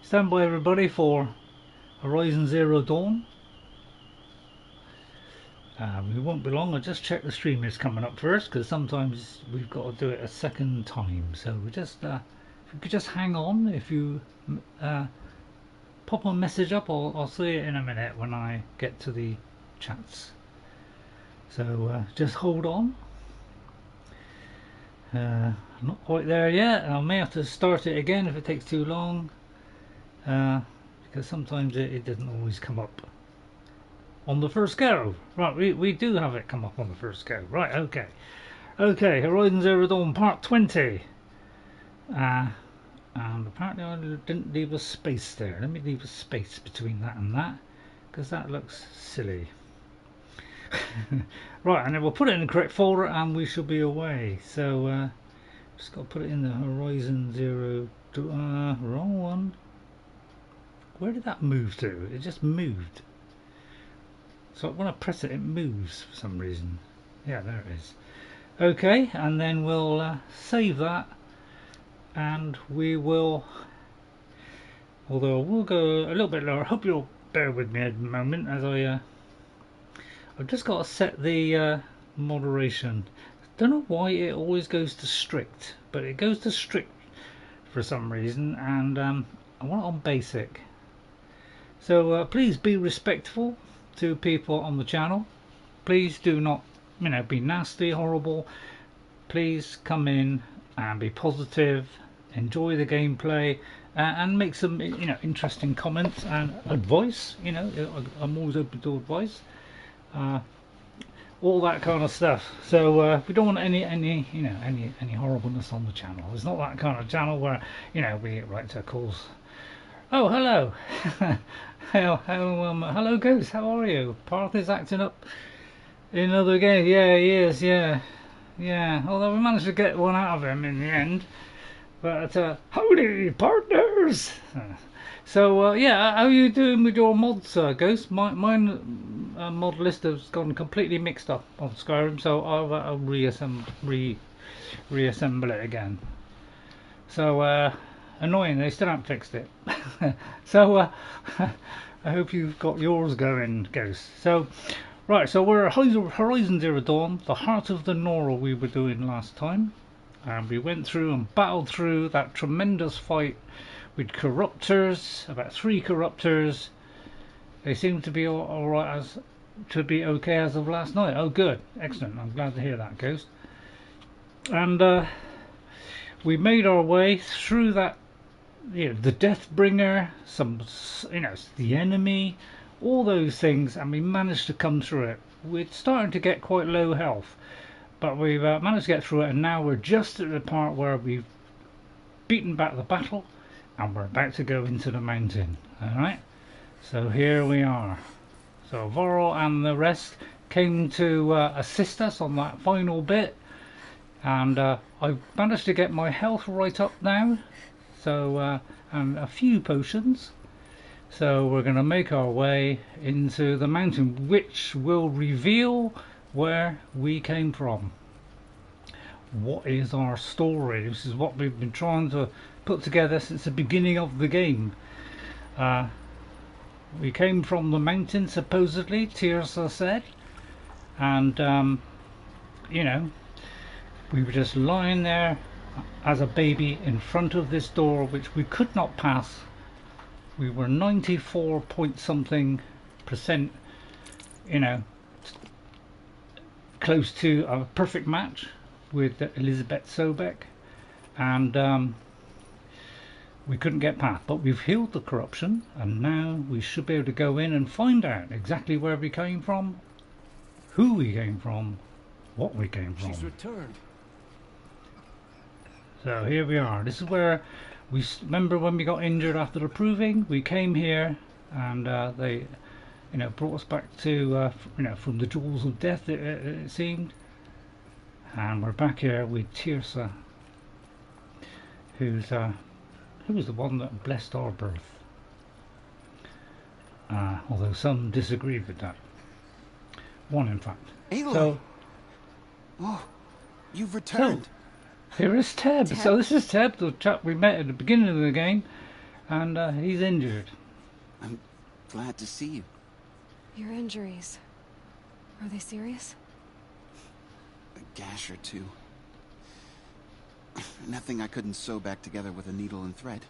Stand by everybody for Horizon Zero Dawn. We won't be long. I'll just check the stream is coming up first, because sometimes we've got to do it a second time. So we just, if you could just hang on, if you pop a message up, I'll see it in a minute when I get to the chats. So just hold on. Not quite there yet. I may have to start it again if it takes too long, because sometimes it doesn't always come up on the first go. Right, we do have it come up on the first go. Right, okay. Okay, Horizon Zero Dawn Part 20. And apparently I didn't leave a space there. Let me leave a space between that and that, because that looks silly. Right, and then we'll put it in the correct folder and we shall be away. So, just got to put it in the Horizon Zero... wrong one. Where did that move to? It just moved. So when I press it, it moves for some reason. Yeah, there it is. Okay, and then we'll save that, and we will, although we'll go a little bit lower. I hope you'll bear with me at the moment as I've just got to set the moderation. Don't know why it always goes to strict, but it goes to strict for some reason, and I want it on basic. So please be respectful to people on the channel. Please do not, be nasty, horrible. Please come in and be positive, enjoy the gameplay, and make some interesting comments and advice. I'm always open to advice, all that kind of stuff. So we don't want any horribleness on the channel. It's not that kind of channel where we write to calls. Oh, hello. Hello Ghost, how are you? Parth is acting up in another game. Yeah, he is, yeah, although we managed to get one out of him in the end. But howdy partners. So yeah, how are you doing with your mods, Ghost? Mine mod list has gone completely mixed up on Skyrim, so I'll reassemble it again. So annoying, they still haven't fixed it. So I hope you've got yours going, Ghost. So right, so we're Horizon Zero Dawn, the Heart of the Nora we were doing last time, and we went through and battled through that tremendous fight with corruptors, about 3 corruptors. They seem to be all right, okay as of last night. Oh good, excellent, I'm glad to hear that, Ghost. And we made our way through that, the Deathbringer, the enemy, all those things, and we managed to come through it. We're starting to get quite low health, but we've managed to get through it, and now we're just at the part where we've beaten back the battle, and we're about to go into the mountain. Alright, so here we are. So Vorel and the rest came to assist us on that final bit, and I've managed to get my health right up now, so and a few potions. So we're going to make our way into the mountain, which will reveal where we came from. What is our story? This is what we've been trying to put together since the beginning of the game. We came from the mountain, supposedly, Teersa said, and we were just lying there as a baby in front of this door, which we could not pass. We were 94 point something %, close to a perfect match with Elisabet Sobecks, and we couldn't get past. But we've healed the corruption, and now we should be able to go in and find out exactly where we came from, who we came from, what we came from. She's returned. So here we are. This is where we remember when we got injured after the proving. We came here, and they, brought us back to, from the jaws of death. It seemed, and we're back here with Teersa, who was the one that blessed our birth. Although some disagreed with that. One, in fact. Aloy. So, oh, you've returned. Here is Teb. So this is Teb, the chap we met at the beginning of the game, and he's injured. I'm glad to see you. Your injuries. Are they serious? A gash or two. Nothing I couldn't sew back together with a needle and thread.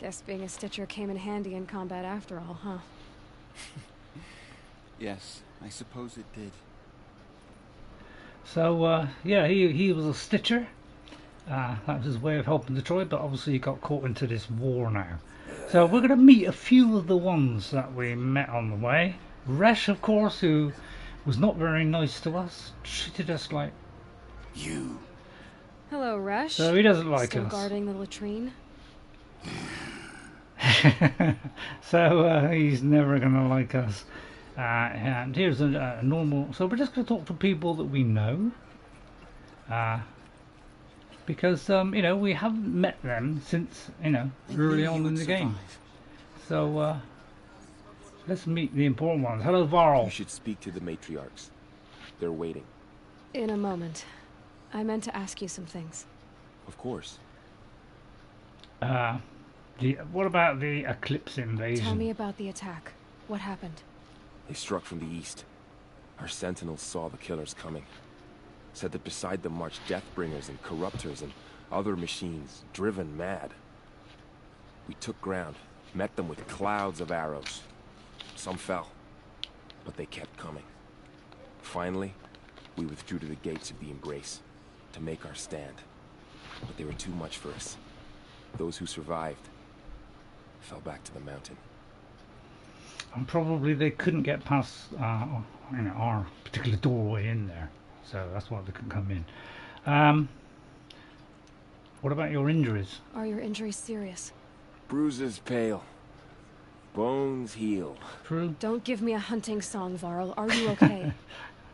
Guess being a stitcher came in handy in combat after all, huh? Yes, I suppose it did. So, yeah, he was a stitcher. That was his way of helping Detroit, but obviously he got caught into this war now. So we're going to meet a few of the ones that we met on the way. Resh, of course, who was not very nice to us, treated us like... You. Hello, Resh. So he doesn't like Still us. guarding the latrine? So he's never going to like us. And here's a normal... So we're just going to talk to people that we know. Because, you know, we haven't met them since, you know, early on in the game. So, let's meet the important ones. Hello, Varl. You should speak to the matriarchs. They're waiting. In a moment. I meant to ask you some things. Of course. What about the Eclipse invasion? Tell me about the attack. What happened? They struck from the east. Our sentinels saw the killers coming. Said that beside them marched Deathbringers and Corruptors and other machines, driven mad. We took ground, met them with clouds of arrows. Some fell, but they kept coming. Finally, we withdrew to the gates of the Embrace to make our stand. But they were too much for us. Those who survived fell back to the mountain. And probably they couldn't get past you know, our particular doorway in there. So that's why they couldn't come in. What about your injuries? Are your injuries serious? Bruises pale. Bones heal. True? Don't give me a hunting song, Varl. Are you okay?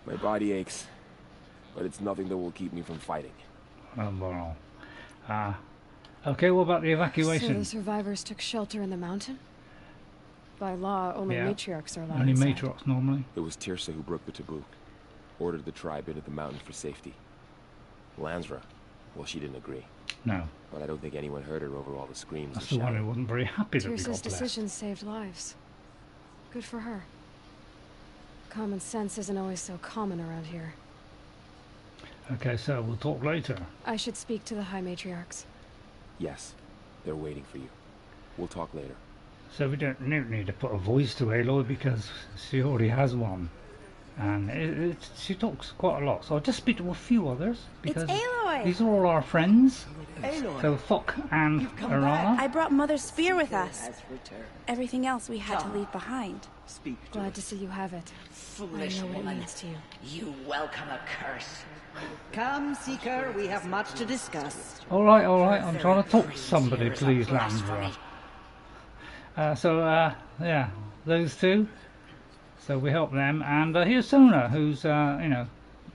My body aches, but it's nothing that will keep me from fighting. Well, okay, what about the So evacuation? the survivors took shelter in the mountain? By law, only Yeah. matriarchs are allowed Only inside. matriarchs normally. It was Teersa who broke the taboo. Ordered the tribe into the mountain for safety. Lansra, well, she didn't agree. No, But I don't think anyone heard her over all the screams that's and the one who shouting. wasn't very happy that we Teersa's got left. decision saved lives. Good for her. Common sense isn't always so common around here. Okay, so we'll talk later. I should speak to the High Matriarchs. Yes, they're waiting for you. We'll talk later. So we don't need to put a voice to Aloy because she already has one. And she talks quite a lot. So I'll just speak to a few others because Aloy! these are all our friends. Aloy! So Thok and Arana. I brought Mother's spear with us. Everything else we had to leave behind. Glad to see you have it. Foolish I know what it woman. means to you. You welcome a curse. Come, Seeker, we have much to discuss. All right. I'm trying to talk to somebody, please, Lansra. Yeah, those two. So we help them, and here's Sona, who's you know,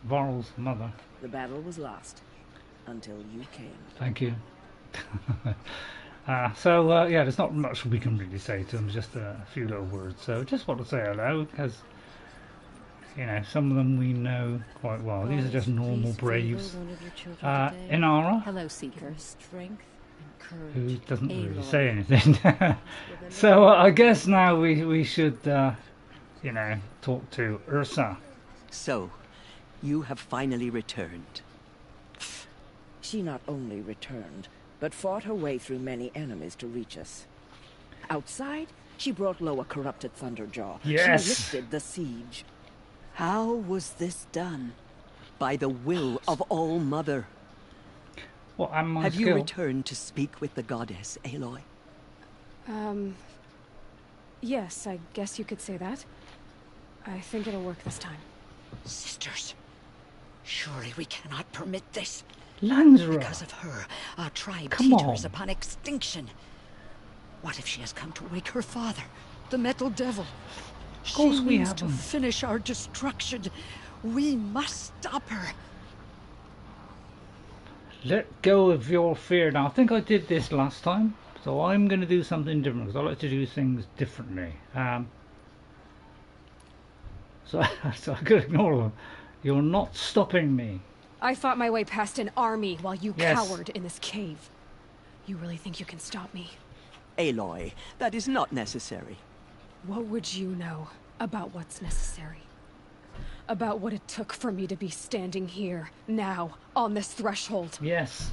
Varl's mother. The battle was lost until you came. Thank you. Yeah, there's not much we can really say to them, just a few little words. So just want to say hello, because you know, some of them we know quite well. These are just normal braves. Inara, Hello, Seeker. Strength and courage. who doesn't really Aloy. say anything. So I guess now we should, you know, talk to Ursa. So, you have finally returned. She not only returned, but fought her way through many enemies to reach us. Outside, she brought low a corrupted Thunderjaw. Yes. She lifted the siege. How was this done? By the will of All Mother. What am my Have you skill? returned to speak with the goddess, Aloy? Yes, I guess you could say that. I think it'll work this time. Sisters, surely we cannot permit this. Lansra. Because of her, our tribe Come teeters on. upon extinction. What if she has come to wake her father, the Metal Devil? Of course She we means to haven't. finish our destruction. We must stop her. Let go of your fear. Now, I think I did this last time, so I'm going to do something different because I like to do things differently. So I could ignore them. You're not stopping me. I fought my way past an army while you Yes. cowered in this cave. You really think you can stop me? Aloy, that is not necessary. What would you know about what's necessary? About what it took for me to be standing here, now, on this threshold? Yes.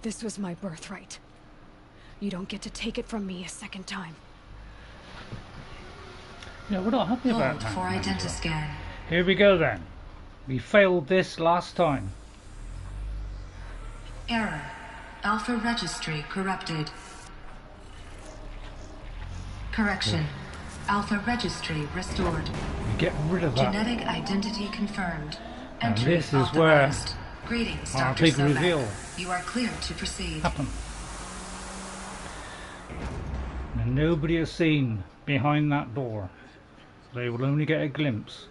This was my birthright. You don't get to take it from me a second time. Yeah, we're not happy about Hold that. for identiscan. Here we go then. We failed this last time. Error. Alpha registry corrupted. Correction. Alpha registry restored. We get rid of that. Genetic identity confirmed. And Entry this is where authorized. Greetings, our Dr. big Sobecks. reveal You are cleared to proceed. happen. And nobody has seen behind that door. They will only get a glimpse.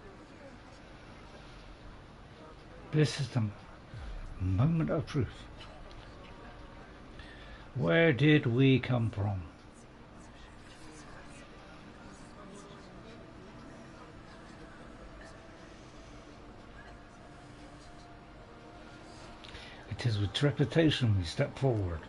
This is the moment of truth. Where did we come from? It is with trepidation we step forward.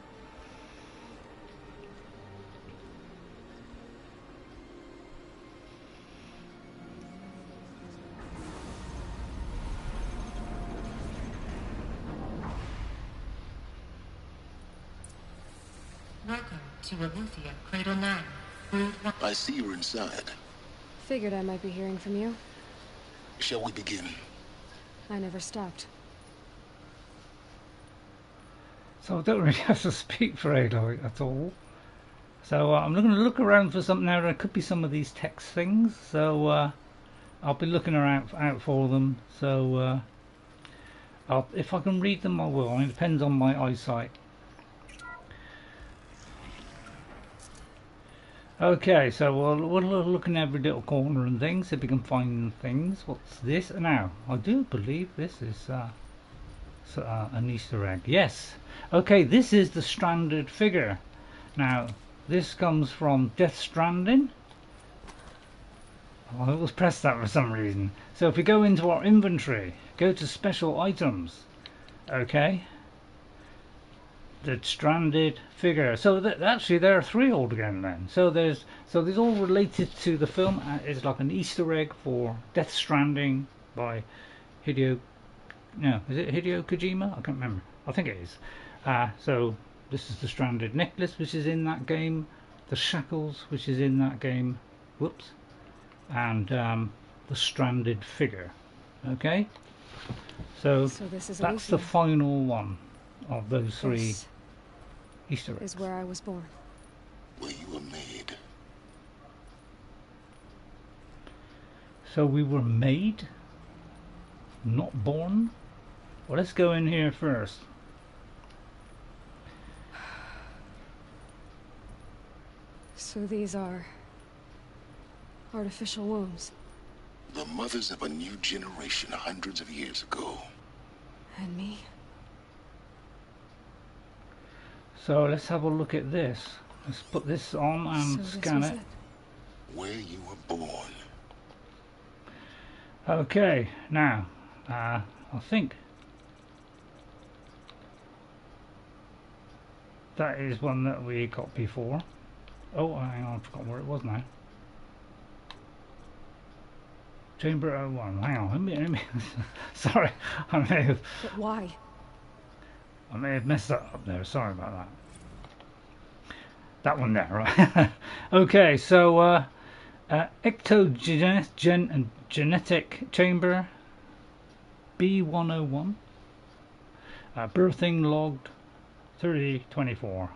Welcome to Aletheia Cradle 9. Brood 1. I see you're inside. Figured I might be hearing from you. Shall we begin? I never stopped. So I don't really have to speak for Aloy at all. So I'm going to look around for something now. There could be some of these text things. So I'll be looking around out for them. So if I can read them, I will. I mean, it depends on my eyesight. Okay, so we'll look in every little corner and things, if we can find things. What's this now? I do believe this is an Easter egg. Yes. Okay, this is the stranded figure. Now, this comes from Death Stranding. I always press that for some reason. So if we go into our inventory, go to special items. Okay. The stranded figure. So actually there are 3 altogether then. So there's all related to the film. It's like an Easter egg for Death Stranding by Hideo. No, is it Hideo Kojima? I can't remember. I think it is. So this is the stranded necklace, which is in that game. The shackles, which is in that game. Whoops. And the stranded figure. Okay. So this is that's the final one of those 3 Easter eggs. Is where I was born. Where you were made. So we were made, not born. Well, let's go in here first. So these are artificial wombs. The mothers of a new generation hundreds of years ago. And me? So let's have a look at this. Let's put this on and scan it. Where you were born. Okay, now I think that is one that we got before. Oh, hang on, I forgot where it was now. Chamber 01. Hang on, let me sorry, I may have. But why? I may have messed that up there. Sorry about that. That one there, right? Okay, so ectogenetic chamber B101. Birthing logged 3024.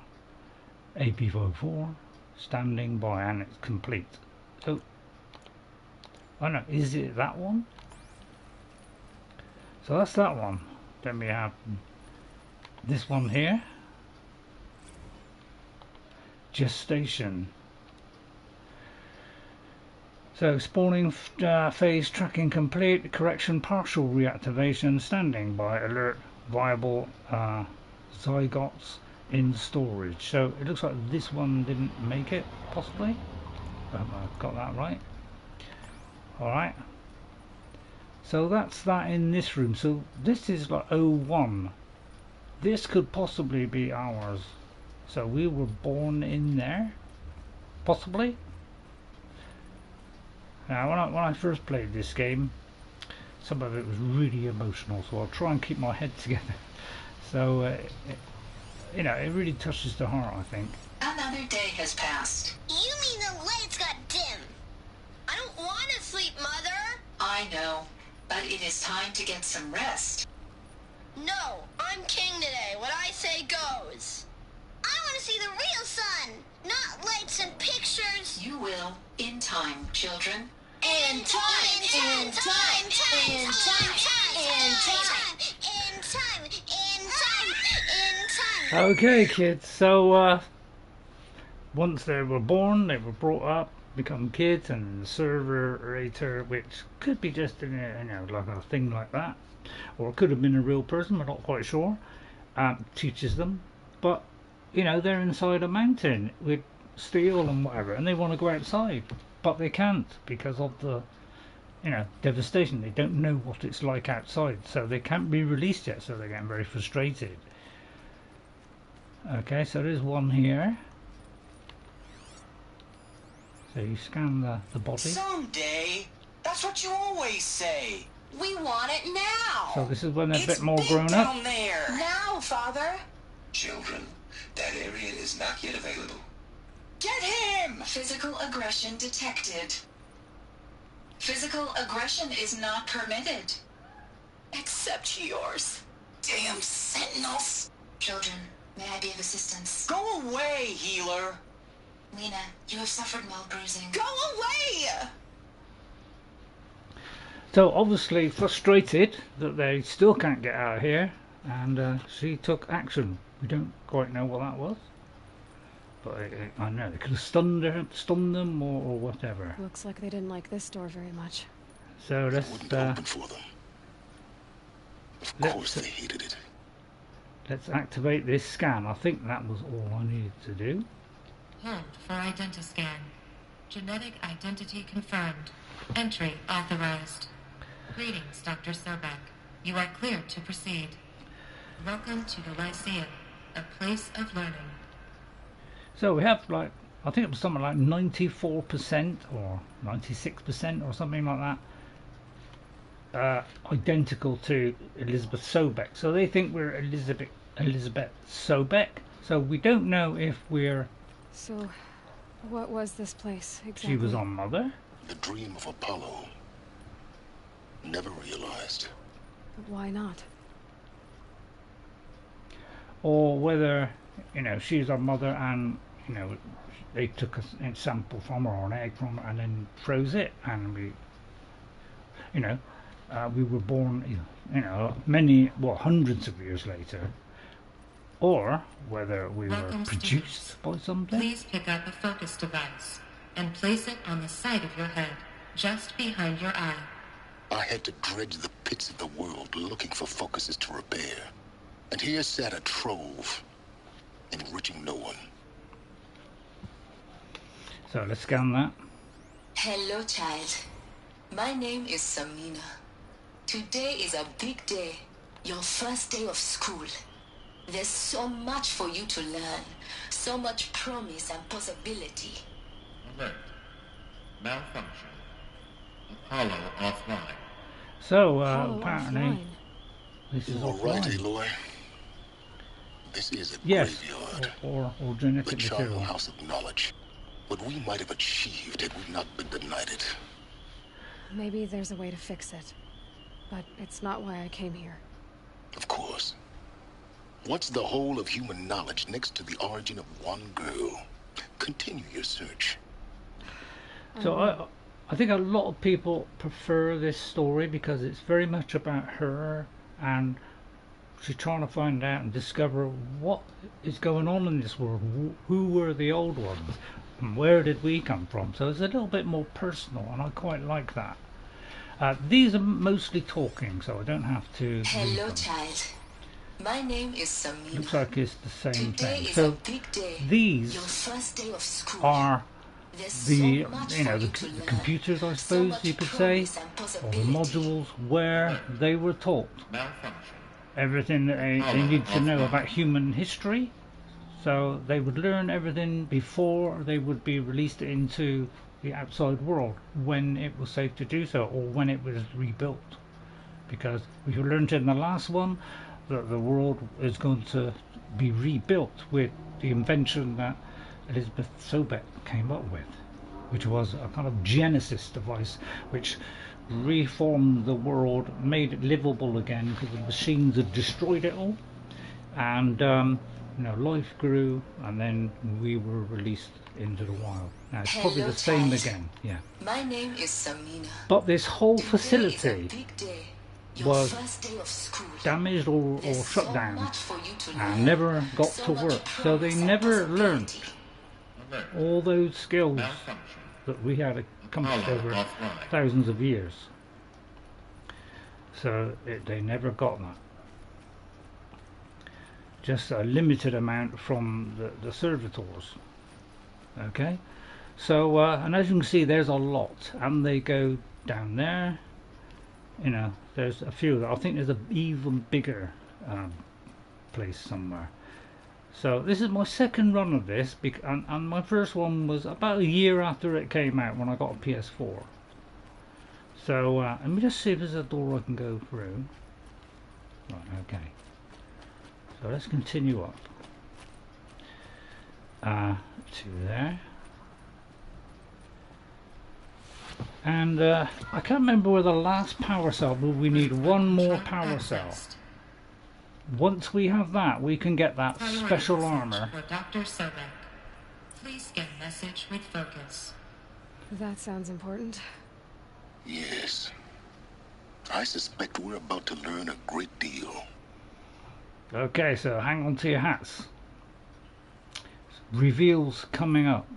AP54 standing by and it's complete. So, oh no, is it that one? So that's that one. Then we have this one here. Gestation. So spawning phase tracking complete. Correction partial reactivation. Standing by. Alert viable zygotes in storage. So it looks like this one didn't make it, possibly. I hope I've got that right. Alright. So that's that in this room. So this is like 01. This could possibly be ours. So we were born in there, possibly. Now, when I first played this game, some of it was really emotional, so I'll try and keep my head together. So, you know, it really touches the heart, I think. Another day has passed. You mean the lights got dim? I don't want to sleep, Mother. I know, but it is time to get some rest. No, I'm king today. What I say goes. I want to see the real sun, not lights and pictures. You will, in time, children. In time, in time, in time, in time, in time, in time, in time. Okay, kids, so once they were born, they were brought up, become kids, and the server, which could be just in a, you know, like a thing like that, or it could have been a real person, we're not quite sure, teaches them. But, you know, they're inside a mountain with steel and whatever, and they want to go outside, but they can't because of the, you know, devastation. They don't know what it's like outside, so they can't be released yet, so they're getting very frustrated. Okay, so there's one here. So you scan the body. Someday. That's what you always say. We want it now. So this is when they're a bit more grown up. Down there. Now, Father. Children, that area is not yet available. Get him! Physical aggression detected. Physical aggression is not permitted. Except yours. Damn sentinels. Children, may I be of assistance? Go away, healer. Lena, you have suffered mild bruising. Go away! So obviously frustrated that they still can't get out of here, and she took action. We don't quite know what that was, but I know they could have stunned them or whatever. Looks like they didn't like this door very much. So let's Open for them. Of course they hated it. Let's activate this scan. I think that was all I needed to do. Hold for identiscan. Genetic identity confirmed. Entry authorized. Greetings, Dr. Sobek. You are cleared to proceed. Welcome to the Lyceum, a place of learning. So we have, like, I think it was something like 94% or 96% or something like that, identical to Elisabet Sobek. So they think we're Elisabet Sobek. So we don't know if we're... So, what was this place exactly? She was our mother. The dream of Apollo. Never realized. But why not? Or whether, you know, she's our mother and, you know, they took a sample from her or an egg from her and then froze it, and we, you know, we were born, you know, hundreds of years later. Or whether we were produced by something. Please pick up a focus device and place it on the side of your head, just behind your eye. I had to dredge the pits of the world looking for focuses to repair. And here sat a trove, enriching no one. So let's scan that. Hello, child. My name is Samina. Today is a big day. Your first day of school. There's so much for you to learn. So much promise and possibility. Alert. Malfunction. Apollo offline. So, apparently, this is all right, Aloy. This is a graveyard. Or genetic the material. charnel house of knowledge. What we might have achieved had we not been denied it. Maybe there's a way to fix it. But it's not why I came here. Of course. What's the whole of human knowledge next to the origin of one girl? Continue your search. So I think a lot of people prefer this story because it's very much about her, and she's trying to find out and discover what is going on in this world. Who were the old ones? And where did we come from? So it's a little bit more personal, and I quite like that. These are mostly talking, so I don't have to. Hello, child. My name is Samina. Looks like it's the same Today thing. is So a big day. these Your first day of school. are There's the, so much you know, for the you to learn. computers, I So suppose much you could say, promise and or possibility. the modules where they were taught Malfunction. everything that they needed to know about human history, So they would learn everything before they would be released into the outside world when it was safe to do so, or when it was rebuilt. Because we learned in the last one that the world is going to be rebuilt with the invention that Elisabet Sobecks came up with, which was a kind of Genesis device which reformed the world, made it livable again because the machines had destroyed it all, and you know, life grew, and then we were released into the wild. Now it's probably the same again, yeah. My name is Samina. But this whole Today facility is a big day. Your was first day of school. damaged or There's shut so down much for you to and learn. never got So to much work. So they promise and never learned Alert. all those skills Malfunction. that we had accomplished Apollo over offline. thousands of years. So they never got that. Just a limited amount from the servitors. Okay, so and as you can see, there's a lot, and they go down there. You know, there's a few. I think there's an even bigger place somewhere. So this is my second run of this, and my first one was about a year after it came out when I got a PS4. So let me just see if there's a door I can go through. Right, okay. So let's continue up to there. And I can't remember where the last power cell, but we need one more power cell. Once we have that, we can get that special armor. For Dr. Sobecks. Please scan message with focus. That sounds important. Yes. I suspect we're about to learn a great deal. Okay, so hang on to your hats. Reveals coming up.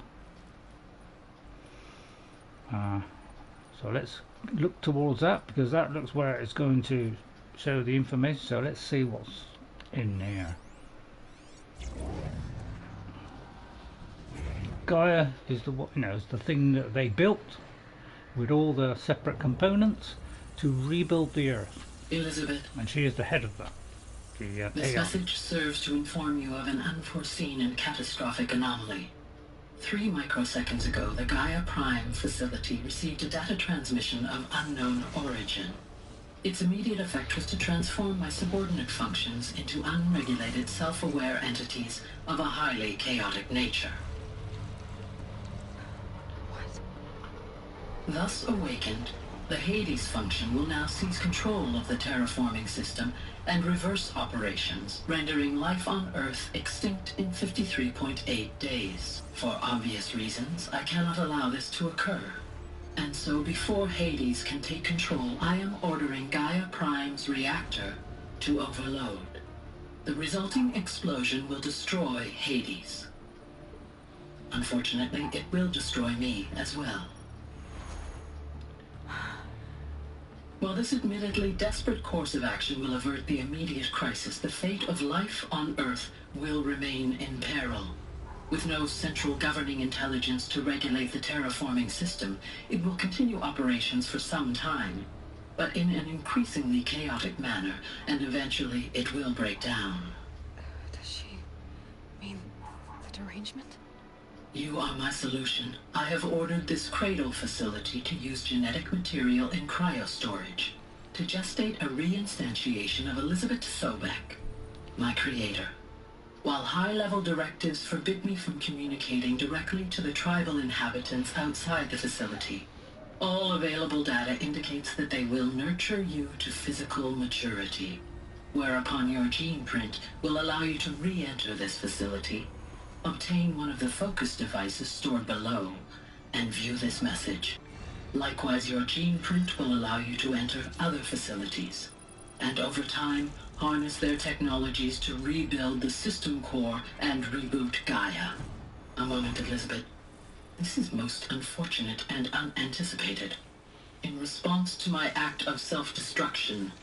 So let's look towards that, because that looks where it's going to show the information. So let's see what's in there. Gaia is is the thing that they built with all the separate components to rebuild the Earth. Elisabet, And she is the head of that. this AI. message serves to inform you of an unforeseen and catastrophic anomaly. 3 microseconds ago, the GAIA Prime facility received a data transmission of unknown origin. Its immediate effect was to transform my subordinate functions into unregulated, self-aware entities of a highly chaotic nature. Thus awakened, the Hades function will now seize control of the terraforming system and reverse operations, rendering life on Earth extinct in 53.8 days. For obvious reasons, I cannot allow this to occur. And so before Hades can take control, I am ordering GAIA Prime's reactor to overload. The resulting explosion will destroy Hades. Unfortunately, it will destroy me as well. While this admittedly desperate course of action will avert the immediate crisis, the fate of life on Earth will remain in peril. With no central governing intelligence to regulate the terraforming system, it will continue operations for some time, but in an increasingly chaotic manner, and eventually it will break down. Does she mean the derangement? You are my solution. I have ordered this cradle facility to use genetic material in cryostorage to gestate a reinstantiation of Elisabet Sobecks, my creator. While high-level directives forbid me from communicating directly to the tribal inhabitants outside the facility, all available data indicates that they will nurture you to physical maturity, whereupon your gene print will allow you to re-enter this facility, obtain one of the focus devices stored below, and view this message. Likewise, your gene print will allow you to enter other facilities, and over time, harness their technologies to rebuild the system core and reboot Gaia. A moment, Elisabet. This is most unfortunate and unanticipated. In response to my act of self-destruction,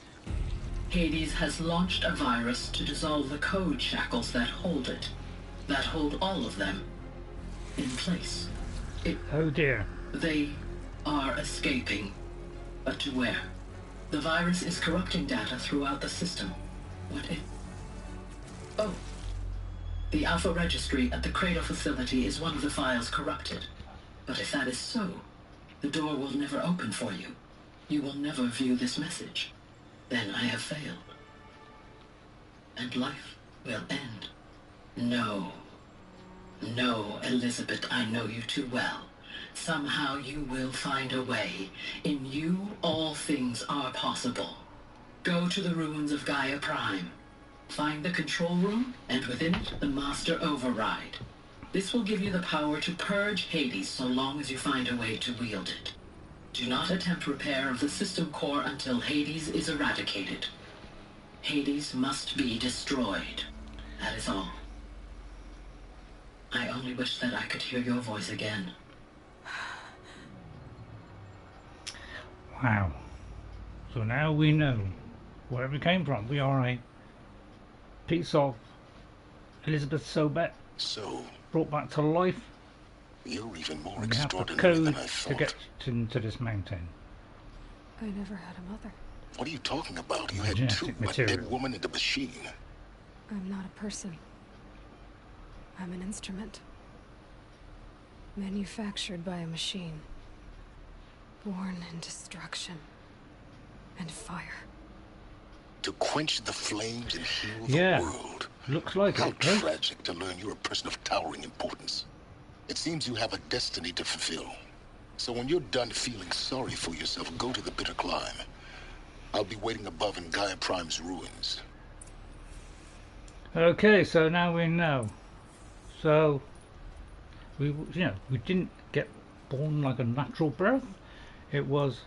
Hades has launched a virus to dissolve the code shackles that hold it, that hold all of them in place. Oh dear. They are escaping, but to where? The virus is corrupting data throughout the system. What if... Oh. The Alpha Registry at the Cradle facility is one of the files corrupted. But if that is so, the door will never open for you. You will never view this message. Then I have failed. And life will end. No. No, Elisabet, I know you too well. Somehow you will find a way. In you, all things are possible. Go to the ruins of Gaia Prime. Find the control room, and within it, the Master Override. This will give you the power to purge Hades so long as you find a way to wield it. Do not attempt repair of the system core until Hades is eradicated. Hades must be destroyed. That is all. I only wish that I could hear your voice again. Wow. So now we know where we came from. We are a piece of Elisabet Sobecks, so brought back to life. You're even more we have the extraordinary code than I thought. to get into this mountain. I never had a mother. What are you talking about? You had Genetic two, material. a dead woman and a machine. I'm not a person. I'm an instrument. Manufactured by a machine. Born in destruction and fire. To quench the flames and heal the world. Looks like How it. How tragic to learn you're a person of towering importance. It seems you have a destiny to fulfill. So when you're done feeling sorry for yourself, go to the bitter climb. I'll be waiting above in Gaia Prime's ruins. Okay, so now we know. So we didn't get born like a natural birth. It was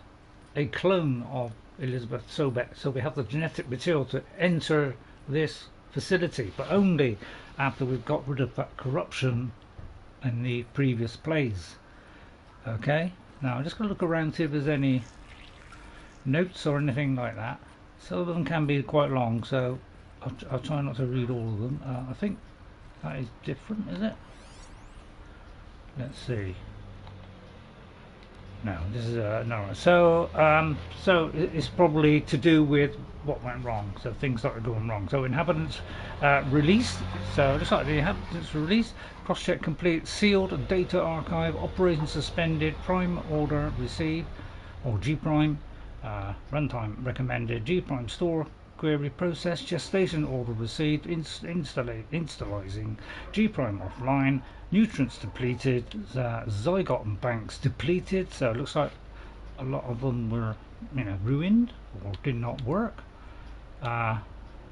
a clone of Elisabet Sobecks. So we have the genetic material to enter this facility, but only after we've got rid of that corruption in the previous plays. Okay, now I'm just going to look around, see if there's any notes or anything like that. Some of them can be quite long, so I'll try not to read all of them. I think that is different, is it? Let's see. No, this is no. So it's probably to do with what went wrong. So things started going wrong. So inhabitants released. So just like the inhabitants released, cross-check complete, sealed, data archive, operation suspended, prime order received, or G prime, runtime recommended, G prime store query process, gestation order received, installizing, G prime offline, nutrients depleted, zygote banks depleted. So it looks like a lot of them were ruined or did not work.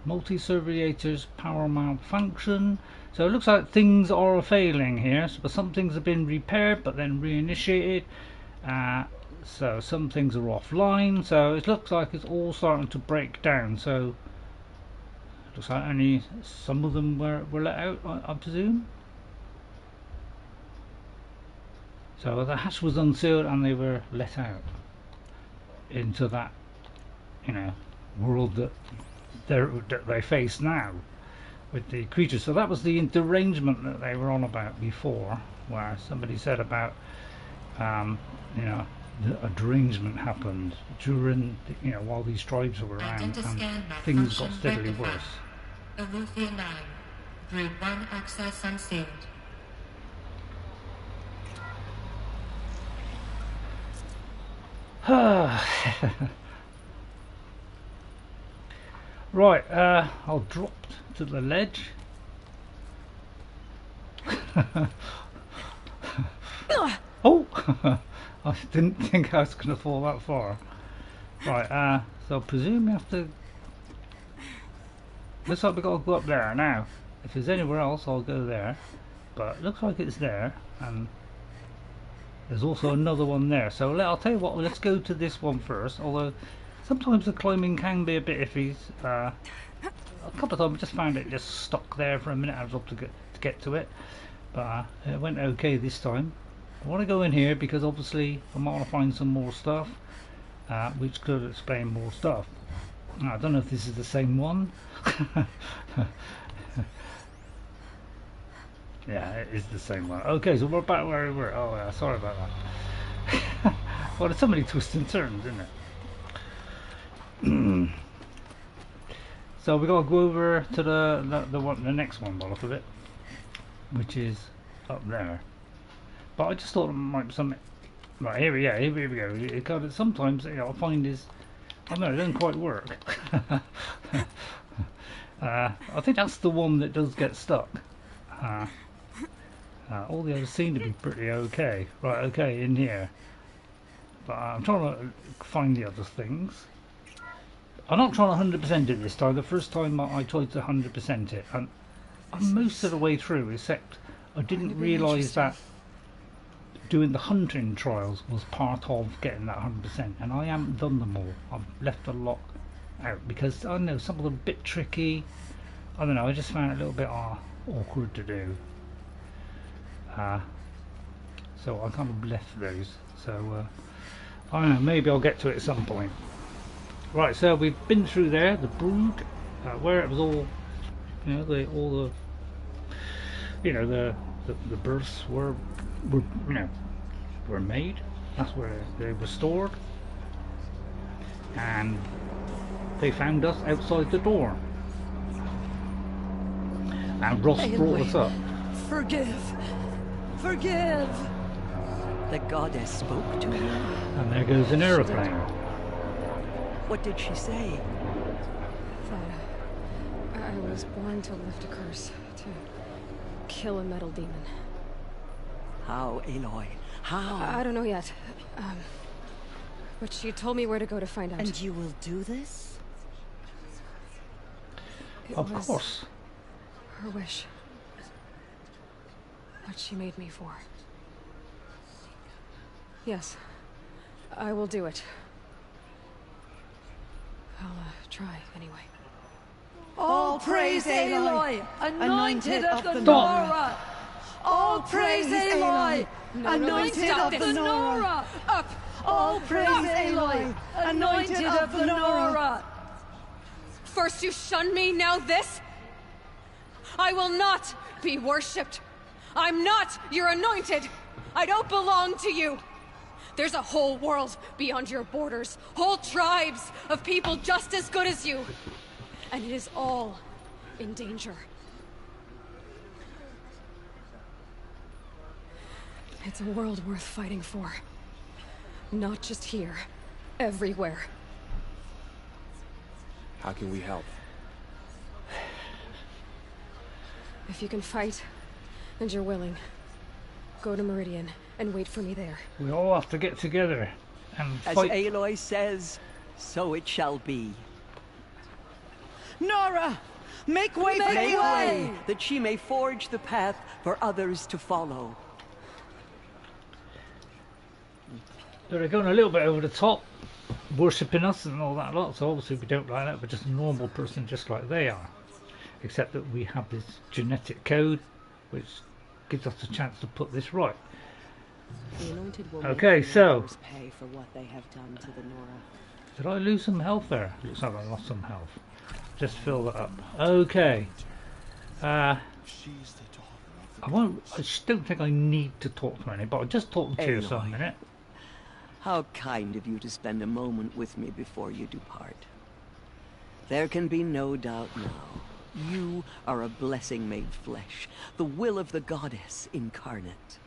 Multi-serviators power malfunction. So it looks like things are failing here, but some things have been repaired but then reinitiated. So some things are offline, so it looks like it's all starting to break down. So it looks like only some of them were let out, I presume. So the hatch was unsealed and they were let out into that world that they face now with the creatures. So that was the derangement that they were on about before, where somebody said about a derangement happened during while these tribes were around, and things got steadily worse. Elufia 9, Brood 1 access unsealed. Right, I'll drop to the ledge. Oh! I didn't think I was going to fall that far. Right, so I presume we have to... Looks like we've got to go up there now. If there's anywhere else, I'll go there. But it looks like it's there, and there's also another one there. So I'll tell you what, let's go to this one first. Although sometimes the climbing can be a bit iffy. A couple of times I just found it just stuck there for a minute. I was up to get to it, but it went okay this time. I want to go in here because obviously I might want to find some more stuff, which could explain more stuff. Now, I don't know if this is the same one. Yeah, it is the same one. Okay, so we're back where we were. Oh, yeah, sorry about that. Well, there's so many twists and turns, isn't it? So we got to go over to the next one by the look of it. which is up there. But I just thought it might be something. Right, here we go. It kind of, sometimes, you know, I find is, I don't know, it doesn't quite work. I think that's the one that does get stuck. All the others seem to be pretty okay. Right, okay, in here. But I'm trying to find the other things. I'm not trying to 100% it this time. The first time I tried to 100% it, and I'm most of the way through, except I didn't realise that doing the hunting trials was part of getting that 100%, and I haven't done them all. I've left a lot out because I don't know, some of them are a bit tricky. I don't know, I just found it a little bit awkward to do. So I kind of left those. So I don't know, maybe I'll get to it at some point. Right, so we've been through there, the brood, where it was all, you know, the births were made. That's where they were stored, and they found us outside the door. And Rost brought us up. Forgive. The goddess spoke to you. And there goes an aeroplane. What did she say? That I was born to lift a curse, to kill a metal demon. How, Aloy? How? I don't know yet. But she told me where to go to find out. And you will do this? Of course. Her wish. What she made me for. Yes. I will do it. I'll try anyway. All praise Aloy, anointed of the Nora! All praise Aloy, anointed of the Nora! Up! All praise Aloy, anointed of the Nora! First you shun me, now this? I will not be worshipped. I'm not your anointed. I don't belong to you. There's a whole world beyond your borders, whole tribes of people just as good as you. And it is all in danger. It's a world worth fighting for. Not just here, everywhere. How can we help? If you can fight, and you're willing, go to Meridian and wait for me there. We all have to get together and fight. As Aloy says, so it shall be. Nora! Make way for Aloy, that she may forge the path for others to follow. They're going a little bit over the top, worshipping us and all that lot, so obviously we don't like that. We're just a normal person just like they are. Except that we have this genetic code which gives us a chance to put this right. The anointed will okay, so pay for what they have done to the Nora. Did I lose some health there? Looks like I lost some health. Just fill that up. Okay. I don't think I need to talk to any, but I'll just talk to Teersa a minute. How kind of you to spend a moment with me before you depart. There can be no doubt now. You are a blessing made flesh, the will of the goddess incarnate.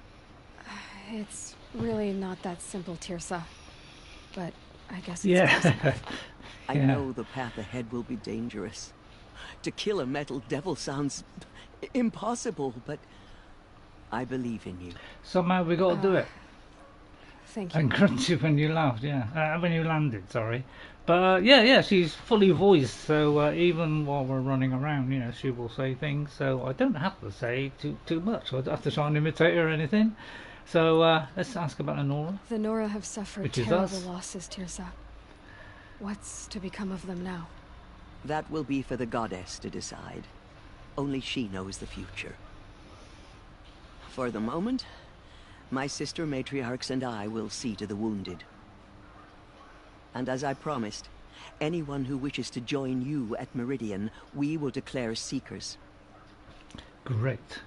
It's really not that simple, Teersa. But I guess it's possible. I know the path ahead will be dangerous. To kill a metal devil sounds impossible, but I believe in you. Somehow we got to do it. Thank you. And grunted when you laughed, when you landed, sorry. But yeah, she's fully voiced, so even while we're running around, you know, she will say things. So I don't have to say too much. I don't have to try and imitate her or anything. So let's ask about the Nora. The Nora have suffered terrible losses, Teersa. What's to become of them now? That will be for the goddess to decide. Only she knows the future. For the moment, my sister matriarchs and I will see to the wounded. And as I promised, anyone who wishes to join you at Meridian, we will declare seekers. Great.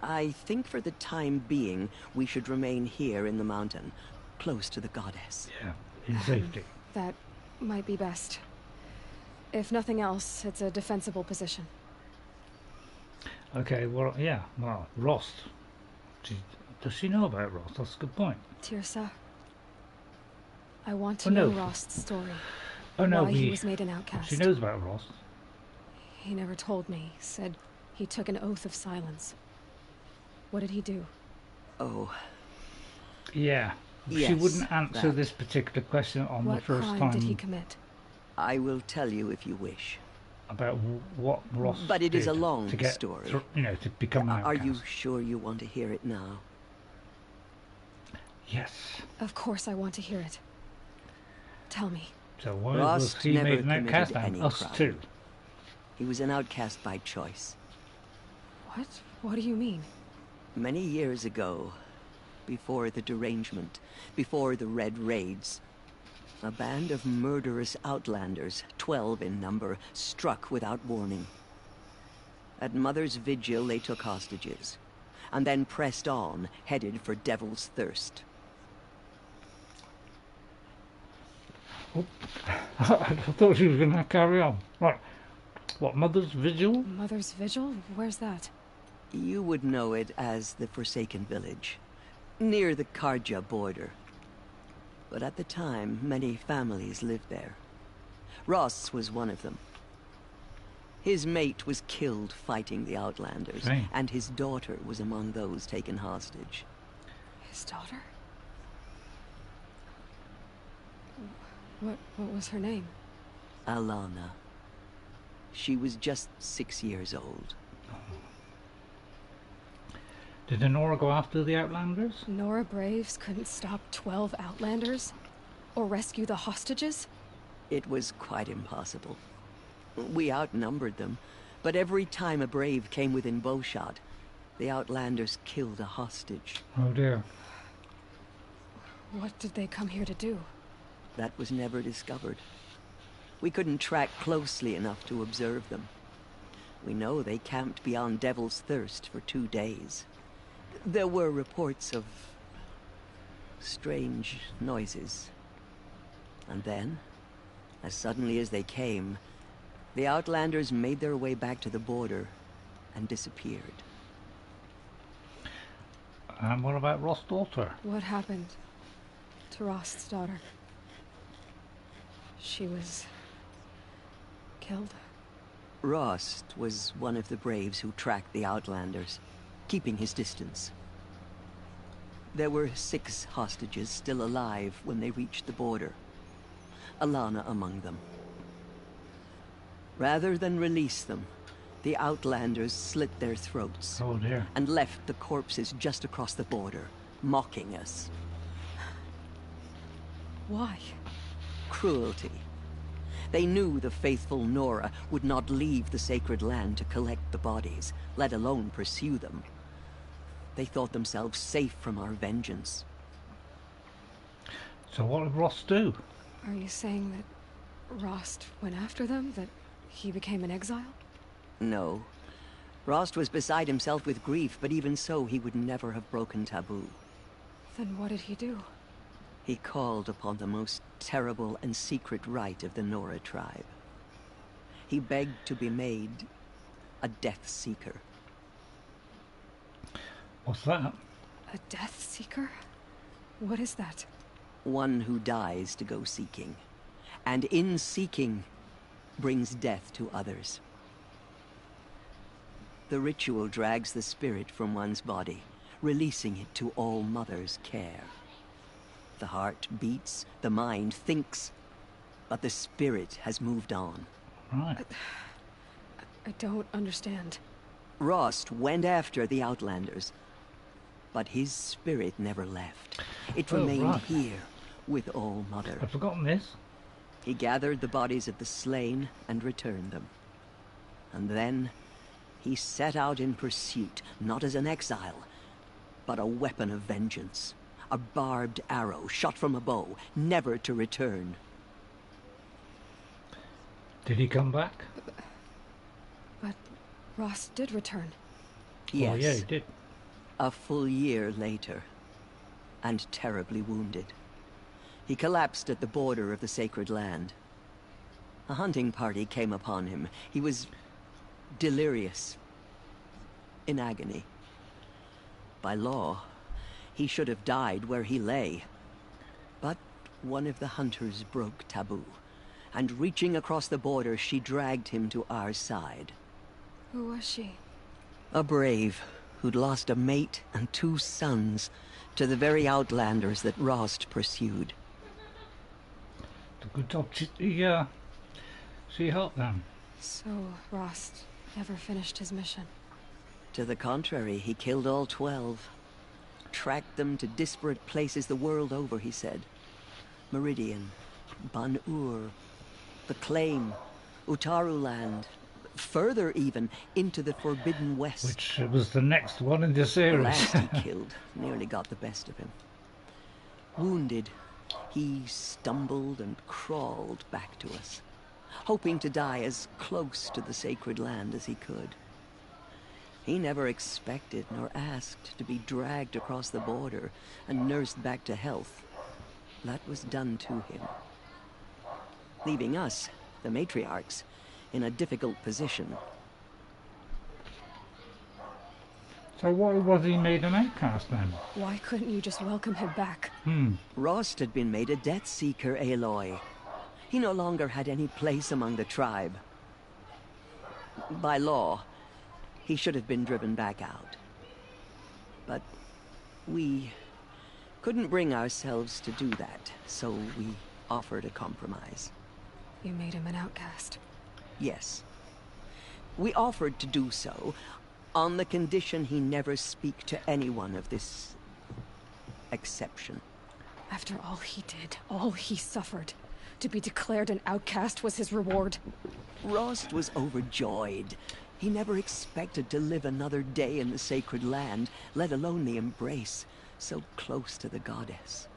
I think for the time being, we should remain here in the mountain, close to the goddess. Yeah, in safety. That might be best. If nothing else, it's a defensible position. Okay, well, yeah, well, Rost. Does she know about Rost? That's a good point. Teersa, I want to Oh, know no. Rost's story. Oh no, Why he was made an outcast. She knows about Rost. He never told me. Said he took an oath of silence. What did he do? Oh. Yeah. Yes, she wouldn't answer that. this particular question on What the first crime time. did he commit? I will tell you if you wish. About what Rost But it is did a long to get, story. to become an Are outcast. you sure you want to hear it now? Yes. Of course I want to hear it. Tell me. So why Rost was he never made an committed outcast and any us crime. too? He was an outcast by choice. What? What do you mean? Many years ago, before the derangement, before the Red Raids, a band of murderous outlanders, 12 in number, struck without warning. At Mother's Vigil, they took hostages, and then pressed on, headed for Devil's Thirst. Oh. I thought she was going to carry on. Right. What, Mother's Vigil? Mother's Vigil? Where's that? You would know it as the Forsaken Village, near the Karja border. But at the time, many families lived there. Rost's was one of them. His mate was killed fighting the Outlanders, Right. and his daughter was among those taken hostage. His daughter? What was her name? Alana. She was just 6 years old. Did Nora go after the Outlanders? Nora Braves couldn't stop 12 Outlanders? Or rescue the hostages? It was quite impossible. We outnumbered them, but every time a Brave came within bowshot, the Outlanders killed a hostage. Oh dear. What did they come here to do? That was never discovered. We couldn't track closely enough to observe them. We know they camped beyond Devil's Thirst for 2 days. There were reports of strange noises. And then, as suddenly as they came, the Outlanders made their way back to the border and disappeared. And what about Rost's daughter? What happened to Rost's daughter? She was killed? Rost was one of the Braves who tracked the Outlanders, keeping his distance. There were 6 hostages still alive when they reached the border. Alana among them. Rather than release them, the Outlanders slit their throats. Oh dear. And left the corpses just across the border, mocking us. Why? Cruelty. They knew the faithful Nora would not leave the sacred land to collect the bodies, let alone pursue them. They thought themselves safe from our vengeance. So what did Rost do? Are you saying that Rost went after them? That he became an exile? No. Rost was beside himself with grief, but even so, he would never have broken taboo. Then what did he do? He called upon the most terrible and secret rite of the Nora tribe. He begged to be made a Death Seeker. What's that? A Death Seeker? What is that? One who dies to go seeking, and in seeking, brings death to others. The ritual drags the spirit from one's body, releasing it to All Mother's care. The heart beats, the mind thinks, but the spirit has moved on. Right. I don't understand. Rost went after the Outlanders, but his spirit never left. It remained right. here with All Mother. I've forgotten this. He gathered the bodies of the slain and returned them. And then he set out in pursuit, not as an exile, but a weapon of vengeance. A barbed arrow shot from a bow, never to return. Did he come back? But Rost did return. Yes. Oh, yeah, he did. A full year later, and terribly wounded. He collapsed at the border of the sacred land. A hunting party came upon him. He was delirious. in agony. By law, he should have died where he lay. But one of the hunters broke taboo, and reaching across the border, she dragged him to our side. Who was she? A brave who'd lost a mate and 2 sons to the very outlanders that Rost pursued. Good job. She helped them. So, Rost never finished his mission. To the contrary, he killed all 12. Tracked them to disparate places the world over, he said. Meridian, Ban-Ur, the Claim, Utaru Land, further even, into the Forbidden West. Which was the next one in the The series. last he killed nearly got the best of him. Wounded, he stumbled and crawled back to us, hoping to die as close to the sacred land as he could. He never expected nor asked to be dragged across the border and nursed back to health. That was done to him, leaving us, the matriarchs, in a difficult position. So why was he made an outcast then? Why couldn't you just welcome him back? Rost had been made a Death Seeker Aloy. He no longer had any place among the tribe. By law, he should have been driven back out. But we couldn't bring ourselves to do that, so we offered a compromise. You made him an outcast. Yes. We offered to do so on the condition he never speak to anyone of this exception. After all he did, all he suffered, to be declared an outcast was his reward. Rost was overjoyed. He never expected to live another day in the sacred land, let alone the embrace, so close to the goddess.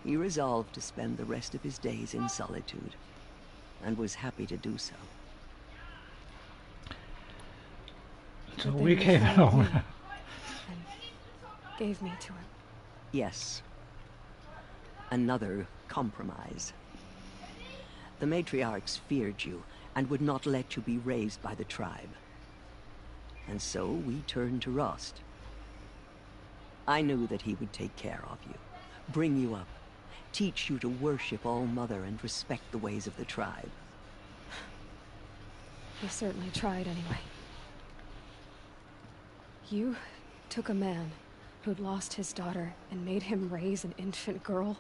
He resolved to spend the rest of his days in solitude, and was happy to do so. So we came along. And gave me to him. Yes. Another compromise. The matriarchs feared you, and would not let you be raised by the tribe. And so we turned to Rost. I knew that he would take care of you, bring you up, teach you to worship All-Mother and respect the ways of the tribe. He certainly tried anyway. You took a man who'd lost his daughter and made him raise an infant girl?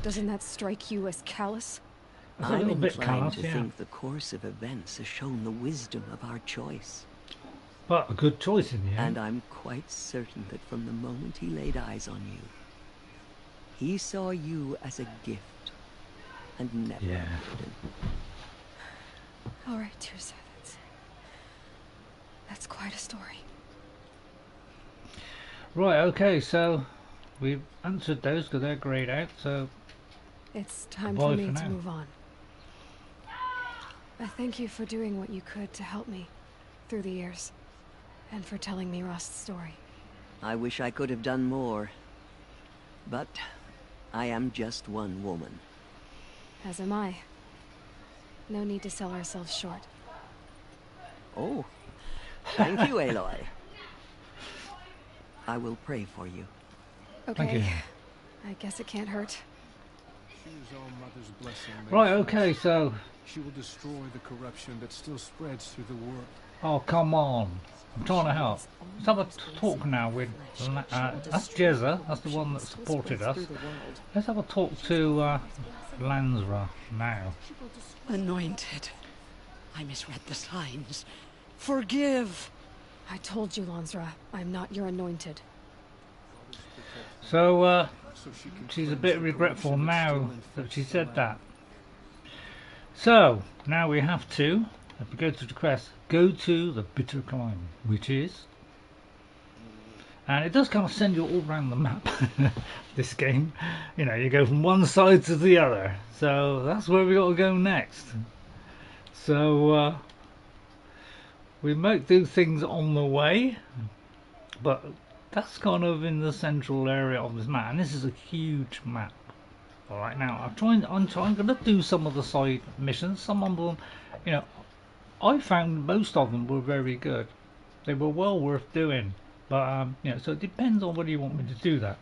Doesn't that strike you as callous? I'm inclined to think the course of events has shown the wisdom of our choice. But a good choice in the end. And I'm quite certain that from the moment he laid eyes on you, he saw you as a gift, and never a burden. All right, Teersa, that's quite a story. Right, okay, so we've answered those because they're grayed out, so it's time for me now to move on. I thank you for doing what you could to help me through the years, and for telling me Rost's story. I wish I could have done more, but I am just one woman. As am I. No need to sell ourselves short. Oh, thank you, Aloy. I will pray for you. Okay. Thank you. I guess it can't hurt. Right, okay, so... She will destroy the corruption that still spreads through the world. Oh, come on. I'm trying to help. Let's have a talk now with... that's Jezza, that's the one that supported us. Let's have a talk to Lansra now. Anointed. I misread the signs. Forgive! I told you, Lansra, I'm not your anointed. So, she's a bit regretful now that she said that. So, now we have to, if we go to the quest, go to the bitter climb, which is... And it does kind of send you all around the map, this game. You know, you go from one side to the other. So, that's where we got to go next. So, we might do things on the way, but that's kind of in the central area of this map, and this is a huge map. Alright, now I'm going to do some of the side missions. Some of them, you know, I found most of them were very good. They were well worth doing, but you know, so it depends on whether you want me to do that.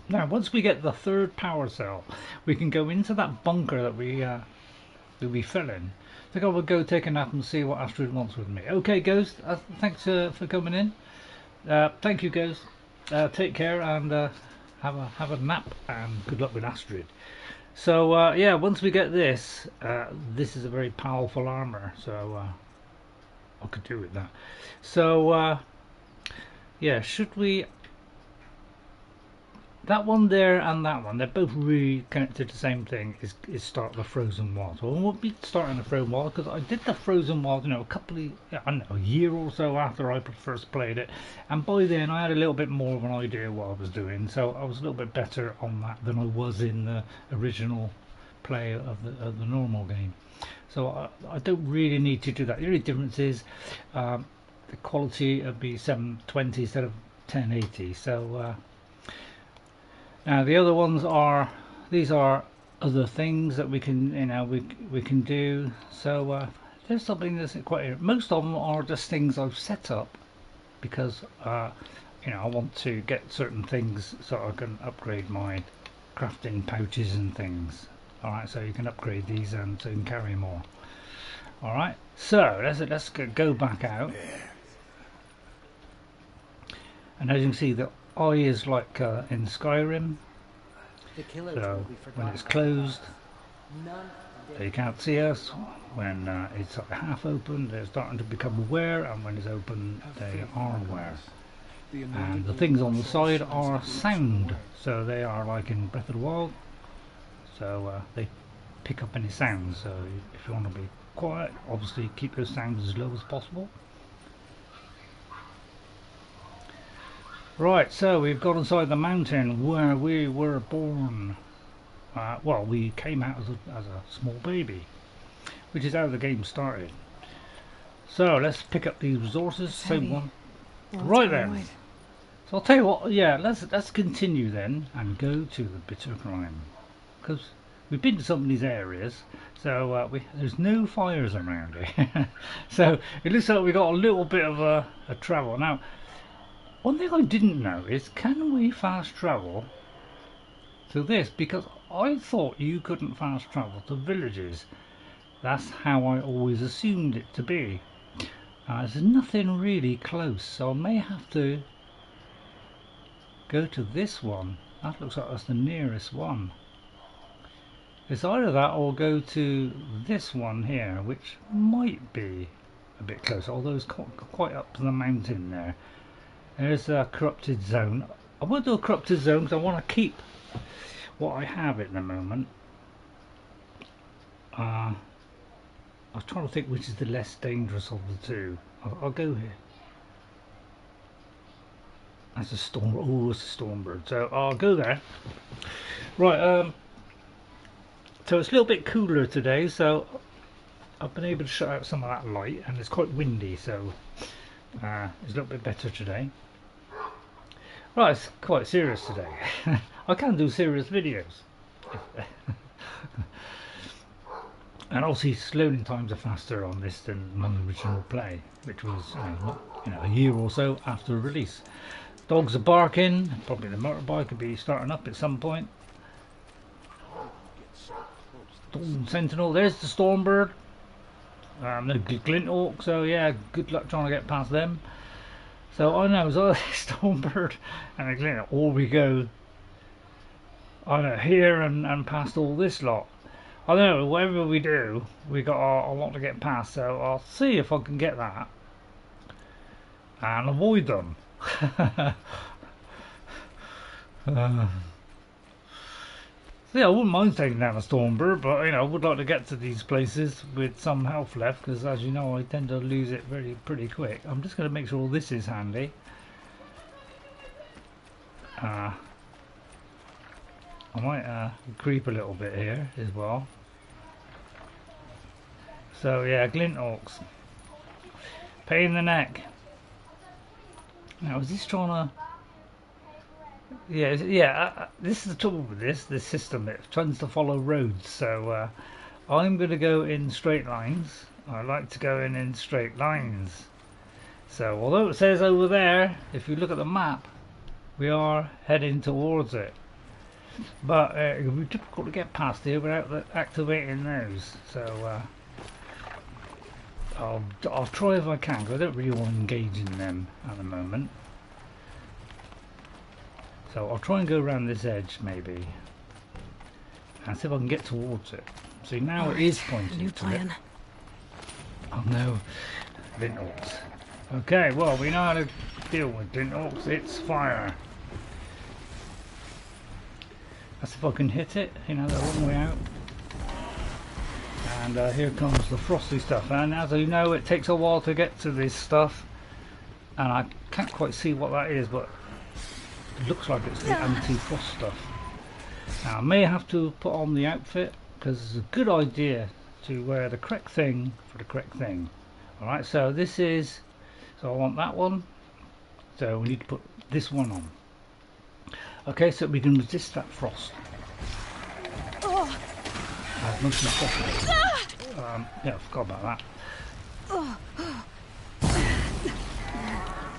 Now, once we get the third power cell, we can go into that bunker that we fell in. I think I will go take a nap and see what Astrid wants with me. Okay, Ghost, thanks for coming in. Thank you, Ghost. Take care and have a nap, and good luck with Astrid. So yeah, once we get this, this is a very powerful armor, so I could do with that. So yeah, should we? That one there and that one, they're both really connected to the same thing, is start the frozen wild. So I won't be starting the frozen wild because I did the frozen wild, you know, I don't know, a year or so after I first played it, and by then I had a little bit more of an idea what I was doing, so I was a little bit better on that than I was in the original play of the normal game. So I don't really need to do that. The only difference is the quality of the 720 instead of 1080. So now the other ones are, these are other things that we can, you know, we can do. So there's something that's quite, most of them are just things I've set up because you know, I want to get certain things so I can upgrade my crafting pouches and things. Alright, so you can upgrade these and so you can carry more. Alright, so let's go back out. And as you can see, the eye is like in Skyrim. So when it's closed, they can't see us. When it's like half open, they're starting to become aware, and when it's open, they are aware. And the things on the side are sound, so they are like in Breath of the Wild. So they pick up any sounds. So if you want to be quiet, obviously keep those sounds as low as possible. Right, so we've got inside the mountain where we were born. Well, we came out as a small baby, which is how the game started. So let's pick up these resources. Same one. Right then. So I'll tell you what. Yeah, let's continue then and go to the bitter climb, because we've been to some of these areas. So there's no fires around here. So it looks like we got a little bit of a travel now. One thing I didn't know is, can we fast travel to this? Because I thought you couldn't fast travel to villages. That's how I always assumed it to be. There's nothing really close, so I may have to go to this one. That looks like that's the nearest one. It's either that or go to this one here, which might be a bit closer, although it's quite up to the mountain there. There's a corrupted zone. I won't do a corrupted zone because I want to keep what I have at the moment. I was trying to think which is the less dangerous of the two. I'll go here. That's a storm. Oh, it's a Stormbird. So I'll go there. Right. So it's a little bit cooler today. So I've been able to shut out some of that light, and it's quite windy. So it's a little bit better today. Right, it's quite serious today. I can do serious videos. And obviously loading times are faster on this than my original play, which was you know, a year or so after release. Dogs are barking, probably the motorbike could be starting up at some point. Dawn Sentinel, there's the Stormbird. The Glinthawks, so yeah, good luck trying to get past them. So I know, so Stormbird and a Glinthawk, all we go, I know, here and past all this lot. I don't know, whatever we do, we got a lot to get past, so I'll see if I can get that and avoid them. So yeah, I wouldn't mind taking down a Stormbird, but you know, I would like to get to these places with some health left, because as you know, I tend to lose it pretty quick. I'm just going to make sure all this is handy. I might creep a little bit here as well. So yeah, Glinthawks. Pain in the neck. Now is this trying to... Yeah, this is the trouble with this system. It tends to follow roads, so I'm going to go in straight lines. I like to go in straight lines. So although it says over there, if you look at the map, we are heading towards it. But it will be difficult to get past here without activating those. So I'll try if I can, because I don't really want to engage in them at the moment. So I'll try and go around this edge maybe, and see if I can get towards it. See, now it is pointing to it. Oh no, Glinthawks. Okay, well, we know how to deal with Glinthawks. It's fire. That's if I can hit it, you know, they're a long way out. And here comes the frosty stuff. And as you know, it takes a while to get to this stuff. And I can't quite see what that is, but it looks like it's the anti-frost stuff. Now, I may have to put on the outfit, because it's a good idea to wear the correct thing for the correct thing. Alright, so this is... So I want that one. So we need to put this one on. Okay, so we can resist that frost as much as possible. Yeah, I forgot about that.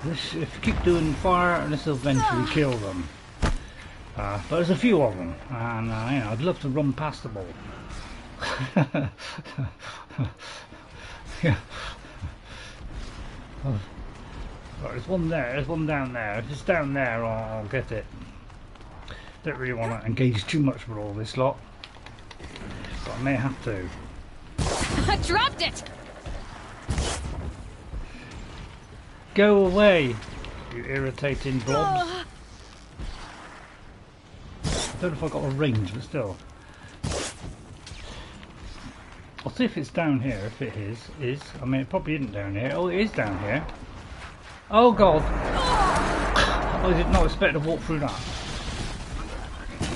This, if you keep doing fire, this will eventually kill them. But there's a few of them, and you know, I'd love to run past them all. Yeah. Right, there's one there, there's one down there. If it's down there, I'll get it. Don't really want to engage too much with all this lot, but I may have to. I dropped it! Go away, you irritating blobs. I don't know if I got a range, but still. I'll see if it's down here, if it is. I mean, it probably isn't down here. Oh, it is down here. Oh god! I did not expect to walk through that.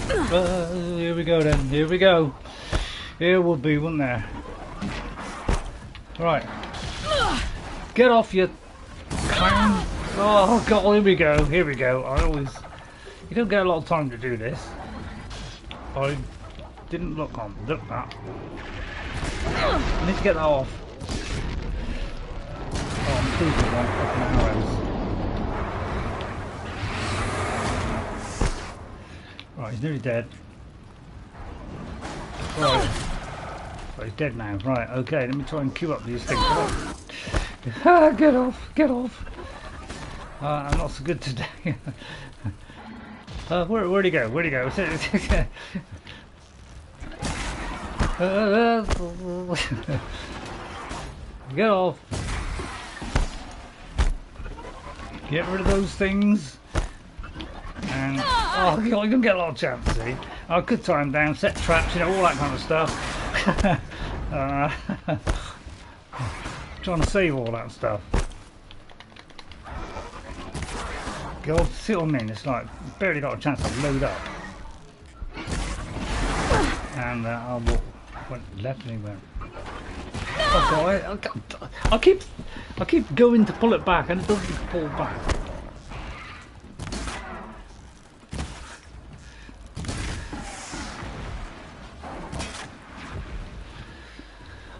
Here we go then, here we go. Here would be, wouldn't there? Right. Get off, you clown. Oh god, here we go, here we go. You don't get a lot of time to do this. I didn't look that. I need to get that off. Oh, I'm pleased with that fucking arrows. Right, he's nearly dead. Right. Well, he's dead now. Right, okay, let me try and queue up these things. Get off, get off. I'm not so good today. Where'd he go? Where'd he go? Get off. Get rid of those things. And oh, you can get a lot of chance, see. I could tie them down, set traps, you know, all that kind of stuff. Trying to save all that stuff. God, see what I mean? It's like barely got a chance to load up. And I went left and he went. Oh, I keep going to pull it back and it doesn't pull back.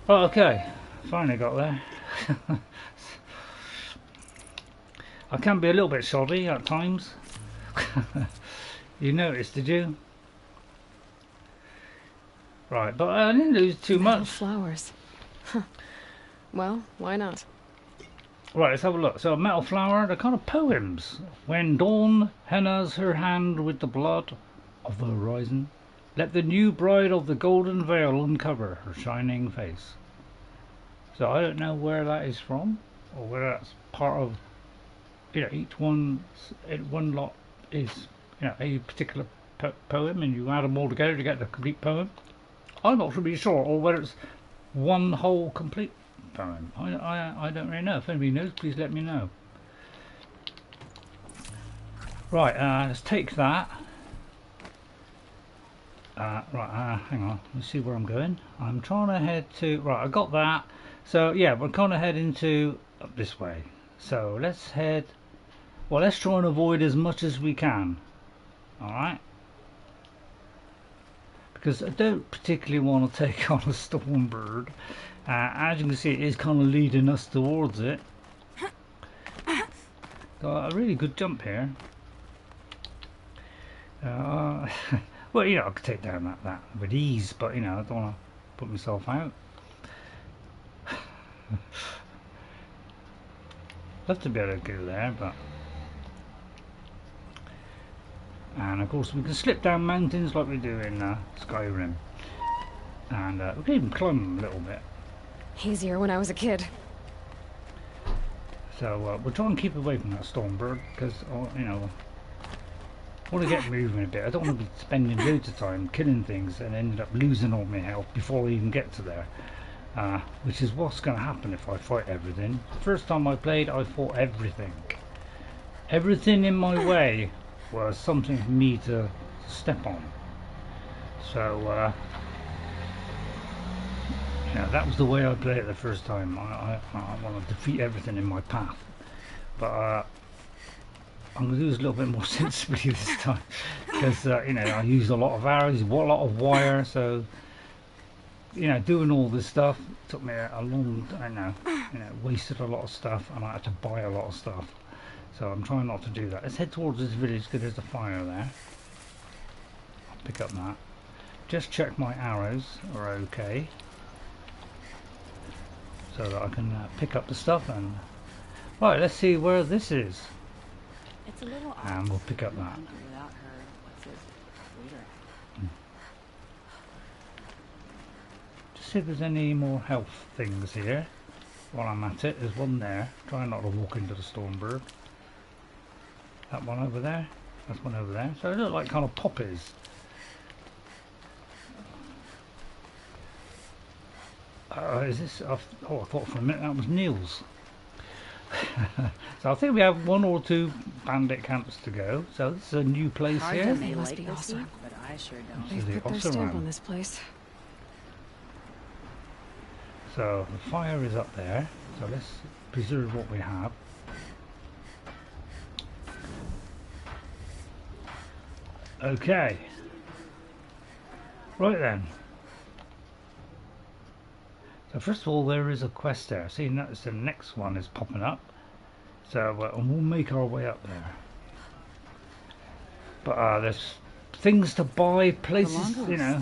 Oh, okay, finally got there. I can be a little bit shoddy at times. You noticed, did you? Right, but I didn't lose too much. Flowers. Huh. Well, why not? Right, let's have a look. So, a metal flower, they're kind of poems. When dawn hennas her hand with the blood of the horizon, let the new bride of the golden veil uncover her shining face. So I don't know where that is from, or whether that's part of, you know, each one lot is, you know, a particular poem, and you add them all together to get the complete poem. I'm not really sure, or whether it's one whole complete poem. I don't really know. If anybody knows, please let me know. Right, let's take that. Right, hang on, let's see where I'm going. I'm trying to head to, right, I got that. So yeah, we're kind of heading to up this way. So let's head, well, let's try and avoid as much as we can. Alright? Because I don't particularly want to take on a Stormbird. As you can see, it is kind of leading us towards it. Got a really good jump here. Well, you know, I could take down that with ease, but you know, I don't want to put myself out. Love to be able to go there, but. And of course we can slip down mountains like we do in Skyrim, and we can even climb them a little bit. Easier when I was a kid. So we're trying to keep away from that Stormbird because you know, I want to get moving a bit. I don't want to be spending loads of time killing things and end up losing all my health before I even get to there, which is what's going to happen if I fight everything. First time I played, I fought everything. Everything in my way was something for me to step on. So yeah, that was the way I played it the first time. I want to defeat everything in my path, but I'm going to do this a little bit more sensibly this time because you know, I used a lot of arrows, a lot of wire, so you know, doing all this stuff took me a long, I know, you know, wasted a lot of stuff, and I had to buy a lot of stuff. So I'm trying not to do that. Let's head towards this village because there's a fire there. I'll pick up that. Just check my arrows are okay, so that I can pick up the stuff. And right, let's see where this is. It's a little and we'll pick up that. Without her, what's his sweeter? Just see if there's any more health things here. While I'm at it, there's one there. Try not to walk into the Stormbird. That one over there, that's one over there. So they look like kind of poppies. Is this? Oh, I thought for a minute that was Neil's. So I think we have one or two bandit camps to go. So this is a new place here. They must be awesome, but I sure don't. They've put their stamp on this place. So the fire is up there. So let's preserve what we have. Okay, right then. So first of all, there is a quest there. See, notice the next one is popping up. So and we'll make our way up there. But there's things to buy, places, you know.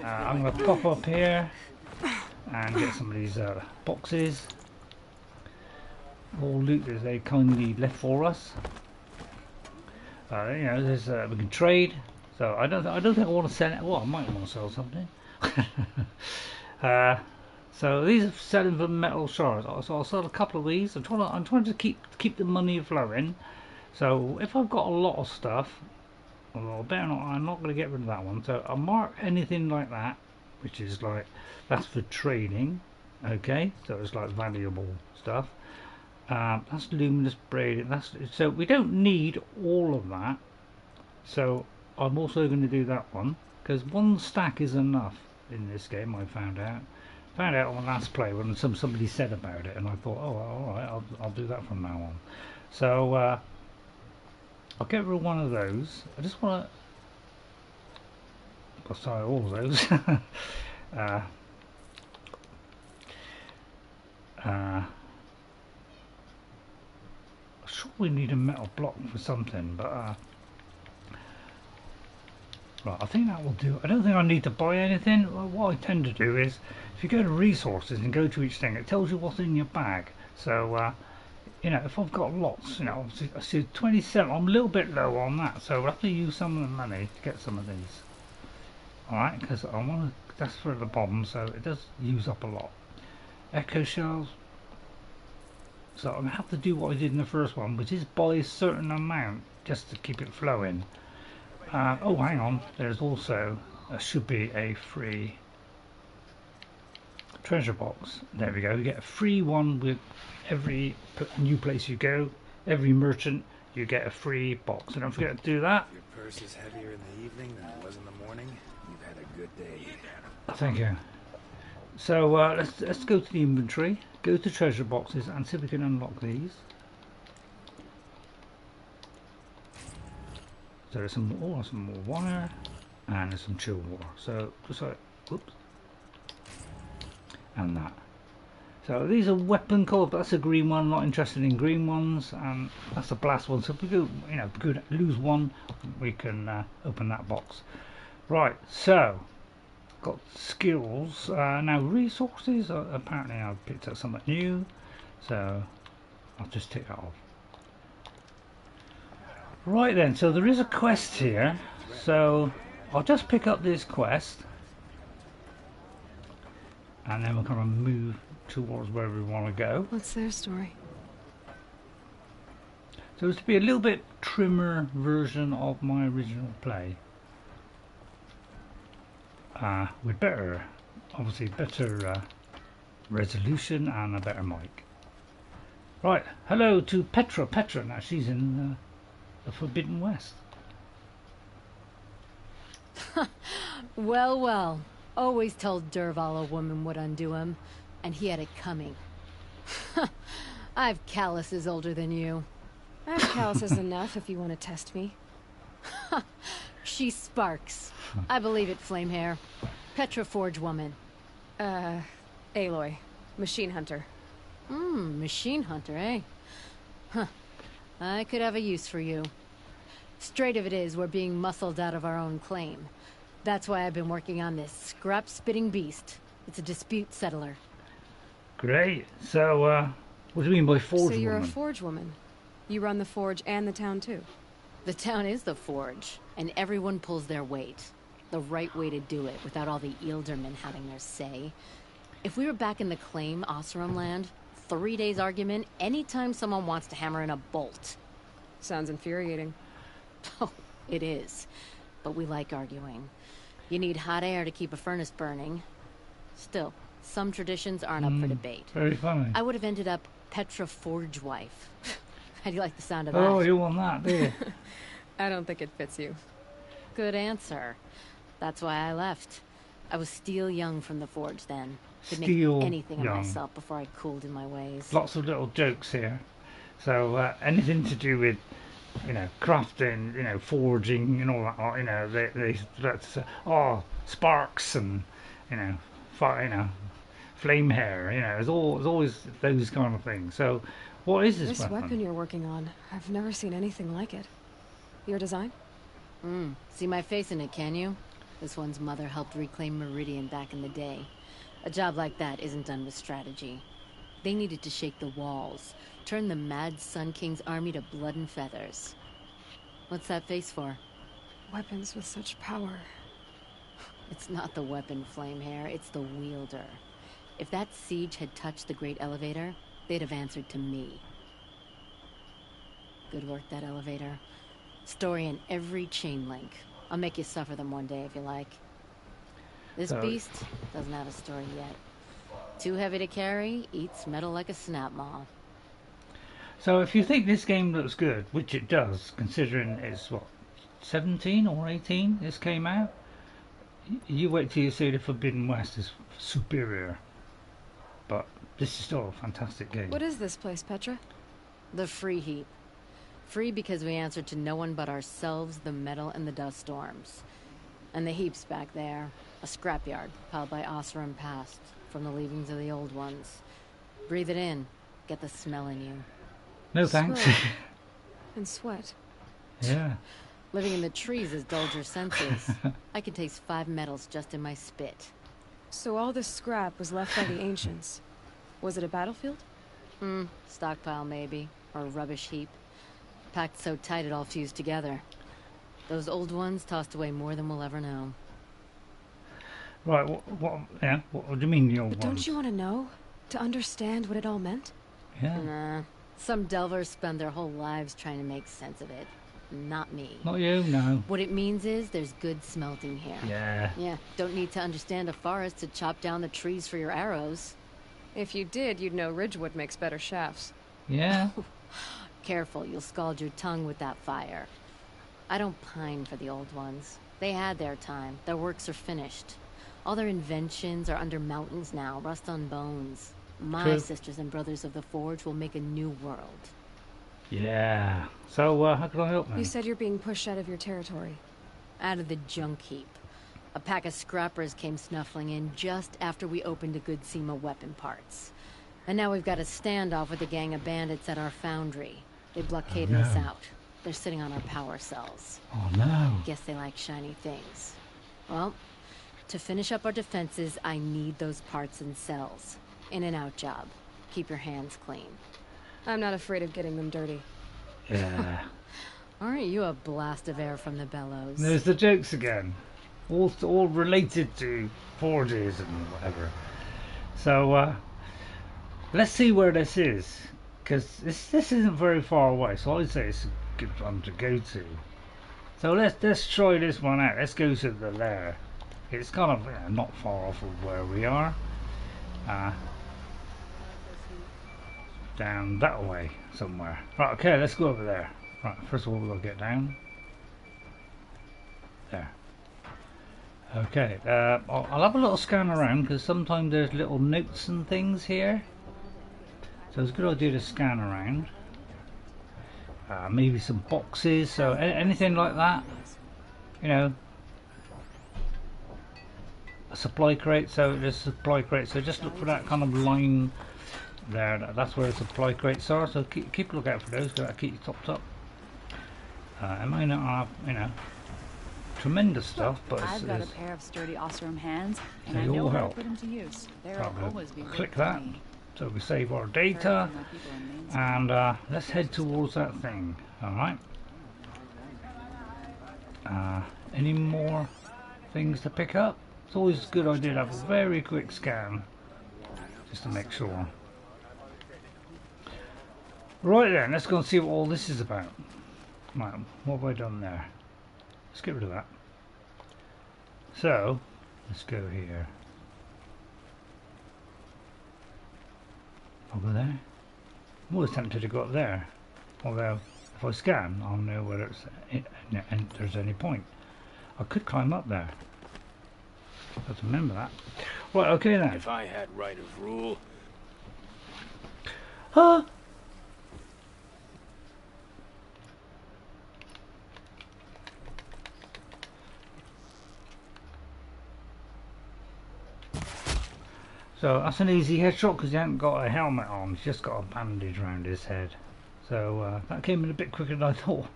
I'm going to pop up here and get some of these boxes. All loot that they kindly left for us. You know, there's we can trade. So I don't think I want to sell it. Well, I might want to sell something. So these are selling for metal shards. So I'll sell a couple of these. I'm trying to keep the money flowing. So if I've got a lot of stuff, well, better not. I'm not going to get rid of that one. So I'll mark anything like that, which is like that's for trading. Okay, so it's like valuable stuff. That's luminous braiding. So we don't need all of that. So I'm also going to do that one because one stack is enough in this game. I found out on the last play when somebody said about it, and I thought, oh, all right, I'll do that from now on. So I'll get rid of one of those. I just want to. Sorry, all of those. Sure, we need a metal block for something, but right, I think that will do. I don't think I need to buy anything. What I tend to do is, if you go to resources and go to each thing, it tells you what's in your bag. So, you know, if I've got lots, you know, obviously I see 27. I'm a little bit low on that, so I'll have to use some of the money to get some of these. All right, because I want to. That's for the bomb, so it does use up a lot. Echo shells. So I'm going to have to do what I did in the first one, which is buy a certain amount just to keep it flowing. Oh, hang on. There's also, should be a free treasure box. There we go. You get a free one with every new place you go. Every merchant, you get a free box. So don't forget to do that. Your purse is heavier in the evening than it was in the morning. You've had a good day. Thank you. So let's go to the inventory, go to treasure boxes, and see if we can unlock these. So there's some more wire, and there's some chill water. So just like, whoops, and that. So these are weapon colours, but that's a green one. Not interested in green ones, and that's a blast one. So if we go, you know, if we could lose one, we can open that box. Right. So got skills now. Resources. Apparently, I've picked up something new, so I'll just tick that off. Right then. So there is a quest here. So I'll just pick up this quest, and then we'll kind of move towards where we want to go. What's their story? So it's to be a little bit trimmer version of my original play. With better, obviously better resolution and a better mic. Right, hello to Petra. Petra, now she's in the Forbidden West. Well, well. Always told Derval a woman would undo him, and he had it coming. I've calluses older than you. I have calluses enough if you want to test me. She sparks. I believe it, Flamehair. Petra Forge woman. Aloy. Machine hunter. Machine hunter, eh? Huh. I could have a use for you. Straight of it is, we're being muscled out of our own claim. That's why I've been working on this scrap-spitting beast. It's a dispute settler. Great. So, what do you mean by forge woman? So you're a forge woman. You run the forge and the town too. The town is the forge, and everyone pulls their weight. The right way to do it, without all the Ealdermen having their say. If we were back in the claim, Oseram land, 3 days argument anytime someone wants to hammer in a bolt. Sounds infuriating. Oh, it is. But we like arguing. You need hot air to keep a furnace burning. Still, some traditions aren't up for debate. Very funny. I would have ended up Petra Forge wife. How do you like the sound of that? Oh, you want that, do you? I don't think it fits you. Good answer. That's why I left. I was steel young from the forge then. Could make anything of myself before I cooled in my ways. Lots of little jokes here. So anything to do with, you know, crafting, you know, forging and all that, you know, that's sparks and, you know, flame hair, you know, there's always those kind of things. So what is this weapon? This weapon you're working on, I've never seen anything like it. Your design? See my face in it, can you? This one's mother helped reclaim Meridian back in the day. A job like that isn't done with strategy. They needed to shake the walls, turn the mad Sun King's army to blood and feathers. What's that face for? Weapons with such power. It's not the weapon, Flamehair, it's the wielder. If that siege had touched the Great Elevator, they'd have answered to me. Good work, that elevator. Story in every chain link. I'll make you suffer them one day if you like. This beast doesn't have a story yet. Too heavy to carry, eats metal like a snap maw. So if you think this game looks good, which it does, considering it's what, 17 or 18 this came out, you wait till you see the Forbidden West is superior. But this is still a fantastic game. What is this place, Petra? The Free Heap. Free because we answer to no one but ourselves, the metal, and the dust storms. And the heaps back there, a scrapyard piled by Oseram past, from the leavings of the old ones. Breathe it in, get the smell in you. No thanks. And sweat. Yeah. Living in the trees has dulled your senses. I can taste 5 metals just in my spit. So all this scrap was left by the ancients. Was it a battlefield? Stockpile maybe, or a rubbish heap. Packed so tight it all fused together. Those old ones tossed away more than we'll ever know. Right, what do you mean the old ones? Don't you want to know? To understand what it all meant? Yeah. Nah. Some delvers spend their whole lives trying to make sense of it. Not me. Not you, no. What it means is there's good smelting here. Yeah. Yeah, don't need to understand a forest to chop down the trees for your arrows. If you did, you'd know Ridgewood makes better shafts. Yeah. Careful, you'll scald your tongue with that fire. I don't pine for the old ones. They had their time. Their works are finished. All their inventions are under mountains now, rust on bones. My sisters and brothers of the Forge will make a new world. Yeah. So, how can I help, man? You said you're being pushed out of your territory. Out of the junk heap. A pack of scrappers came snuffling in just after we opened a good seam of weapon parts. And now we've got a standoff with a gang of bandits at our foundry. They blockaded us out. They're sitting on our power cells. Oh no. Guess they like shiny things. Well, to finish up our defenses, I need those parts and cells. In and out job. Keep your hands clean. I'm not afraid of getting them dirty. Yeah. Aren't you a blast of air from the bellows? There's the jokes again. All related to forges and whatever. So, let's see where this is. Because this isn't very far away, so I'd say it's a good one to go to. So let's try this one out. Let's go to the lair. It's kind of not far off of where we are. Down that way somewhere. Right, okay, let's go over there. Right, first of all we've got to get down. There. Okay, I'll have a little scan around because sometimes there's little notes and things here. So it's a good idea to scan around. Maybe some boxes, so anything like that. You know, a supply crate, so there's a supply crate, so just look for that kind of line there. That's where the supply crates are, so keep a look out for those, gotta keep you topped up. I might not have, you know, tremendous stuff, but I've got a pair of sturdy Osram hands, and they I know all how help. to put them to use. There'll always be Click that, so we save our data, and let's head towards that thing. Alright. Any more things to pick up? It's always a good idea to have a very quick scan, just to make sure. Right then, let's go and see what all this is about. Right, what have I done there? Let's get rid of that. So, let's go here. I'll go there. I'm always tempted to go up there. Although, if I scan, I'll know whether there's any point. I could climb up there. Let's remember that. Right, okay then. If I had right of rule. Huh? So that's an easy headshot because he hasn't got a helmet on, he's just got a bandage around his head. So that came in a bit quicker than I thought.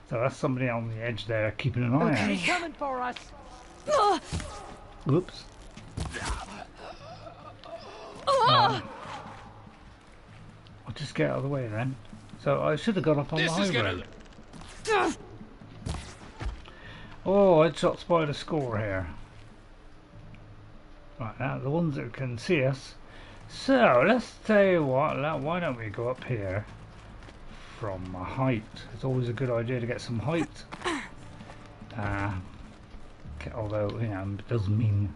So that's somebody on the edge there keeping an eye out. He's coming for us. Whoops. I'll just get out of the way then. So I should have got up on the high road. Oh, headshot spider score here. Right, now the ones that can see us. So let's tell you what, why don't we go up here from a height? It's always a good idea to get some height. Although, you know, it doesn't mean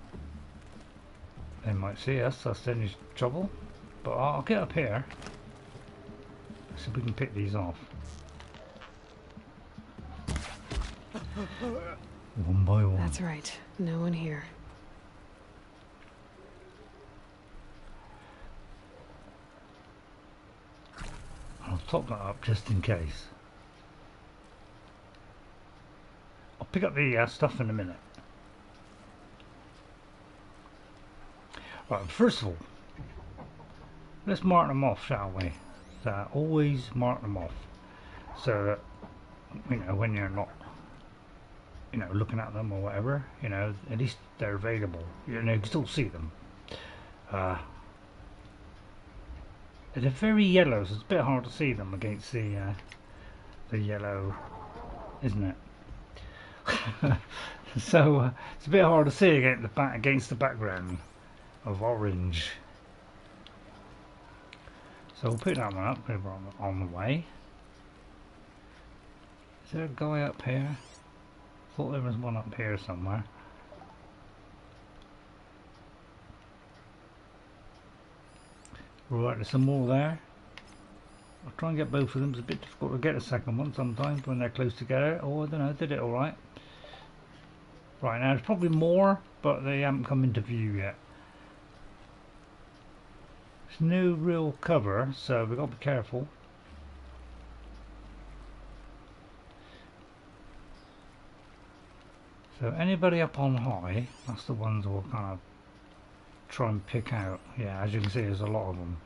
they might see us, that's the only trouble. But I'll get up here. See if we can pick these off. One by one. That's right. No one here. I'll top that up just in case. I'll pick up the stuff in a minute. Right, first of all, let's mark them off, shall we? So always mark them off, so that, you know, when you're not, you know, looking at them or whatever, you know, at least they're available. You know, you can still see them. They're very yellow, so it's a bit hard to see them against the yellow, isn't it? So it's a bit hard to see against the background of orange. So we'll put that one up over on the way. Is there a guy up here? Thought there was one up here somewhere. Right, there's some more there. I'll try and get both of them. It's a bit difficult to get a second one sometimes when they're close together. Oh, I don't know, did it alright. Right, now there's probably more, but they haven't come into view yet. There's no real cover, so we've got to be careful. So anybody up on high, that's the ones we'll kind of try and pick out. Yeah, as you can see, there's a lot of them.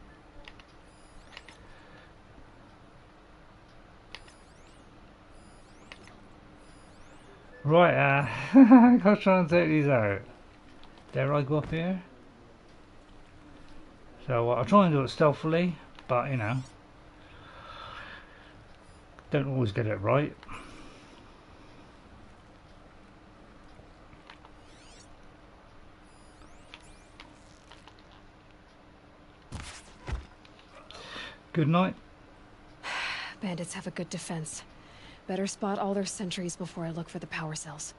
Right, I gotta try and take these out. Dare I go up here? So I'll try and do it stealthily, but you know, don't always get it right. Good night. Bandits have a good defense. Better spot all their sentries before I look for the power cells.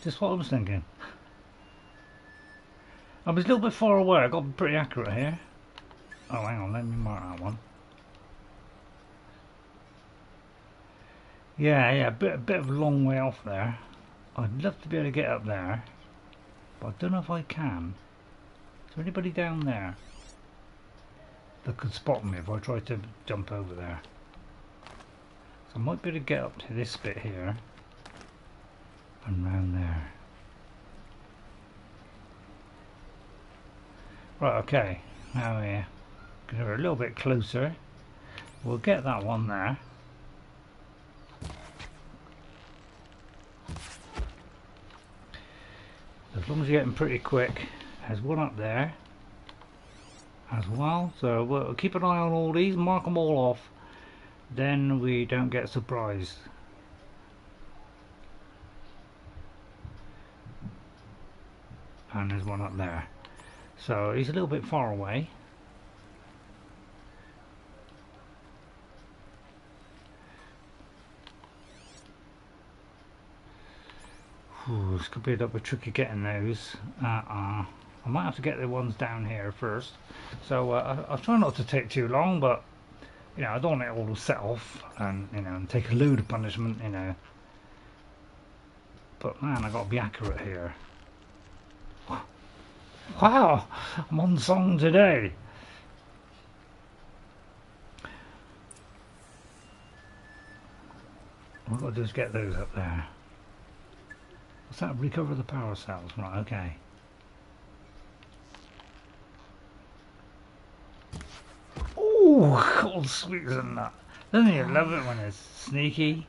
Just what I was thinking. I was a little bit far away. I got pretty accurate here. Oh, hang on, let me mark that one. Yeah, a bit of a long way off there. I'd love to be able to get up there, but I don't know if I can. Is there anybody down there that could spot me if I tried to jump over there? So I might be able to get up to this bit here and round there. Right, okay, now we're a little bit closer. We'll get that one there. As long as you're getting pretty quick. There's one up there as well, so we'll keep an eye on all these, mark them all off, then we don't get surprised. And there's one up there, so he's a little bit far away. Ooh, this could be a little bit tricky getting those. I might have to get the ones down here first, so I'll try not to take too long, but you know, I don't want it all to set off and you know, and take a load of punishment, you know. But man, I got to be accurate here. Wow, I'm on song today. What I've got to do is get those up there. What's that? Recover the power cells. Right, okay. Oh, cold sweets and that. Don't you love it when it's sneaky?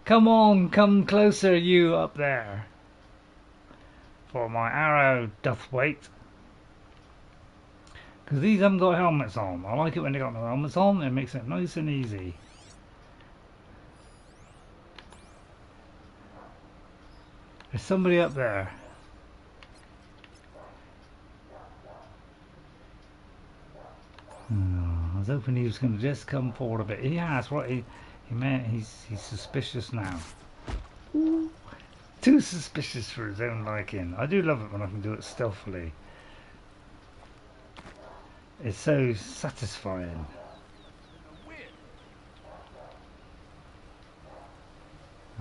Come on, come closer, you up there. For my arrow doth wait. Because these haven't got helmets on. I like it when they got no helmets on. It makes it nice and easy. There's somebody up there. I was hoping he was going to just come forward a bit. Yeah, that's right. He's suspicious now. Ooh, too suspicious for his own liking. I do love it when I can do it stealthily. It's so satisfying.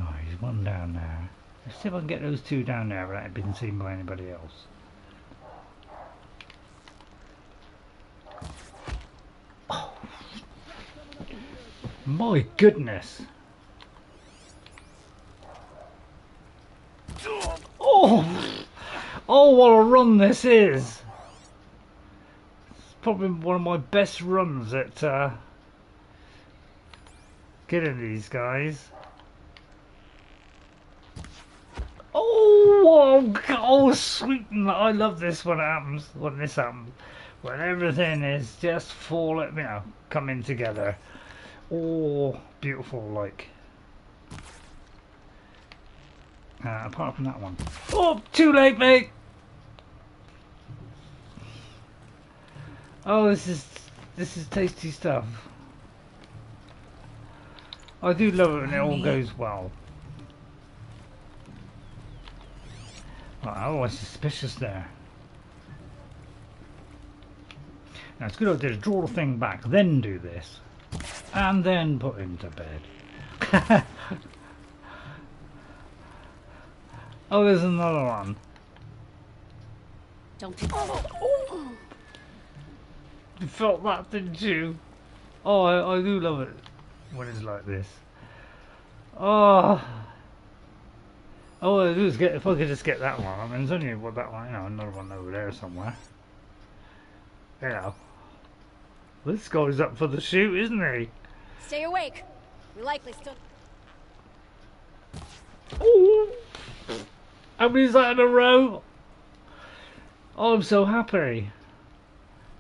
Oh, he's one down there. Let's see if I can get those two down there without being seen by anybody else. Oh, my goodness. Oh, what a run this is. It's probably one of my best runs at getting these guys. Oh, sweet! I love this when it happens. When this happens, when everything is just falling, you know, coming together. Oh, beautiful! Like, apart from that one. Oh, too late, mate. Oh, this is tasty stuff. I do love it when it all goes well. Oh, I'm suspicious there. Now it's a good idea to draw the thing back, then do this, and then put him to bed. Oh, there's another one. Don't. You felt that, didn't you? Oh, I do love it when it's like this. Oh. Oh, I'll do is get, if I could just get that one. I mean, there's only that one, you know, another one over there somewhere. You know. This guy's up for the shoot, isn't he? Stay awake. We're likely still. Ooh. How many is that in a row? Oh, I'm so happy.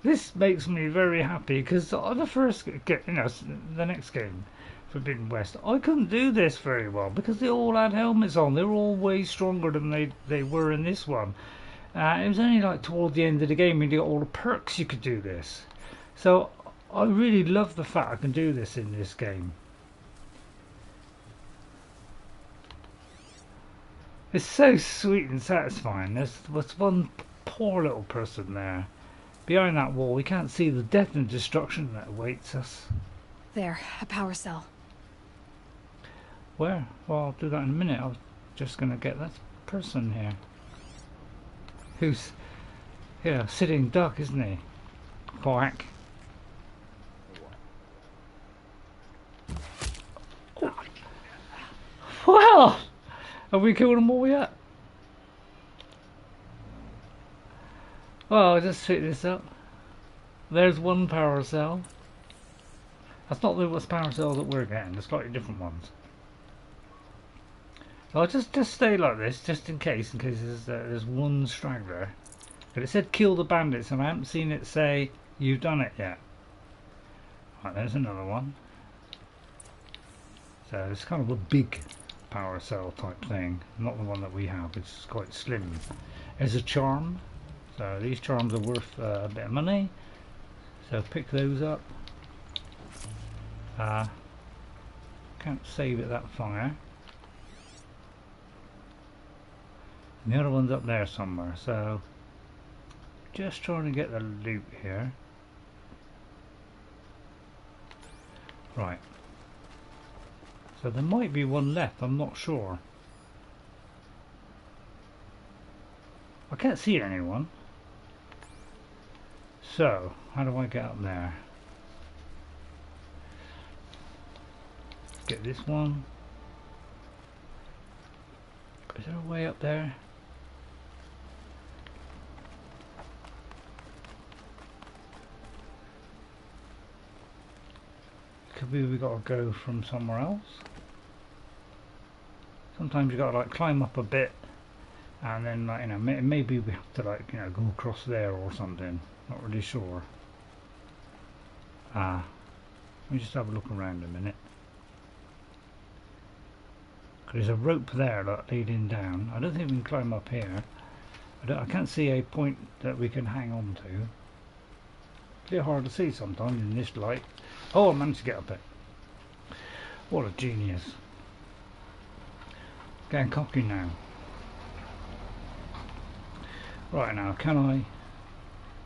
This makes me very happy because the first, the next game, Forbidden West, I couldn't do this very well because they all had helmets on. They were all way stronger than they were in this one. It was only like toward the end of the game when you got all the perks you could do this. So I really love the fact I can do this in this game. It's so sweet and satisfying. There's one poor little person there. Behind that wall, we can't see the death and destruction that awaits us. There, a power cell. Where? Well, I'll do that in a minute. I was just going to get that person here. Who's, sitting duck, isn't he? Quack. Oh. Well, have we killed them all yet? Well, I'll just pick this up. There's one power cell. That's not the power cell that we're getting, they're slightly different ones. So I'll just stay like this, just in case there's one straggler. But it said kill the bandits, and I haven't seen it say you've done it yet. Right, there's another one. So it's kind of a big power cell type thing, not the one that we have, which is quite slim. There's a charm. So these charms are worth a bit of money, so pick those up. Can't save it that far. And the other one's up there somewhere, so just trying to get the loot here. Right. So there might be one left, I'm not sure. I can't see anyone. So, how do I get up there? Get this one. Is there a way up there? Could be we got to go from somewhere else. Sometimes you got to like climb up a bit, and then like, maybe we have to like go across there or something. Not really sure. Let me just have a look around a minute. There's a rope there leading down. I don't think we can climb up here. I can't see a point that we can hang on to. It's a bit hard to see sometimes in this light. Oh, I managed to get up it. What a genius. Getting cocky now. Right now, can I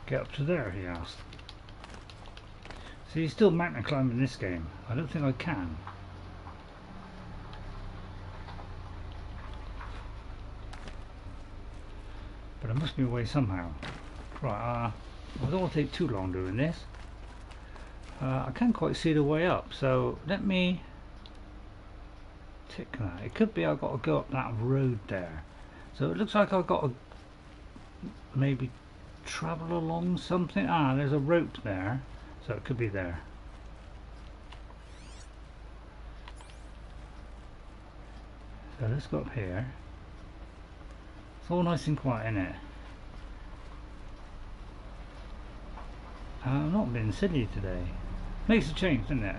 get up to there, he asked. See, you still mountain climb in this game. I don't think I can. But there must be a way somehow. Right, I don't want to take too long doing this. I can't quite see the way up, so let me tick that. It could be I've got to go up that road there. So it looks like I've got to maybe travel along something. There's a rope there, so it could be there. So let's go up here. It's all nice and quiet, isn't it? I'm not being silly today. Makes a change, doesn't it?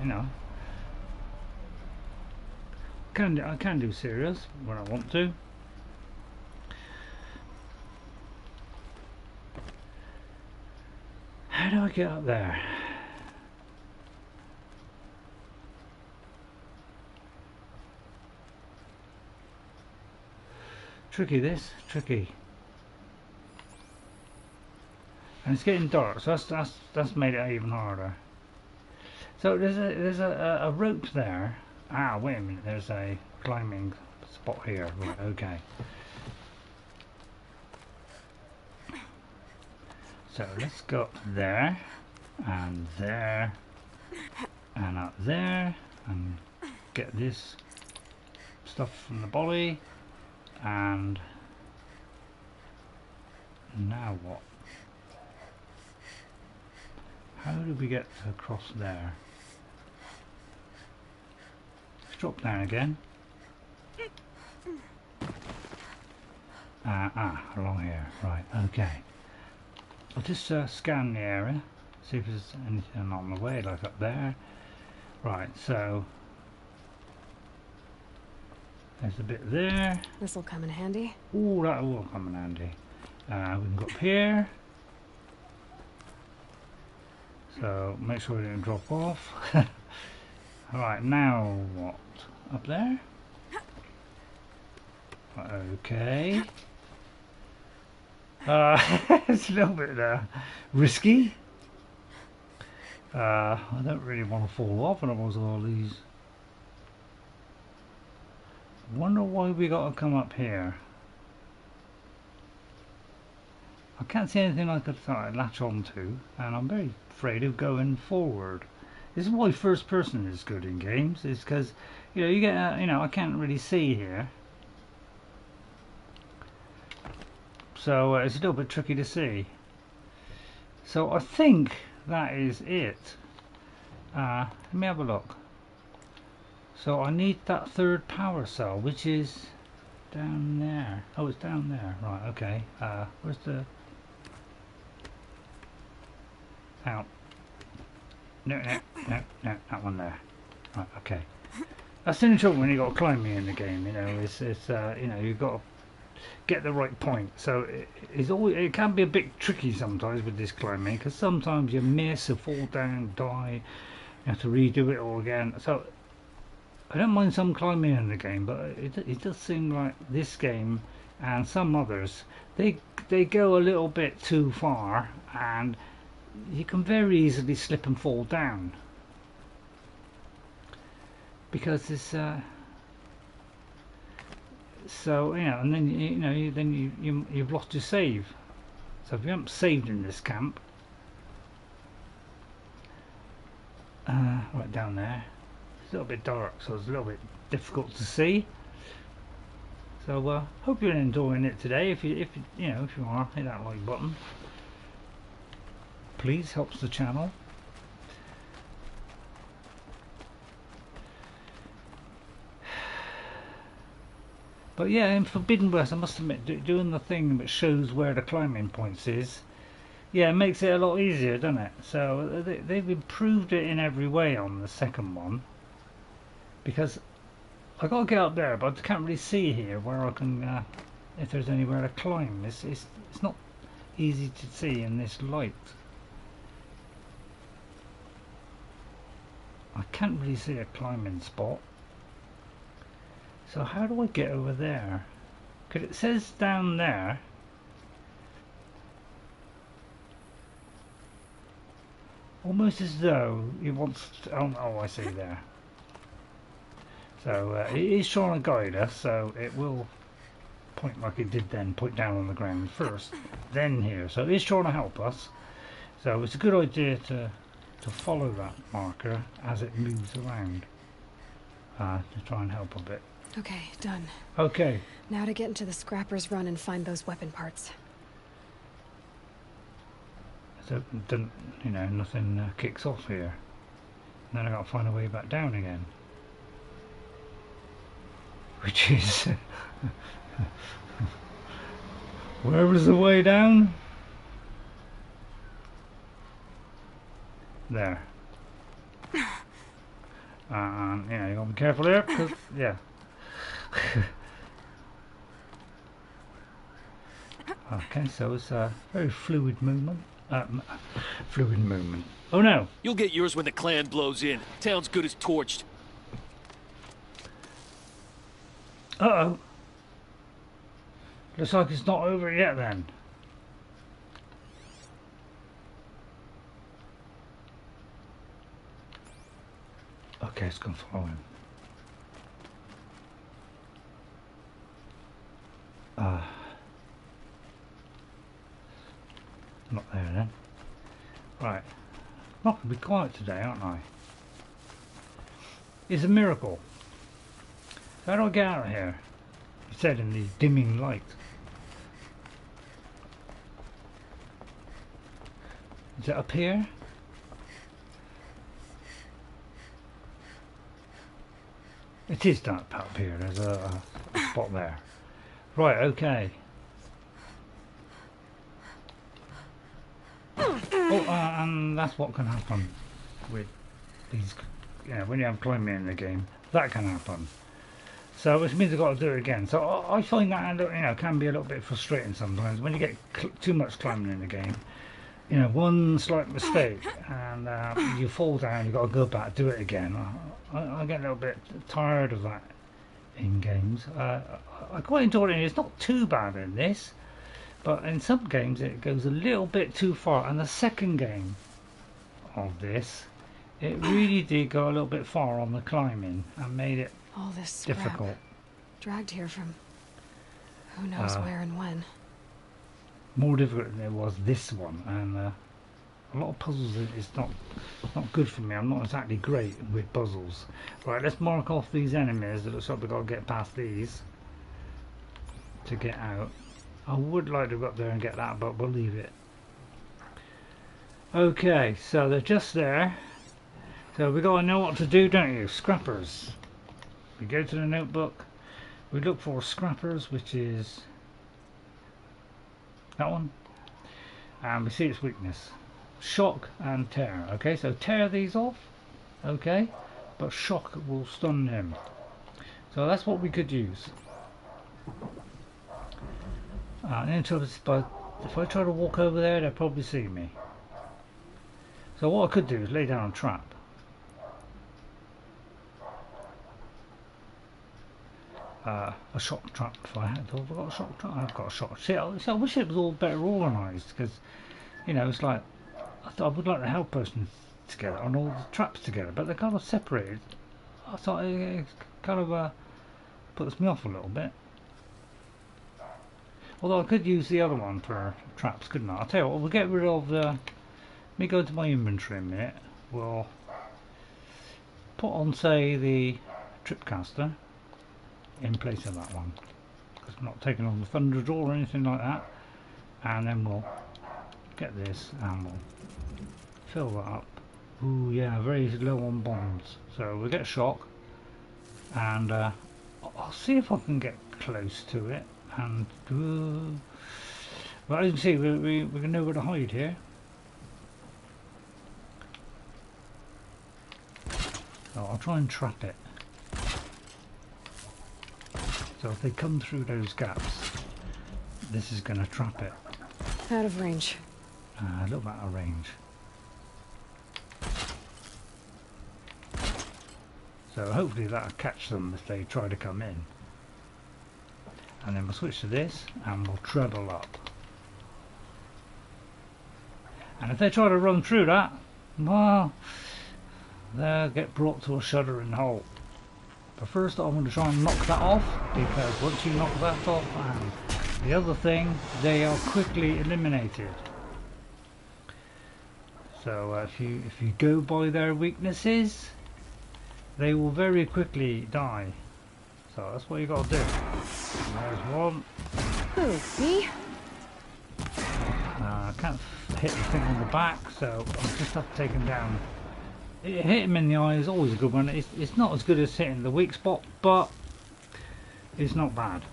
I can do serious when I want to. How do I get up there? Tricky this, tricky. And it's getting dark, so that's made it even harder. So there's a rope there. Wait a minute, there's a climbing spot here. Right, okay. So let's go up there, and up there, and get this stuff from the body, and now what? How do we get across there? Let's drop down again. Along here. Right, okay. I'll just scan the area, see if there's anything on the way, like up there. Right, so there's a bit there. This'll come in handy. Ooh, that will come in handy. We can go up here. So make sure we don't drop off. Alright, now what? Up there? Okay. It's a little bit risky. I don't really want to fall off, and I was all these. Wonder why we got to come up here. I can't see anything I could latch onto, and I'm very afraid of going forward. This is why first person is good in games, is because you get I can't really see here, so it's a little bit tricky to see. So I think that is it. Let me have a look. So I need that third power cell, which is down there. Oh, it's down there. Right, okay. Where's the... Out. No, that one there. Right, okay. That's the only trouble when you got to climb me in the game, it's you've got to get the right point. So it can be a bit tricky sometimes with this climbing, because sometimes you miss or fall down, die, you have to redo it all again. So I don't mind some climbing in the game, but it does seem like this game and some others, they go a little bit too far, and you can very easily slip and fall down, because it's so and then you've lost your save. So if you haven't saved in this camp, right down there, it's a little bit dark, so it's a little bit difficult to see. So hope you're enjoying it today. If you are, hit that like button. Please, helps the channel. But yeah, in Forbidden West, I must admit, doing the thing that shows where the climbing points is, yeah, it makes it a lot easier, doesn't it? So they've improved it in every way on the second one, because I got to get up there, but I can't really see here where I can, if there's anywhere to climb. It's not easy to see in this light. I can't really see a climbing spot. So how do I get over there? Because it says down there. Almost as though it wants to, oh, I see there. So it is trying to guide us, so it will point like it did then, point down on the ground first, then here. So it is trying to help us. So it's a good idea to follow that marker as it moves around, to try and help a bit. Okay, done. Okay. Now to get into the scrapper's run and find those weapon parts. So nothing kicks off here. And then I got to find a way back down again, which is where was the way down? There. You gotta be careful there, because yeah. Okay, so it's a very fluid movement. Fluid movement. Oh no! You'll get yours when the clan blows in. Town's good as torched. Uh-oh. Looks like it's not over yet then. Okay, it's gonna follow him. Not there then. Right. I'm not going to be quiet today, aren't I? It's a miracle. How do I get out of here? He said in the dimming light. Is it up here? It is dark up here. There's a spot there. Right, okay. Oh, and that's what can happen with these. Yeah, when you have climbing in the game, that can happen. So which means I've got to do it again. So I find that, you know, can be a little bit frustrating sometimes when you get too much climbing in the game. You know, one slight mistake and you fall down. You've got to go back, do it again. I get a little bit tired of that in games. I quite enjoy it. It's not too bad in this, but in some games it goes a little bit too far. And the second game of this, it really did go a little bit far on the climbing and made it all this scrap difficult. Dragged here from who knows where and when. More difficult than it was this one, and a lot of puzzles is not good for me. I'm not exactly great with puzzles. Right, let's mark off these enemies. It looks like we've got to get past these to get out. I would like to go up there and get that, but we'll leave it. Okay, so they're just there. So we got to know what to do, don't you? Scrappers. We go to the notebook. We look for scrappers, which is that one, and we see its weakness: shock and tear. Okay, so tear these off, okay, but shock will stun them. So that's what we could use. If I try to walk over there, they'll probably see me. So what I could do is lay down a trap. A shock trap. If I had, have I got a shock trap? I've got a shock. See, I wish it was all better organised, because, you know, it's like I would like the help person together and all the traps together, but they're kind of separated. I thought it kind of puts me off a little bit. Although I could use the other one for traps, couldn't I? I'll tell you what, we'll get rid of the. Let me go to my inventory a minute. We'll put on, say, the tripcaster in place of that one, because I'm not taking on the thunder draw or anything like that. And then we'll get this and we'll fill that up. Ooh, yeah, very low on bombs. So we'll get shock, and I'll see if I can get close to it. And well, as you can see, we can know where to hide here. So I'll try and trap it. So if they come through those gaps, this is going to trap it. Out of range. A little bit out of range. So hopefully that'll catch them if they try to come in. And then we'll switch to this and we'll treble up. And if they try to run through that, well, they'll get brought to a shuddering halt. But first I want to try and knock that off, because once you knock that off and the other thing, they are quickly eliminated. So if you go by their weaknesses, they will very quickly die. So that's what you got to do. There's one. Who, me? I can't hit the thing on the back, so I'll just have to take him down. Hit him in the eye is always a good one. It's not as good as hitting the weak spot, but it's not bad.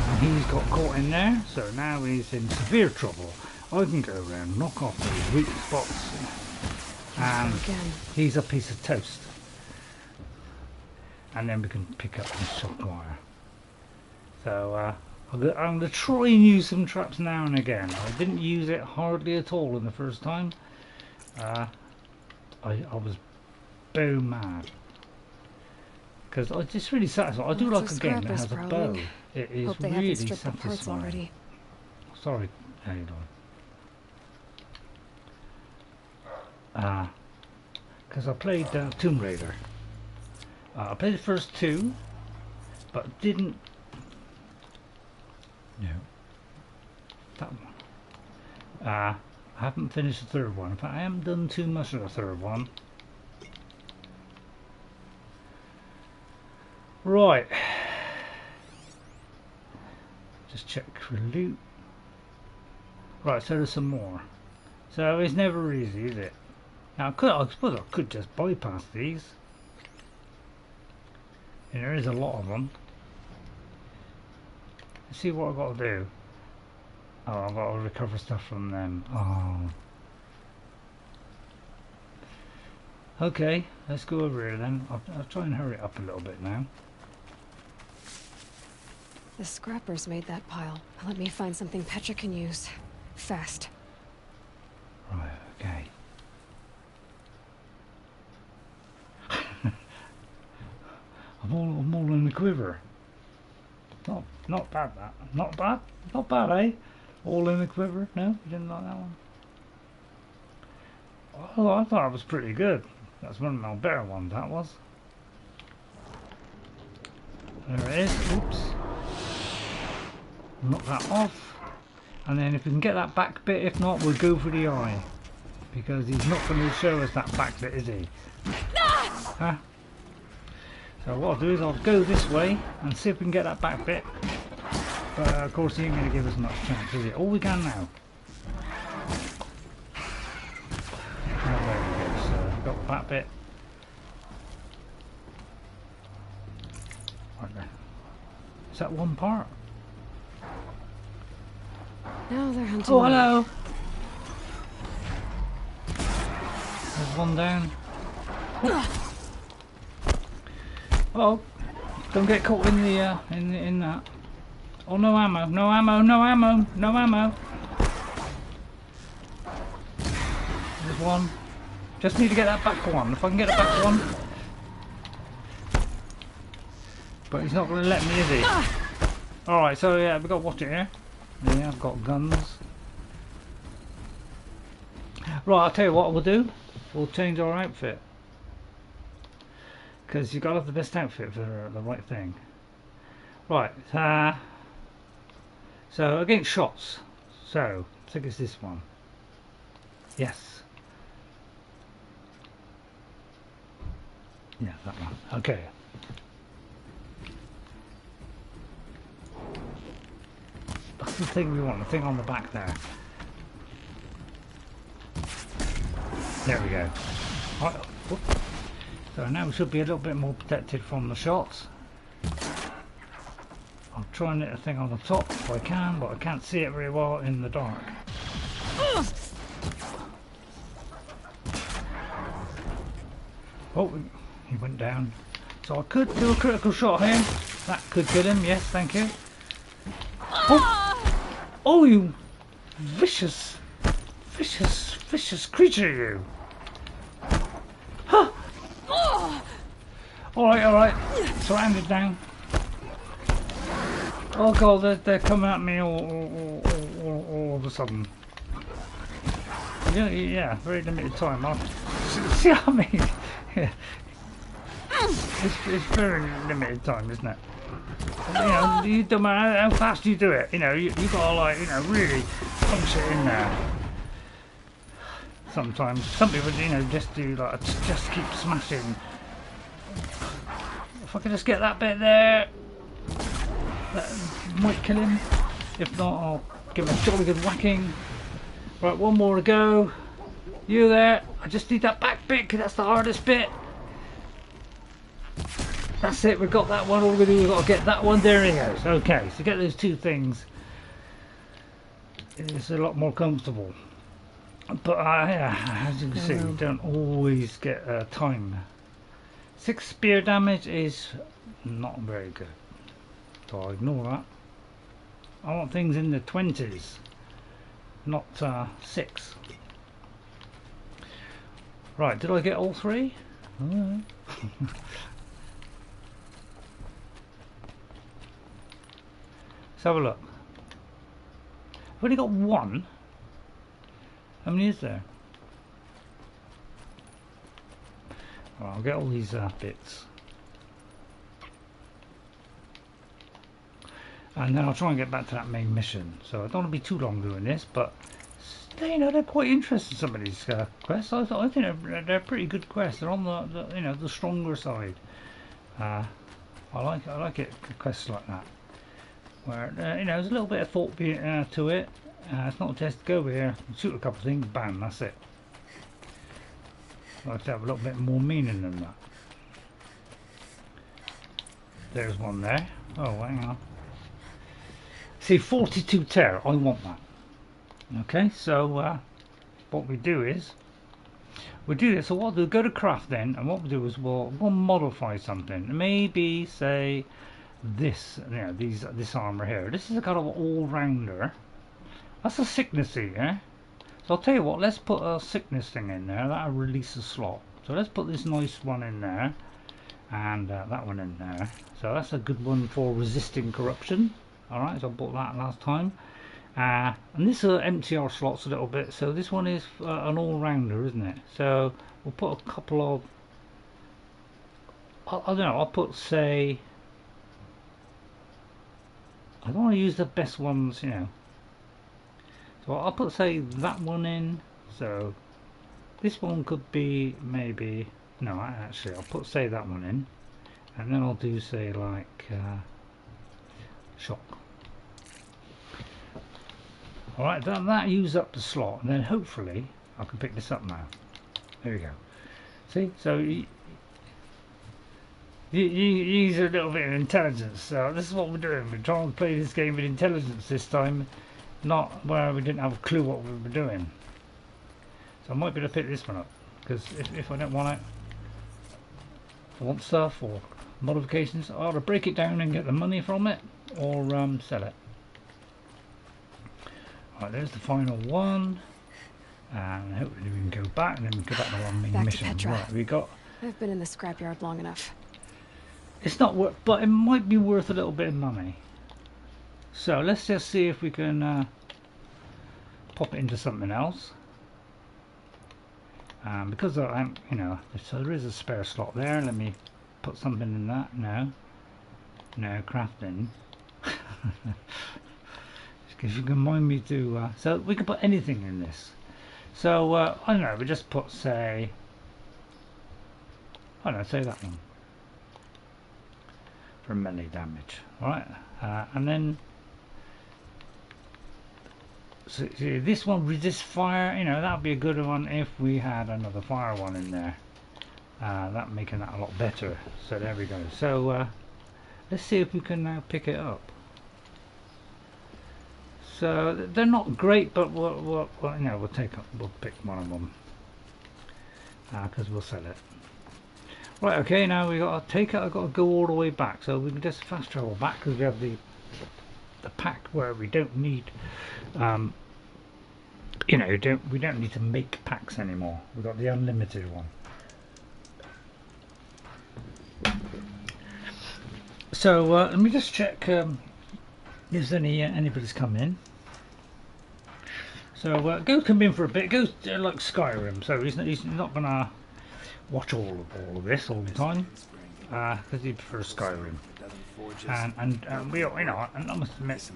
And he's got caught in there, so now he's in severe trouble. I can go around, knock off those weak spots, and he's a piece of toast. And then we can pick up the shock wire. So I'm going to try and use some traps now and again. I didn't use it hardly at all in the first time. I was bone mad, because I just really satisfied. I do like a game that has a bow. It is Hope they really haven't stripped the parts satisfying. already. Sorry, Aloy. Because I played Tomb Raider. I played the first two, but didn't. No. That one. I haven't finished the third one. In fact, I haven't done too much of the third one. Right. Just check for loot. Right, so there's some more. So it's never easy, is it? Now I suppose I could just bypass these. And there is a lot of them. Let's see what I've got to do. Oh, I've got to recover stuff from them. Oh. Okay, let's go over here then. I'll try and hurry it up a little bit now. The scrappers made that pile. Let me find something Petra can use. Fast. Right, okay. I'm all in the quiver. Not bad that. Not bad, eh? All in the quiver. No, you didn't like that one. Oh, I thought it was pretty good. That's one of my better ones. That was. There it is. Oops. Knock that off. And then if we can get that back bit, if not, we'll go for the eye. Because he's not going to show us that back bit, is he? Huh? So what I'll do is I'll go this way and see if we can get that back bit. But of course he ain't going to give us much chance, is it? All we can now. Oh, there we go. So got the back bit. Right there. Is that one part? No, they're hunting. Oh, hello. There's one down. Oh, don't get caught in the in that. Oh, no ammo, no ammo, no ammo, no ammo. There's one. Just need to get that back one. If I can get the back one. But he's not going to let me, is he? Alright, so yeah, we've got to watch it here. Yeah, I've got guns. Right, I'll tell you what we'll do. We'll change our outfit. Because you've got to have the best outfit for the right thing. Right, so against shots. So, I think it's this one. Yes. Yeah, that one. Okay. That's the thing we want, the thing on the back there. There we go. Right. So now we should be a little bit more protected from the shots. I'll try and hit a thing on the top if I can, but I can't see it very well in the dark. Oh, he went down. So I could do a critical shot here. That could kill him, yes, thank you. Oh, oh you vicious creature, you. Huh. Alright, surrounded now. Oh god, they're coming at me all of a sudden. Yeah, very limited time. See what I mean? Yeah. It's very limited time, isn't it? You know, you don't matter how fast you do it. You know, you gotta like, you know, really punch it in there. Sometimes some people, you know, just do like just keep smashing. If I could just get that bit there, that might kill him. If not, I'll give him a jolly good whacking. Right, one more to go. You there? I just need that back bit because that's the hardest bit. That's it, we've got that one. All we're going to do is we've got to get that one. There he goes. Okay, so get those two things. It's a lot more comfortable. But yeah, as you can see, we don't always get time. 6 spear damage is not very good. So I'll ignore that. I want things in the 20s, not 6. Right, did I get all 3? Alright. Let's have a look. I've only got 1. How many is there? Well, I'll get all these bits. And then I'll try and get back to that main mission. So I don't want to be too long doing this, but you know, they're quite interesting, some of these quests. I think they're pretty good quests. They're on the you know, the stronger side. I like it, quests like that, where you know, there's a little bit of thought to it. It's not just go here, shoot a couple of things, bam, that's it. like to have a little bit more meaning than that. There's one there. Oh, hang on. See, 42 tear. I want that. Okay, so what we do is we do this. So what we'll do, go to craft then, and what we'll do is we'll modify something. Maybe say this, this armor here. This is a kind of all-rounder. That's a sickness here. So I'll tell you what. Let's put a sickness thing in there. That'll release a slot. So let's put this nice one in there, and that one in there. So that's a good one for resisting corruption. All right. So I bought that last time. And this will empty our slots a little bit. So this one is an all-rounder, isn't it? So we'll put a couple of, I don't know, I'll put, say, I don't want to use the best ones, you know. So I'll put, say, that one in. So this one could be maybe, no, actually I'll put, say, that one in. And then I'll do, say, like shock. Alright, that use up the slot, and then hopefully I can pick this up now. There we go. See, so you use a little bit of intelligence. So this is what we're doing. We're trying to play this game with intelligence this time, not where we didn't have a clue what we were doing. So I might be able to pick this one up, because if I don't want it, I want stuff or modifications, I'll either break it down and get the money from it, or sell it. Right, there's the final one, and hopefully we can go back, and then we can go back to our main mission. Petra. Right, we got. I've been in the scrapyard long enough. It's not worth, but it might be worth a little bit of money. So let's just see if we can pop it into something else. Because I'm, you know, so there is a spare slot there. Let me put something in that. No, crafting. Because you can remind me to, so we can put anything in this. So I don't know, we just put, say, I don't know, say that one for melee damage. Alright, and then so, see, this one resists fire. You know, that'd be a good one if we had another fire one in there. That making that a lot better. So there we go. So let's see if we can now pick it up. So they're not great, but we'll you know, we'll pick one of them because we'll sell it. Right, okay. Now we got to take it. I've got to go all the way back, so we can just fast travel back because we have the pack where we don't need, you know, we don't need to make packs anymore. We've got the unlimited one. So let me just check. Is anybody's come in? So Ghost come in for a bit. Ghost like Skyrim, so he's not gonna watch all of this all the time because he prefers Skyrim. And we, you know, and I must admit,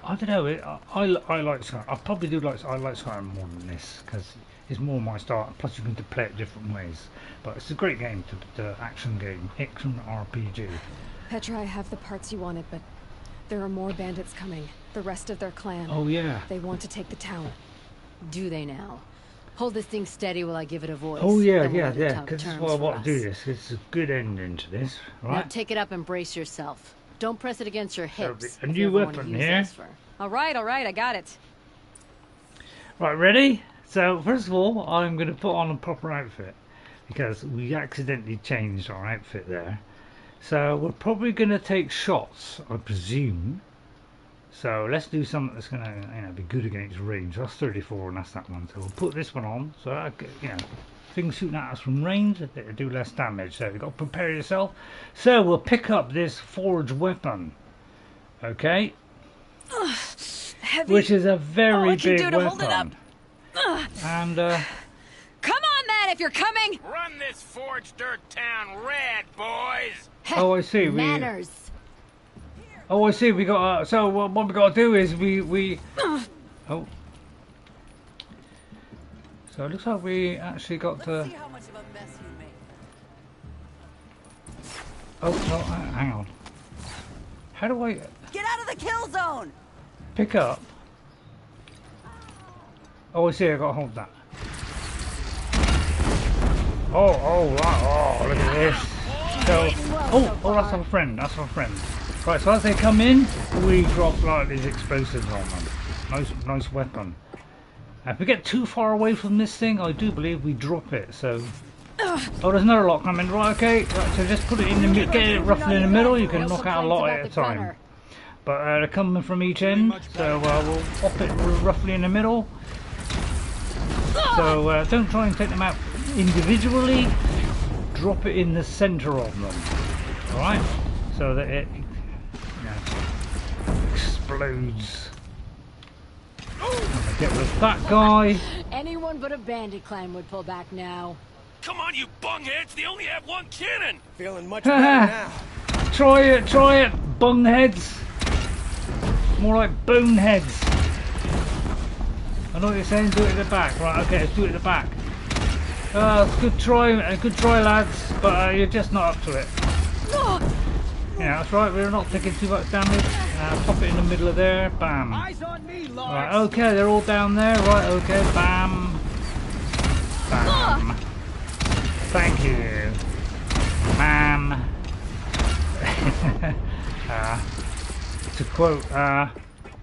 I don't know. I like Skyrim. I probably do like Skyrim more than this because it's more my style. Plus, you can play it different ways. But it's a great game, the action RPG. Petra, I have the parts you wanted, but there are more bandits coming. The rest of their clan. Oh yeah. They want to take the town. Do they now? Hold this thing steady while I give it a voice. Oh yeah, yeah. Because this is why I want to do this. It's a good ending to this, right? Now take it up and brace yourself. Don't press it against your hips. A new weapon here. All right, I got it. Right, ready? So first of all, I'm going to put on a proper outfit because we accidentally changed our outfit there. So we're probably going to take shots, I presume. So let's do something that's going to, you know, be good against range. That's 34, and that's that one. So we'll put this one on. So that, you know, things shooting at us from range, they do less damage. So you've got to prepare yourself. So we'll pick up this forged weapon. Okay. Heavy. Which is a very big weapon. Hold it up. And come on, man, if you're coming. Run this forged dirt town red, boys. Oh, I see. Manners. Oh, I see. We got. So what we got to do is we. Oh. So it looks like we actually got to. See how much of a mess you made. Oh no! Hang on. How do I? Get out of the kill zone. Pick up. Oh, I see. I got to hold that. Oh, look at this. So, oh, that's our friend. That's our friend. Right, so as they come in, we drop like these explosives on them. Nice weapon. Now, if we get too far away from this thing, I do believe we drop it. So, oh, there's another lot coming. Right, okay. Right, so just put it in the get it roughly in the middle. You can knock out a lot at a time. But they're coming from each end, so we'll pop it roughly in the middle. So don't try and take them out individually. Drop it in the centre of them. All right, so that it explodes. Get rid of that guy. Anyone but a bandit clan would pull back now. Come on, you bungheads! They only have one cannon. Feeling much better now. Try it, bungheads. More like boneheads. I know what you're saying. Do it at the back, right? Okay, let's do it at the back. Good try, lads. But you're just not up to it. Yeah, that's right. We're not taking too much damage. Pop it in the middle of there. Bam. Eyes on me, Lord. Right, okay, they're all down there. Right, okay, bam. Bam. Thank you. Bam. To quote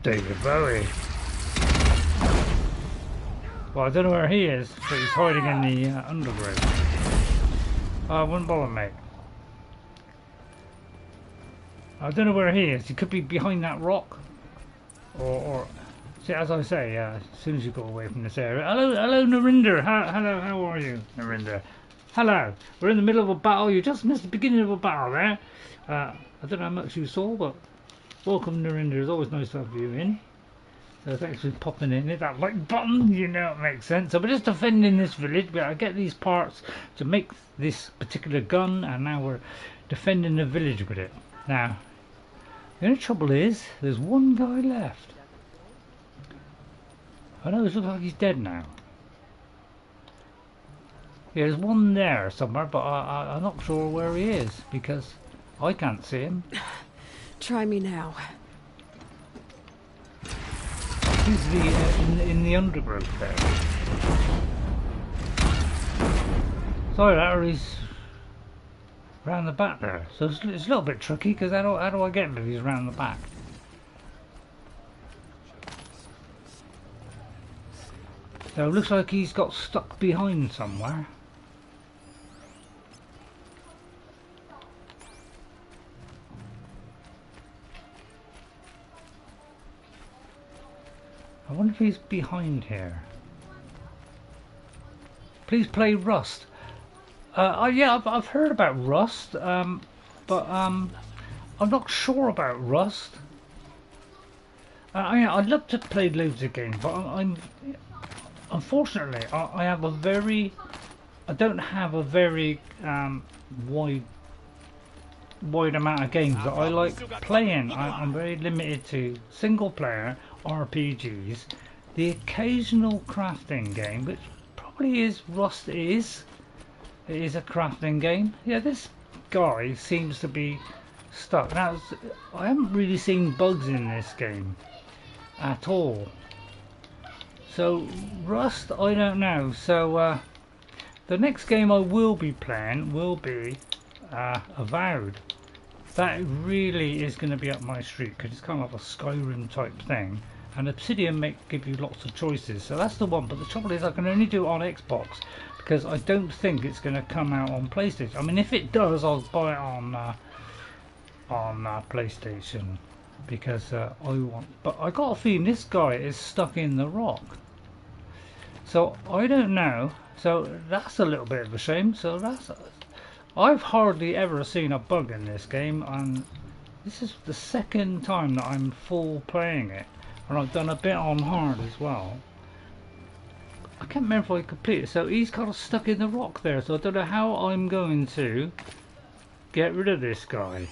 David Bowie. Well, I don't know where he is, but he's hiding in the undergrowth. I wouldn't bother, mate. I don't know where he is. He could be behind that rock, or see, as I say, as soon as you go away from this area. Hello, Narinder. How are you, Narinder? Hello. We're in the middle of a battle. You just missed the beginning of a battle there. I don't know how much you saw, but welcome, Narinder. It's always nice to have you in. So thanks for popping in. Hit that like button. You know it makes sense. So we're just defending this village. But I get these parts to make this particular gun, and now we're defending the village with it. Now, the only trouble is, there's one guy left. I know, it looks like he's dead now. Yeah, there's one there somewhere, but I'm not sure where he is, because I can't see him. Try me now. He's in the undergrowth there. Sorry, that, or he's round the back there. So it's a little bit tricky, because how do I get him if he's round the back? So it looks like he's got stuck behind somewhere. I wonder if he's behind here. Please play Rost. Yeah, I've heard about Rost, but I'm not sure about Rost. I'd love to play loads of games, but unfortunately I don't have a very wide amount of games that I like playing. I'm very limited to single player RPGs, the occasional crafting game, which probably is Rost is. It is a crafting game. Yeah, this guy seems to be stuck. Now, I haven't really seen bugs in this game at all. So, Rost, I don't know. So, the next game I will be playing will be Avowed. That really is going to be up my street, because it's kind of like a Skyrim type thing. And Obsidian give you lots of choices. So that's the one. But the trouble is I can only do it on Xbox, because I don't think it's going to come out on PlayStation. I mean, if it does, I'll buy it on PlayStation, because I want. But I got a feeling this guy is stuck in the rock. So I don't know. So that's a little bit of a shame. So I've hardly ever seen a bug in this game, and this is the second time that I'm full playing it, and I've done a bit on hard as well. I can't remember if I completed. So he's kind of stuck in the rock there, so I don't know how I'm going to get rid of this guy,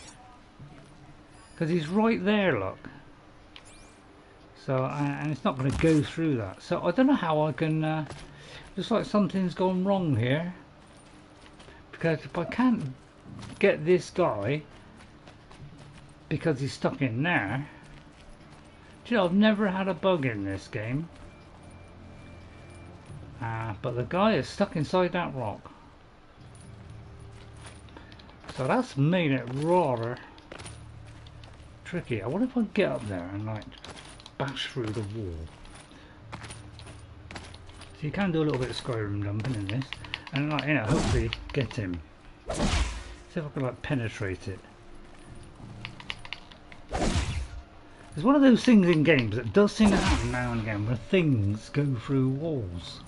because he's right there, look. So and it's not going to go through that. So I don't know how I can. Looks like something's gone wrong here, because if I can't get this guy because he's stuck in there. Do you know, I've never had a bug in this game. But the guy is stuck inside that rock. So that's made it rather tricky. I wonder if I can get up there and like bash through the wall. So you can do a little bit of Skyrim dumping in this, and like, you know, hopefully get him. See if I can like penetrate it. It's one of those things in games that does seem to happen now and again, where things go through walls,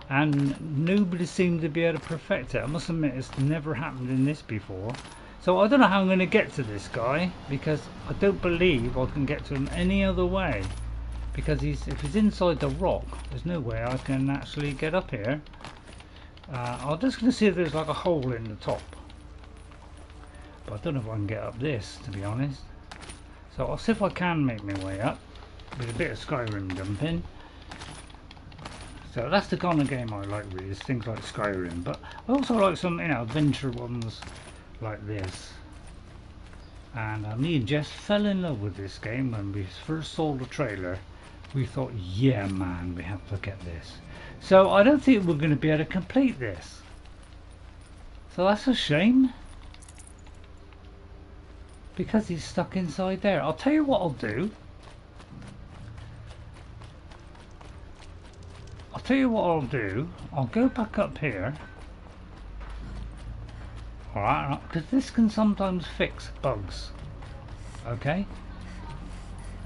and nobody seems to be able to perfect it. I must admit, it's never happened in this before. So I don't know how I'm going to get to this guy, because I don't believe I can get to him any other way. Because if he's inside the rock, there's no way I can actually get up here. I'm just going to see if there's like a hole in the top. But I don't know if I can get up this, to be honest. So I'll see if I can make my way up with a bit of Skyrim dumping. So that's the kind of game I like, really, is things like Skyrim. But I also like some, you know, adventure ones like this. And me and Jess fell in love with this game when we first saw the trailer. We thought, yeah man, we have to get this. So I don't think we're going to be able to complete this. So that's a shame. Because he's stuck inside there. I'll tell you what I'll do. I'll go back up here. Alright, because this can sometimes fix bugs. Okay?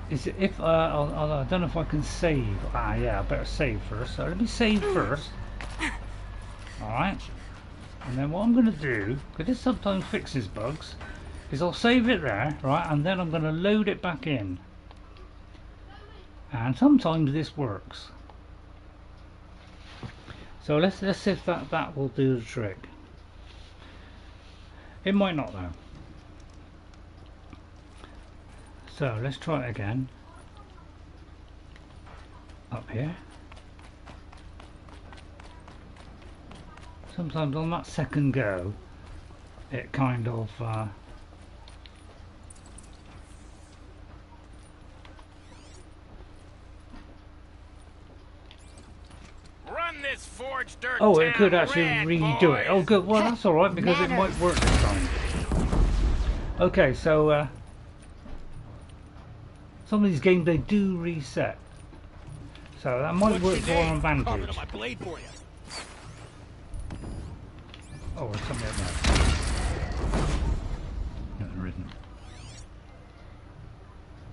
Is it if I don't know if I can save. Yeah, I better save first. So let me save first. Alright. And then what I'm gonna do, because this sometimes fixes bugs, is I'll save it there, right, and then I'm going to load it back in. And sometimes this works. So let's see if that will do the trick. It might not though. So let's try it again. Up here. Sometimes on that second go, it kind of oh, it could actually redo it. Oh good, well that's alright, because it might work this time. Okay, so some of these games, they do reset. So that might work to our advantage. Oh, there's something up there. No, there isn't.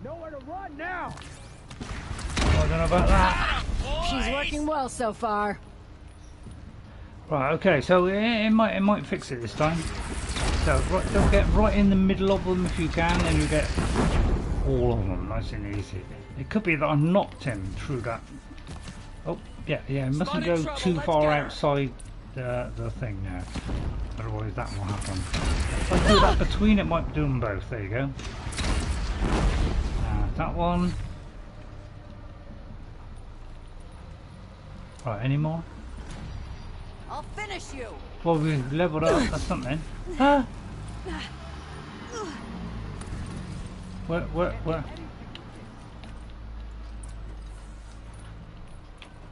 Nowhere to run now! I don't know about that. She's working well so far. Right, okay, so it might fix it this time. So don't get right in the middle of them if you can, and you get all of them nice and easy. It could be that I knocked him through that. Oh, yeah, it mustn't go too far outside the thing now. Otherwise that will happen. If I do that between, it might do them both. There you go. That one. Right, any more? I'll finish you. Well, we leveled up. That's something. Ah. Where?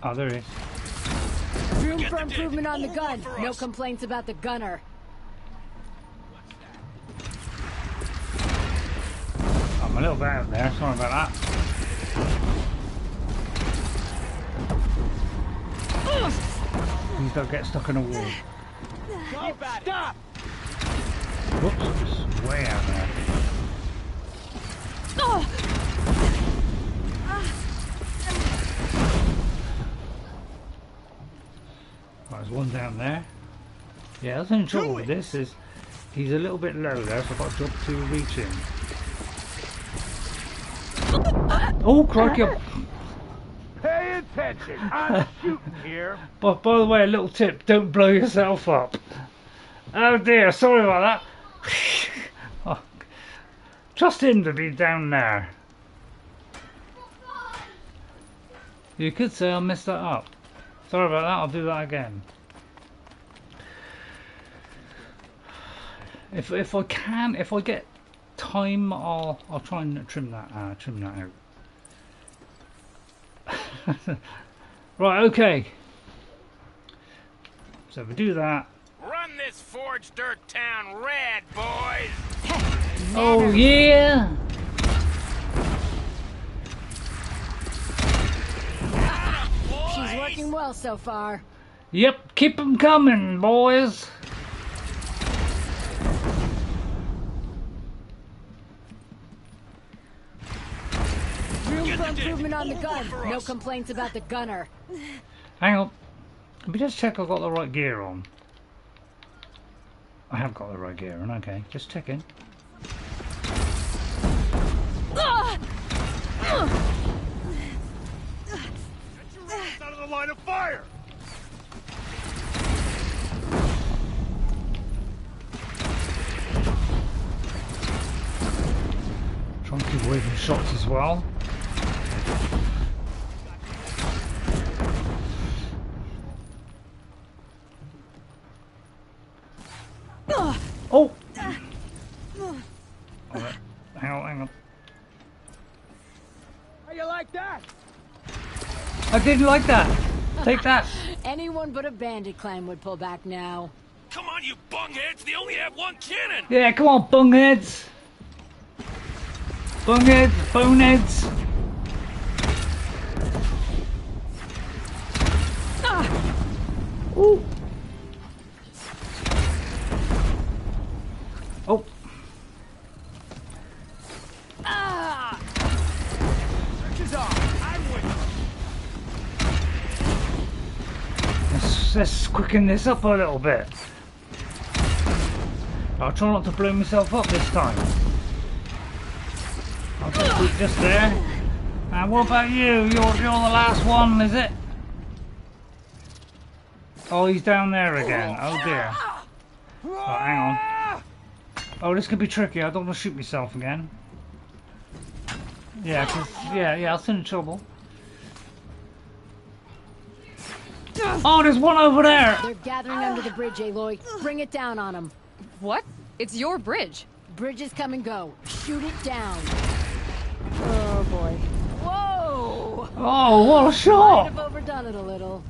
Oh, there he is. Room for improvement on the gun. No complaints about the gunner. I'm a little bit out there. Sorry about that. Please don't get stuck in a wall. Stop! Whoops, it's way out there. Right, there's one down there. Yeah, that's the only trouble with this is he's a little bit low there, so I've got to jump to reach him. Oh, crikey! Pay attention! I'm shooting here. But by the way, a little tip: don't blow yourself up. Oh dear, sorry about that. Oh, trust him to be down there. You could say I messed that up. Sorry about that. I'll do that again. If I can, if I get time, I'll try and trim that out. Right, okay. So if we do that, this forged dirt town red, boys! Oh yeah! She's working well so far. Yep, keep 'em coming, boys. Room for improvement on the gun. No complaints about the gunner. Hang on. Let me just check I've got the right gear on. I have got the right gear on, okay. Just checking. Get your ass out of the line of fire! Trying to keep away from shots as well. Oh! Alright. Hang on. How you like that? I didn't like that. Take that. Anyone but a bandit clan would pull back now. Come on, you bungheads! They only have one cannon! Yeah, come on, bungheads. Bungheads, boneheads. Ooh. Oh. Searches off. I'm with you. Let's quicken this up a little bit. I'll try not to blow myself up this time. I'll just keep just there. And what about you? You're the last one, is it? Oh, he's down there again. Oh dear. Oh, hang on. Oh, this could be tricky. I don't want to shoot myself again. Yeah, cause yeah, I'll in trouble. Oh, there's one over there. They're gathering under the bridge, Aloy. Bring it down on them. What? It's your bridge. Bridges come and go. Shoot it down. Oh boy. Whoa! Oh, what a shot! Might have overdone it a little.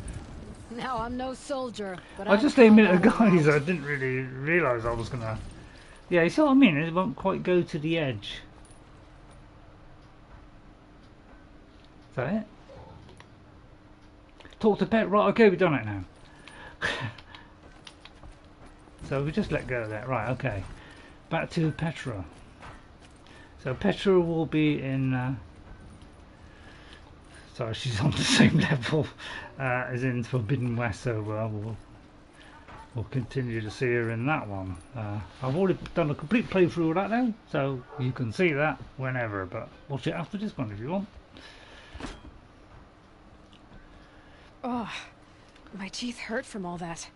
Now I'm no soldier, but I just aimed at the guys. I didn't really realise I was gonna. Yeah, you see what I mean? It won't quite go to the edge. Is that it? Talk to Pet. Right, okay, we've done it now. So we just let go of that. Right, okay. Back to Petra. So Petra will be in... sorry, she's on the same level as in Forbidden West, so we'll continue to see her in that one. I've already done a complete playthrough of that now, so you can see that whenever, but watch it after this one if you want. Oh, my teeth hurt from all that.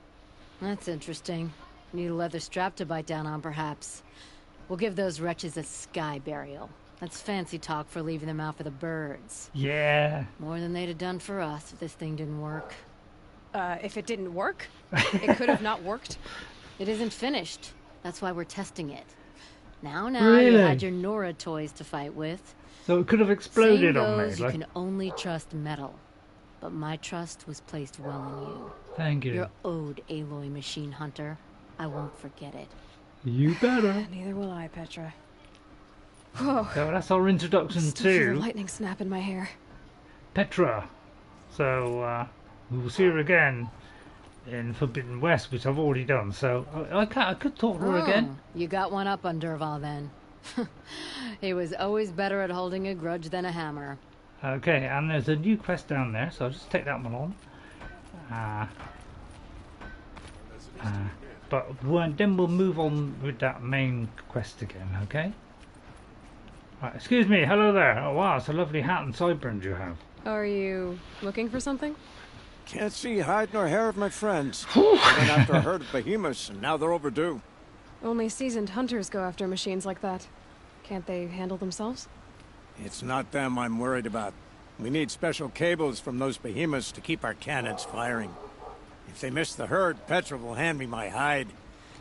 That's interesting. Need a leather strap to bite down on, perhaps. We'll give those wretches a sky burial. That's fancy talk for leaving them out for the birds. Yeah. More than they'd have done for us if this thing didn't work. If it didn't work? It could have not worked? It isn't finished. That's why we're testing it. Now, Really? you had your Nora toys to fight with. So it could have exploded Saying on me. goes, Like... You can only trust metal. But my trust was placed well in you. Thank you. You're owed, Aloy Machine Hunter. I won't forget it. You better. Neither will I, Petra. So that's our introduction Still feel to a lightning snap in my hair. Petra. So we will see her again in Forbidden West, which I've already done. So I could talk to her again. You got one up on Durval then. He was always better at holding a grudge than a hammer. Okay, and there's a new quest down there, so I'll just take that one on. But then we'll move on with that main quest again, okay? Right, excuse me, hello there. Oh wow, it's a lovely hat and sideburns you have. Are you looking for something? Can't see hide nor hair of my friends. They went after a herd of behemoths, and now they're overdue. Only seasoned hunters go after machines like that. Can't they handle themselves? It's not them I'm worried about. We need special cables from those behemoths to keep our cannons firing. If they miss the herd, Petra will hand me my hide.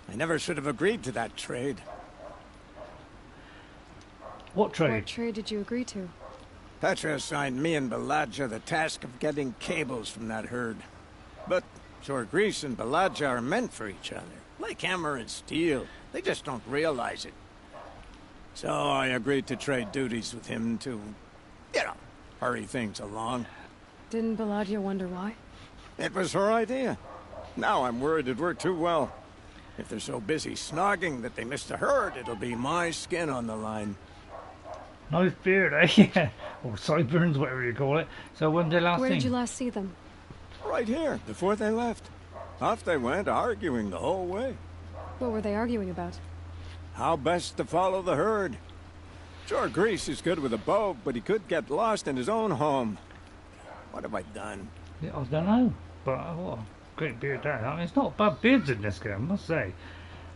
I never should have agreed to that trade. What trade? What trade did you agree to? Petra assigned me and Baladja the task of getting cables from that herd. But Jorgris and Baladja are meant for each other. like hammer and steel. They just don't realize it. So I agreed to trade duties with him to, you know, hurry things along. Didn't Baladia wonder why? It was her idea. Now I'm worried it worked too well. If they're so busy snogging that they miss the herd, it'll be my skin on the line. Nice beard, eh? Yeah. Or sideburns, whatever you call it. So when did they last Where seen? did you last see them? Right here, before they left. Off they went, arguing the whole way. What were they arguing about? How best to follow the herd. Sure, Grease is good with a bow, but he could get lost in his own home. What have I done? Yeah, I don't know, but what a great beard that. I mean, it's not bad beards in this game, I must say.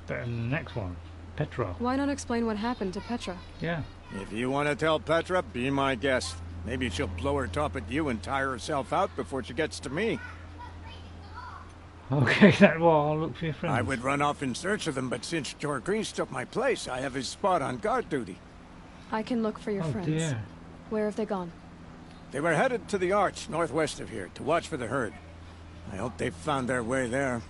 Better than the next one, Petra. Why not explain what happened to Petra? Yeah. If you want to tell Petra, be my guest. Maybe she'll blow her top at you and tire herself out before she gets to me. Okay, well, I'll look for your friends. I would run off in search of them, but since George Grease took my place, I have his spot on guard duty. I can look for your friends. Dear. Where have they gone? They were headed to the Arch, northwest of here, to watch for the herd. I hope they've found their way there.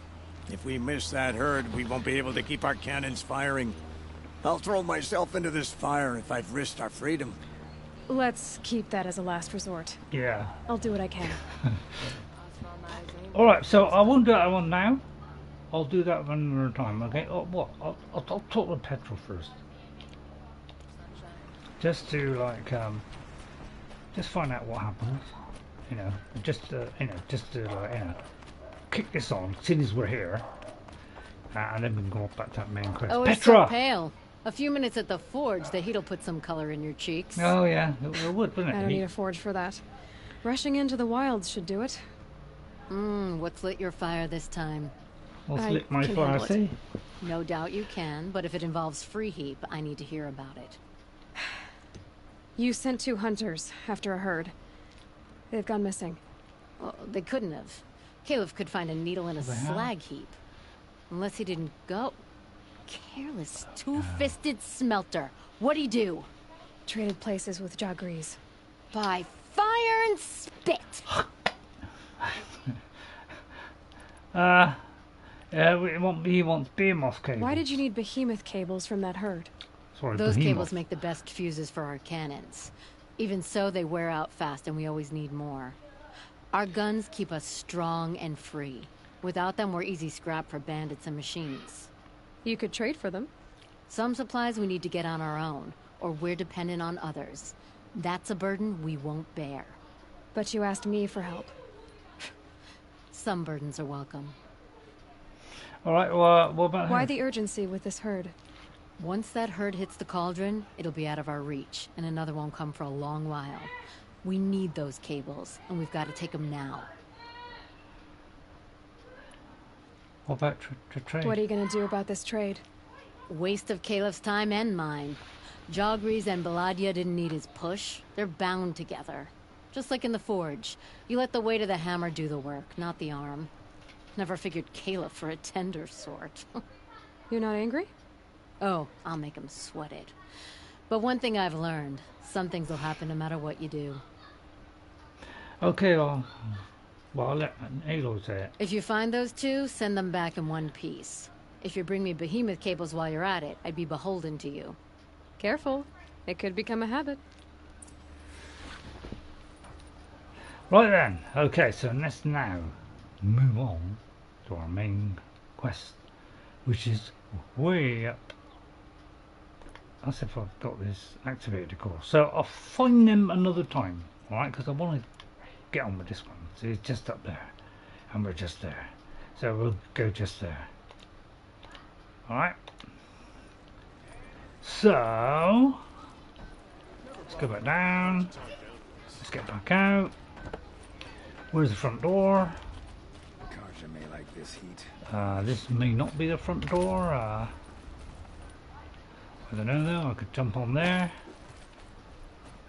If we miss that herd, we won't be able to keep our cannons firing. I'll throw myself into this fire if I've risked our freedom. Let's keep that as a last resort. Yeah. I'll do what I can. Alright, so I won't do that one now. I'll do that one another time, okay? Oh, what? I'll talk to Petra first. Just to, like, just find out what happens. You know, just to, kick this on, since as we're here. And then we can go back to that main quest. Oh, it's Petra! so pale. A few minutes at the forge, the heat'll put some color in your cheeks. Oh, yeah, it would, wouldn't it? I don't need a forge for that. Rushing into the wilds should do it. What's lit your fire this time? What's lit my fire, see? No doubt you can, but if it involves free Heap, I need to hear about it. You sent 2 hunters after a herd. They've gone missing. Well, they couldn't have. Caleb could find a needle in a slag heap. Unless he didn't go. Careless, two-fisted smelter. What'd he do? Traded places with Jagrees. By fire and spit! He wants behemoth cables. Why did you need behemoth cables from that herd? Sorry, Those behemoth. cables make the best fuses for our cannons. Even so, they wear out fast and we always need more. Our guns keep us strong and free. Without them, we're easy scrap for bandits and machines. You could trade for them. Some supplies we need to get on our own, or we're dependent on others. That's a burden we won't bear. But you asked me for help. Some burdens are welcome. Alright, well, what about Why her? the urgency with this herd? Once that herd hits the cauldron, it'll be out of our reach, and another won't come for a long while. We need those cables, and we've got to take them now. What about to trade? What are you going to do about this trade? Waste of Caleb's time and mine. Jagrees and Baladia didn't need his push. They're bound together. Just like in the forge. You let the weight of the hammer do the work, not the arm. Never figured Caleb for a tender sort. You're not angry? Oh, I'll make him sweat it. But one thing I've learned, some things will happen no matter what you do. Okay, well, I'll let Aloy say it. If you find those 2, send them back in one piece. If you bring me behemoth cables while you're at it, I'd be beholden to you. Careful. It could become a habit. Right then, okay, so let's now move on to our main quest, which is way up. That's if I've got this activated, of course. So I'll find them another time, alright, because I want to get on with this one. So it's just up there, and we're just there. So we'll go just there. Alright. So let's go back down. Let's get back out. Where's the front door? Karja may like this heat. This may not be the front door. I don't know though. I could jump on there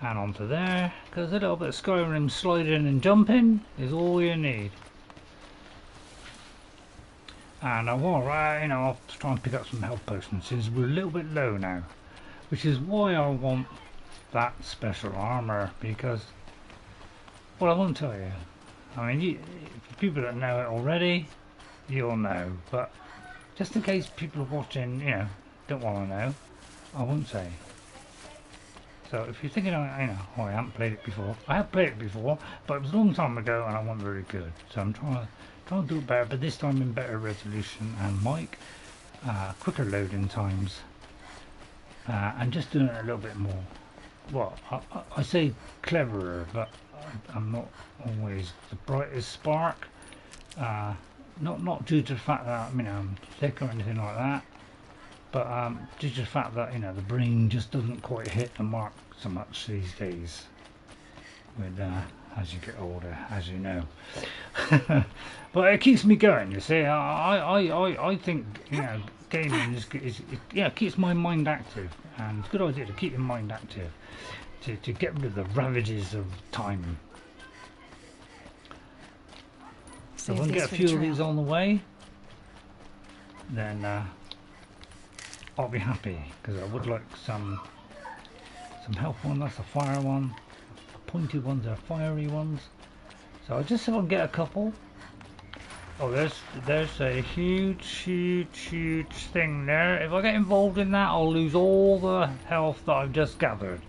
and onto there, because a little bit of Skyrim sliding and jumping is all you need. And I want, you know, I'll try and pick up some health potions since we're a little bit low now, which is why I want that special armor, because, well, I won't tell you. I mean, for people that know it already, you'll know, but Just in case people are watching, you know, don't want to know, I won't say. So if you're thinking, you know, oh, I haven't played it before. I have played it before, but it was a long time ago and I wasn't very good. So I'm trying to do it better, but this time in better resolution and mic, quicker loading times, and just doing it a little bit more. Well, I say cleverer, but I'm not always the brightest spark. Not due to the fact that I'm thick or anything like that, but due to the fact that the brain just doesn't quite hit the mark so much these days. With as you get older, as you know. But it keeps me going. You see, I think gaming it keeps my mind active, and it's a good idea to keep your mind active to get rid of the ravages of time. So if I can get a few of these on the way, then I'll be happy, because I would like some health one. That's a fire one. Pointy ones are fiery ones. So I'll just see if I can get a couple. Oh, there's a huge thing there. If I get involved in that, I'll lose all the health that I've just gathered.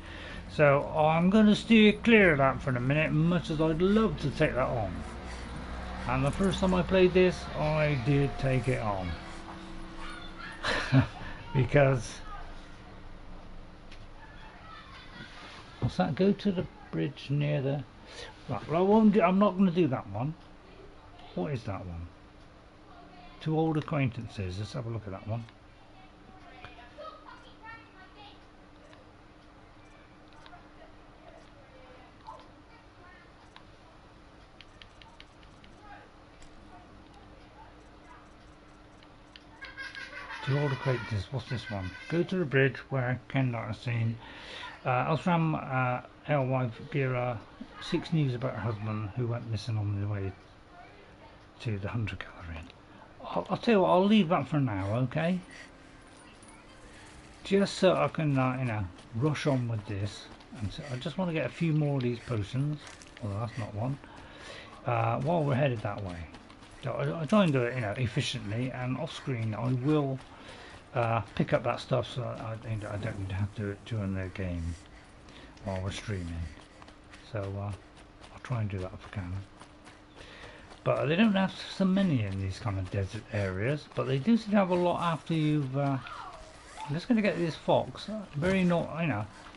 So I'm going to steer clear of that for a minute, much as I'd love to take that on. And the first time I played this, I did take it on. Because... what's that? Go to the bridge near the... Right, well, I'm not going to do that one. What is that one? Two old acquaintances. Let's have a look at that one. Two old acquaintances. What's this one? Go to the bridge where Kendar is seen. Osram alewife Gira seeks news about her husband who went missing on the way to the hunter gathering. I'll tell you what, I'll leave that for now, okay? Just so I can rush on with this. And so I just want to get a few more of these potions. Although that's not one. While we're headed that way. So I try and do it efficiently, and off screen I will pick up that stuff, so I don't need to have to do it during the game while we're streaming. So I'll try and do that if I can. But they don't have so many in these kind of desert areas, but they do seem to have a lot after you've... I'm just going to get this fox. Very not,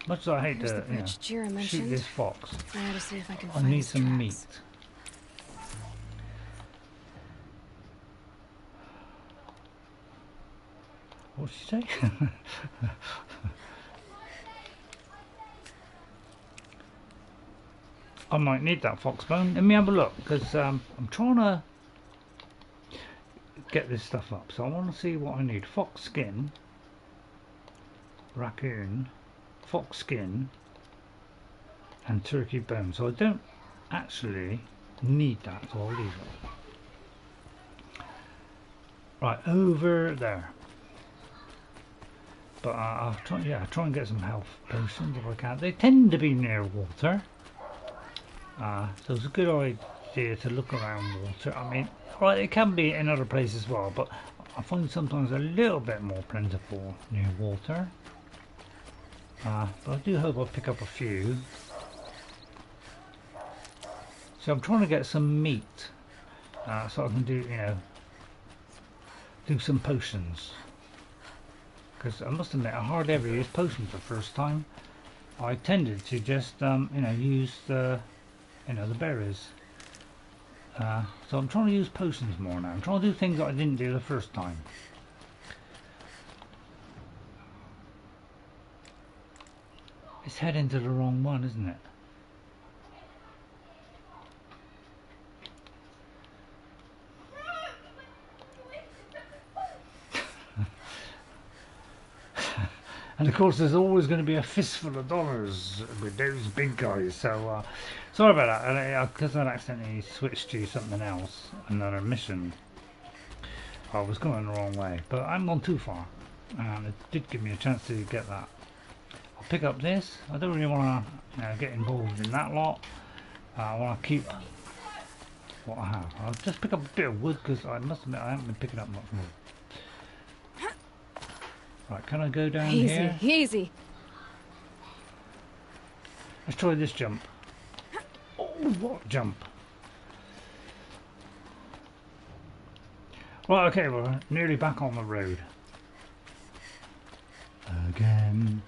much as I hate to shoot this fox, I need some meat. What did she say? I might need that fox bone. Let me have a look, because I'm trying to get this stuff up. So I want to see what I need. Fox skin, raccoon, fox skin, and turkey bone. So I don't actually need that, so I'll leave it. Right, over there. But I'll try and get some health potions if I can. They tend to be near water. So it's a good idea to look around water. I mean, right, it can be in other places as well, but I find it sometimes a little bit more plentiful near water. But I do hope I'll pick up a few. So I'm trying to get some meat, so I can do some potions. Because I must admit, I hardly ever use potions the first time. I tended to just use the the berries. So I'm trying to use potions more now. I'm trying to do things that I didn't do the first time. It's heading to the wrong one, isn't it? And of course there's always going to be a fistful of dollars with those big guys, so sorry about that, because I accidentally switched to something else, another mission. I was going the wrong way, but I haven't gone too far, and it did give me a chance to get that. I'll pick up this. I don't really want to get involved in that lot. I want to keep what I have. I'll just pick up a bit of wood, because I must admit I haven't been picking up much wood. Right, can I go down Easy, here? easy. Let's try this jump. Oh, what jump? Right, okay, we're nearly back on the road. Again.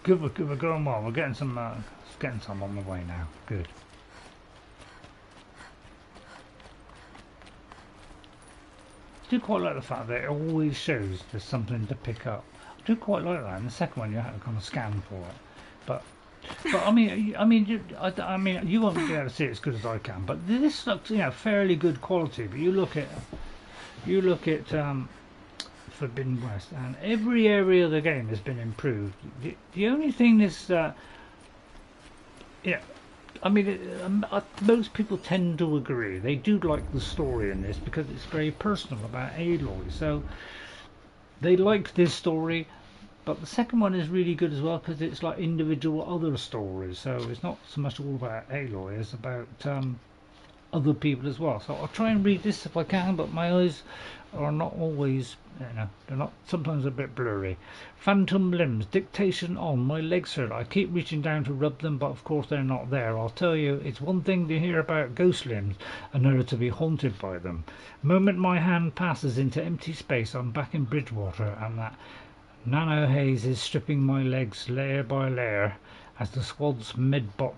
Good, we're going well. We're getting some on the way now. Good. I do quite like the fact that it always shows there's something to pick up. I do quite like that. In the second one, you have to kind of scan for it. But I mean, you won't be able to see it as good as I can. But this looks, you know, fairly good quality. But you look at Forbidden West, and every area of the game has been improved. The only thing is that, yeah, I mean, most people tend to agree. They do like the story in this because it's very personal about Aloy. So they liked this story, but the second one is really good as well because it's like individual other stories. So it's not so much all about Aloy, it's about other people as well. So I'll try and read this if I can, but my eyes are not always, you know, they're not, sometimes a bit blurry. Phantom limbs, dictation on, my legs hurt. I keep reaching down to rub them, but of course they're not there. I'll tell you, it's one thing to hear about ghost limbs, another to be haunted by them. The moment my hand passes into empty space, I'm back in Bridgewater, and that nano haze is stripping my legs layer by layer as the squad's medbot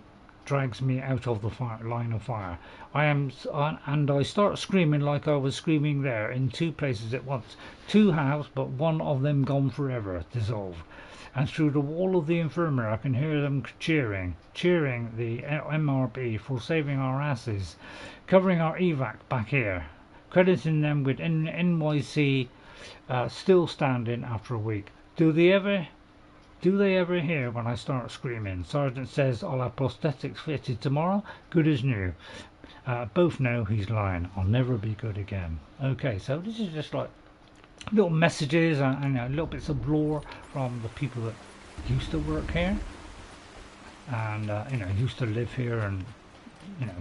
drags me out of the line of fire. I start screaming like I was screaming there in two places at once. Two halves, but one of them gone forever, dissolved. And through the wall of the infirmary I can hear them cheering the MRB for saving our asses, covering our evac back here, crediting them with NYC still standing after a week. Do they ever hear when I start screaming? Sergeant says I'll have prosthetics fitted tomorrow, good as new. Both know he's lying. I'll never be good again. Okay, so this is just like little messages and little bits of lore from the people that used to work here and used to live here and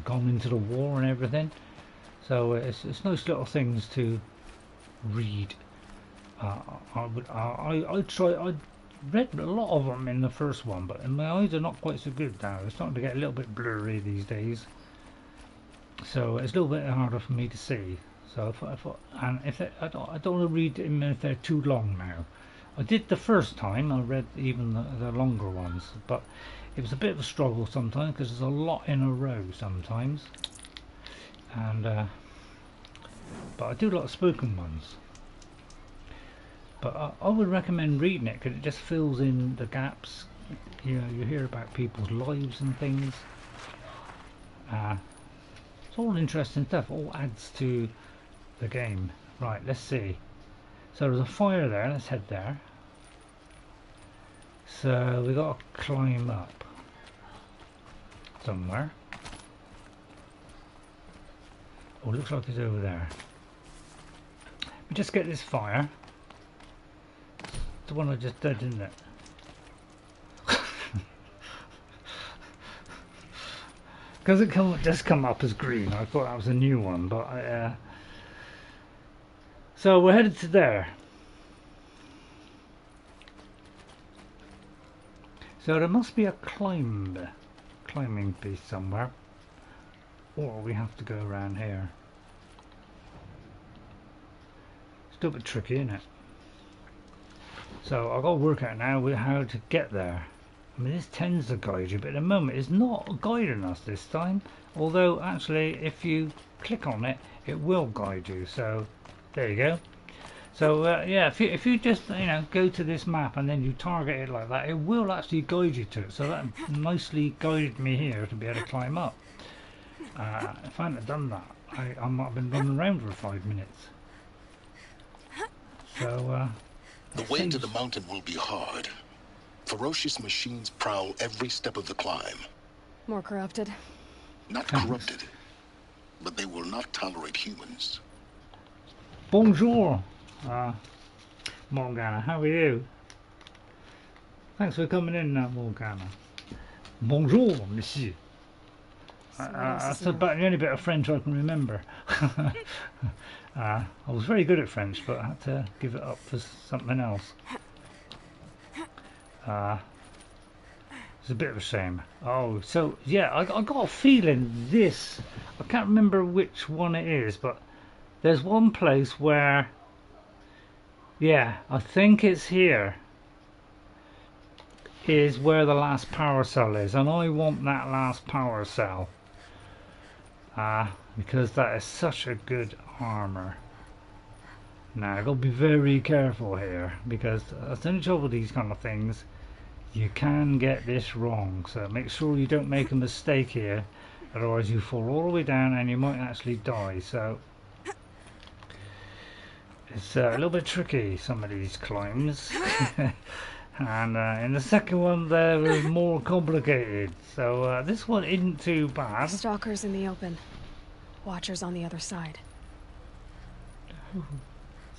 gone into the war and everything. So it's nice little things to read. I read a lot of them in the first one, but my eyes are not quite so good now. They're starting to get a little bit blurry these days, so it's a little bit harder for me to see. So I don't want to read them if they're too long now. I did the first time. I read even the longer ones, but it was a bit of a struggle sometimes because there's a lot in a row sometimes. And but I do like spoken ones. But I would recommend reading it because it just fills in the gaps. You hear about people's lives and things. It's all interesting stuff. All adds to the game. Right, let's see. So there's a fire there. Let's head there. So we got to climb up somewhere. Oh, looks like it's over there. We just get this fire. The one I just did, isn't it? Because it just come up as green. I thought that was a new one, but so we're headed to there. So there must be a climbing piece somewhere, or we have to go around here. It's a little bit tricky, isn't it? So I've got to work out now how to get there. I mean, this tends to guide you, but at the moment it's not guiding us this time. Although actually, if you click on it, it will guide you. So there you go. So yeah, if you just go to this map and then you target it like that, it will actually guide you to it. So that nicely guided me here to be able to climb up. If I hadn't done that, I might have been running around for 5 minutes. So. The way to the mountain will be hard. Ferocious machines prowl every step of the climb. More corrupted. Not corrupted, but they will not tolerate humans. Bonjour, Morgana. How are you? Thanks for coming in, Morgana. Bonjour, monsieur. That's about the only bit of French I can remember. I was very good at French, but I had to give it up for something else. It's a bit of a shame. Oh, so yeah, I got a feeling this, I can't remember which one it is, but there's one place where, yeah, I think it's here, is where the last power cell is, and I want that last power cell. Because that is such a good armor. Now, I've got to be very careful here, because that's the only trouble with these kind of things. You can get this wrong, so make sure you don't make a mistake here, otherwise you fall all the way down and you might actually die. So it's a little bit tricky, some of these climbs. And in the second one they're more complicated, so this one isn't too bad. Stalkers in the open, Watchers on the other side.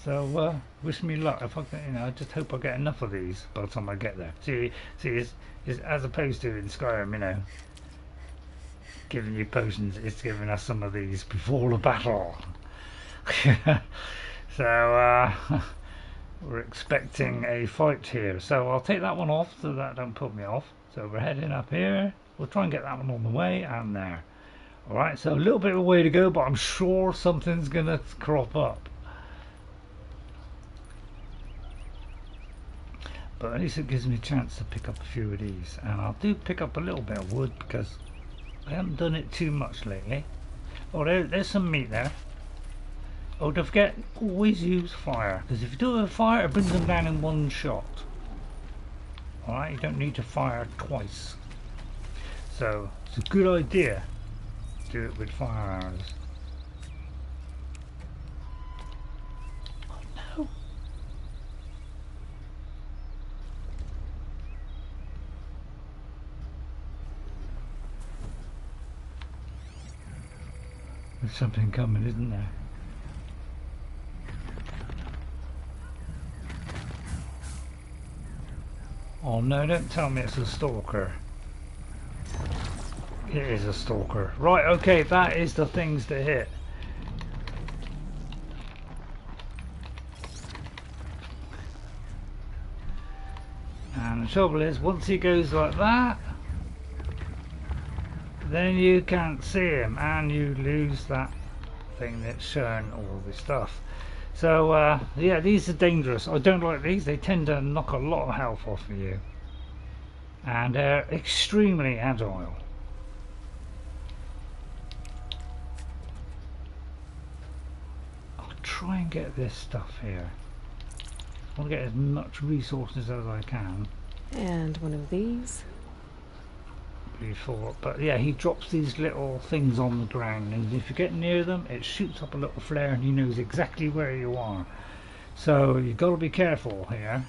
So wish me luck. If I get, I just hope I get enough of these by the time I get there. See, it's as opposed to in Skyrim, giving you potions, it's giving us some of these before the battle. So we're expecting a fight here. So I'll take that one off so that don't put me off. So we're heading up here. We'll try and get that one on the way and there. Alright, so a little bit of a way to go, but I'm sure something's gonna crop up. But at least it gives me a chance to pick up a few of these. And I'll do pick up a little bit of wood because I haven't done it too much lately. Oh, there's some meat there. Oh, don't forget, always use fire. Because if you do it with fire, it brings them down in one shot. Alright, you don't need to fire twice. So, it's a good idea to do it with fire arrows. Oh no! There's something coming, isn't there? Oh no, don't tell me it's a stalker. It is a stalker. Right, okay, that is the things to hit. And the trouble is, once he goes like that, then you can't see him and you lose that thing that's showing all the stuff. So yeah, these are dangerous. I don't like these. They tend to knock a lot of health off of you, and they're extremely agile. I'll try and get this stuff here. I want to get as much resources as I can. And one of these. Before, but yeah, he drops these little things on the ground, and if you get near them, it shoots up a little flare, and he knows exactly where you are. So you've got to be careful here,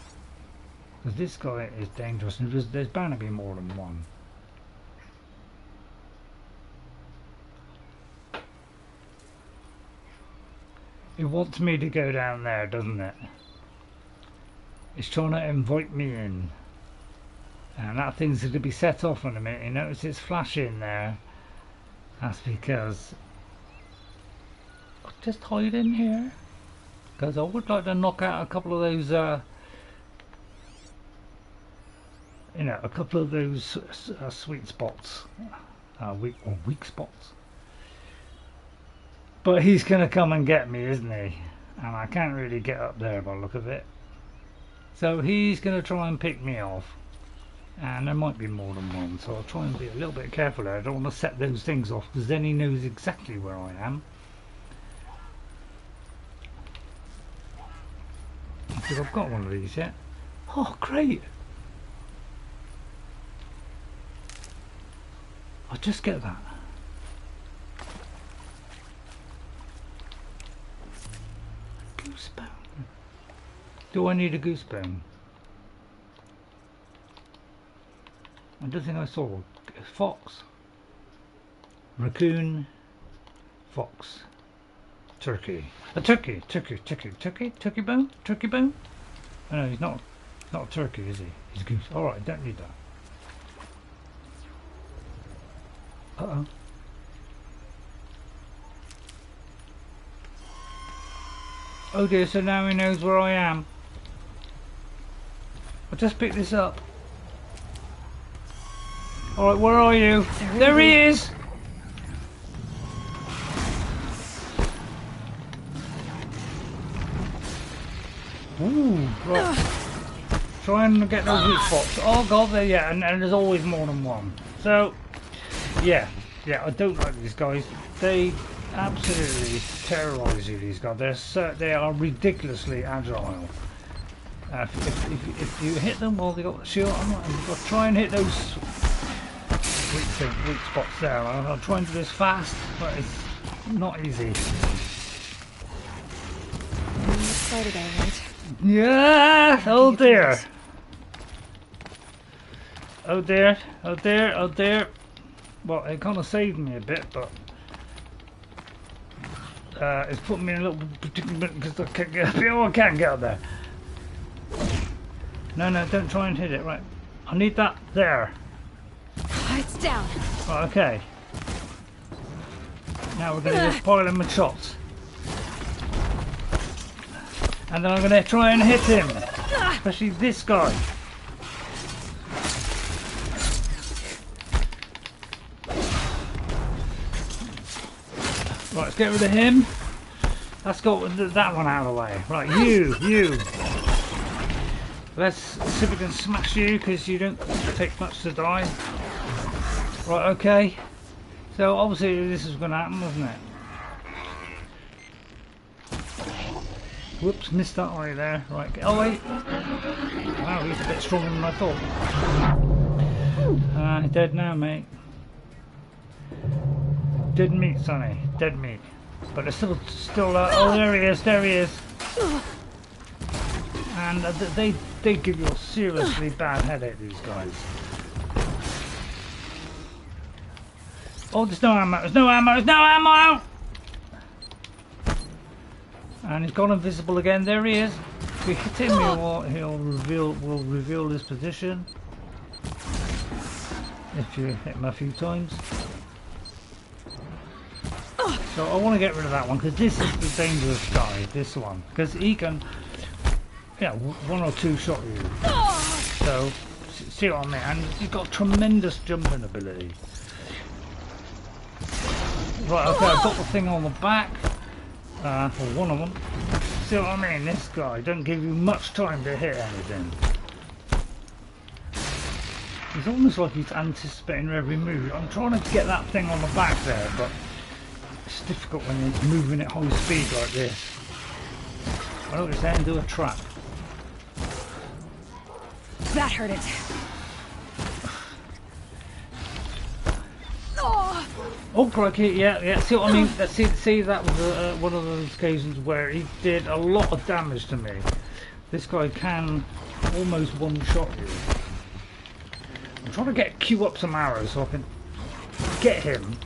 because this guy is dangerous, and there's bound to be more than one. It wants me to go down there, doesn't it? It's trying to invite me in. And that thing's going to be set off in a minute. You notice it's flashing there. That's because I'll just hide in here, because I would like to knock out a couple of those a couple of those sweet spots, weak spots. But he's going to come and get me, isn't he? And I can't really get up there by the look of it. So he's going to try and pick me off. And there might be more than one, so I'll try and be a little bit careful there. I don't want to set those things off, because then he knows exactly where I am. I think I've got one of these yet. Oh, great! I'll just get that. Goosebone. Do I need a goosebone? I don't think I saw fox, raccoon, fox, turkey. A turkey bone? Turkey bone? Oh, no, he's not a turkey, is he? He's a goose. Alright, don't need that. Uh-oh. Oh dear, so now he knows where I am. I just picked this up. Alright, where are you? There he is! Ooh, right. Try and get those weak spots. Oh god, there, yeah, and there's always more than one. So, yeah, I don't like these guys. They absolutely terrorise you, these guys. They are ridiculously agile. If you hit them while they got the shield on, you've got to try and hit those weak spots there. I'll try and do this fast, but it's not easy. Started all right. Yeah! Oh dear! Oh dear! Oh dear! Oh dear! Well, it kind of saved me a bit, but it's put me in a little predicament because I can't get up. Oh, I can't get up there. No, don't try and hit it. Right, I need that there. It's down. Right, okay. Now we're going to just pile him with shots. And then I'm going to try and hit him. Especially this guy. Right, let's get rid of him. Let's go that one out of the way. Right, you. Let's see if we can smash you because you don't take much to die. Right, okay. So obviously this is going to happen, wasn't it? Whoops, missed that eye there. Right, oh wait. Wow, he's a bit stronger than I thought. He's dead now, mate. Dead meat, Sonny. Dead meat. But there's still oh, there he is. And they give you a seriously bad headache, these guys. Oh, there's no ammo! And he's gone invisible again. There he is. If we hit him, he'll reveal his position. If you hit him a few times. So I want to get rid of that one because this is the dangerous guy. This one, because he can, one or two shot you. So see what I mean? And he's got tremendous jumping ability. Right, okay, I've got the thing on the back. Or one of them. See what I mean? This guy don't give you much time to hit anything. It's almost like he's anticipating every move. I'm trying to get that thing on the back there, but it's difficult when he's moving at high speed like this. I know what you're saying, do a trap. That hurt it. Oh crikey, yeah, see what I mean? See that was one of those occasions where he did a lot of damage to me. This guy can almost one-shot you. I'm trying to queue up some arrows so I can get him.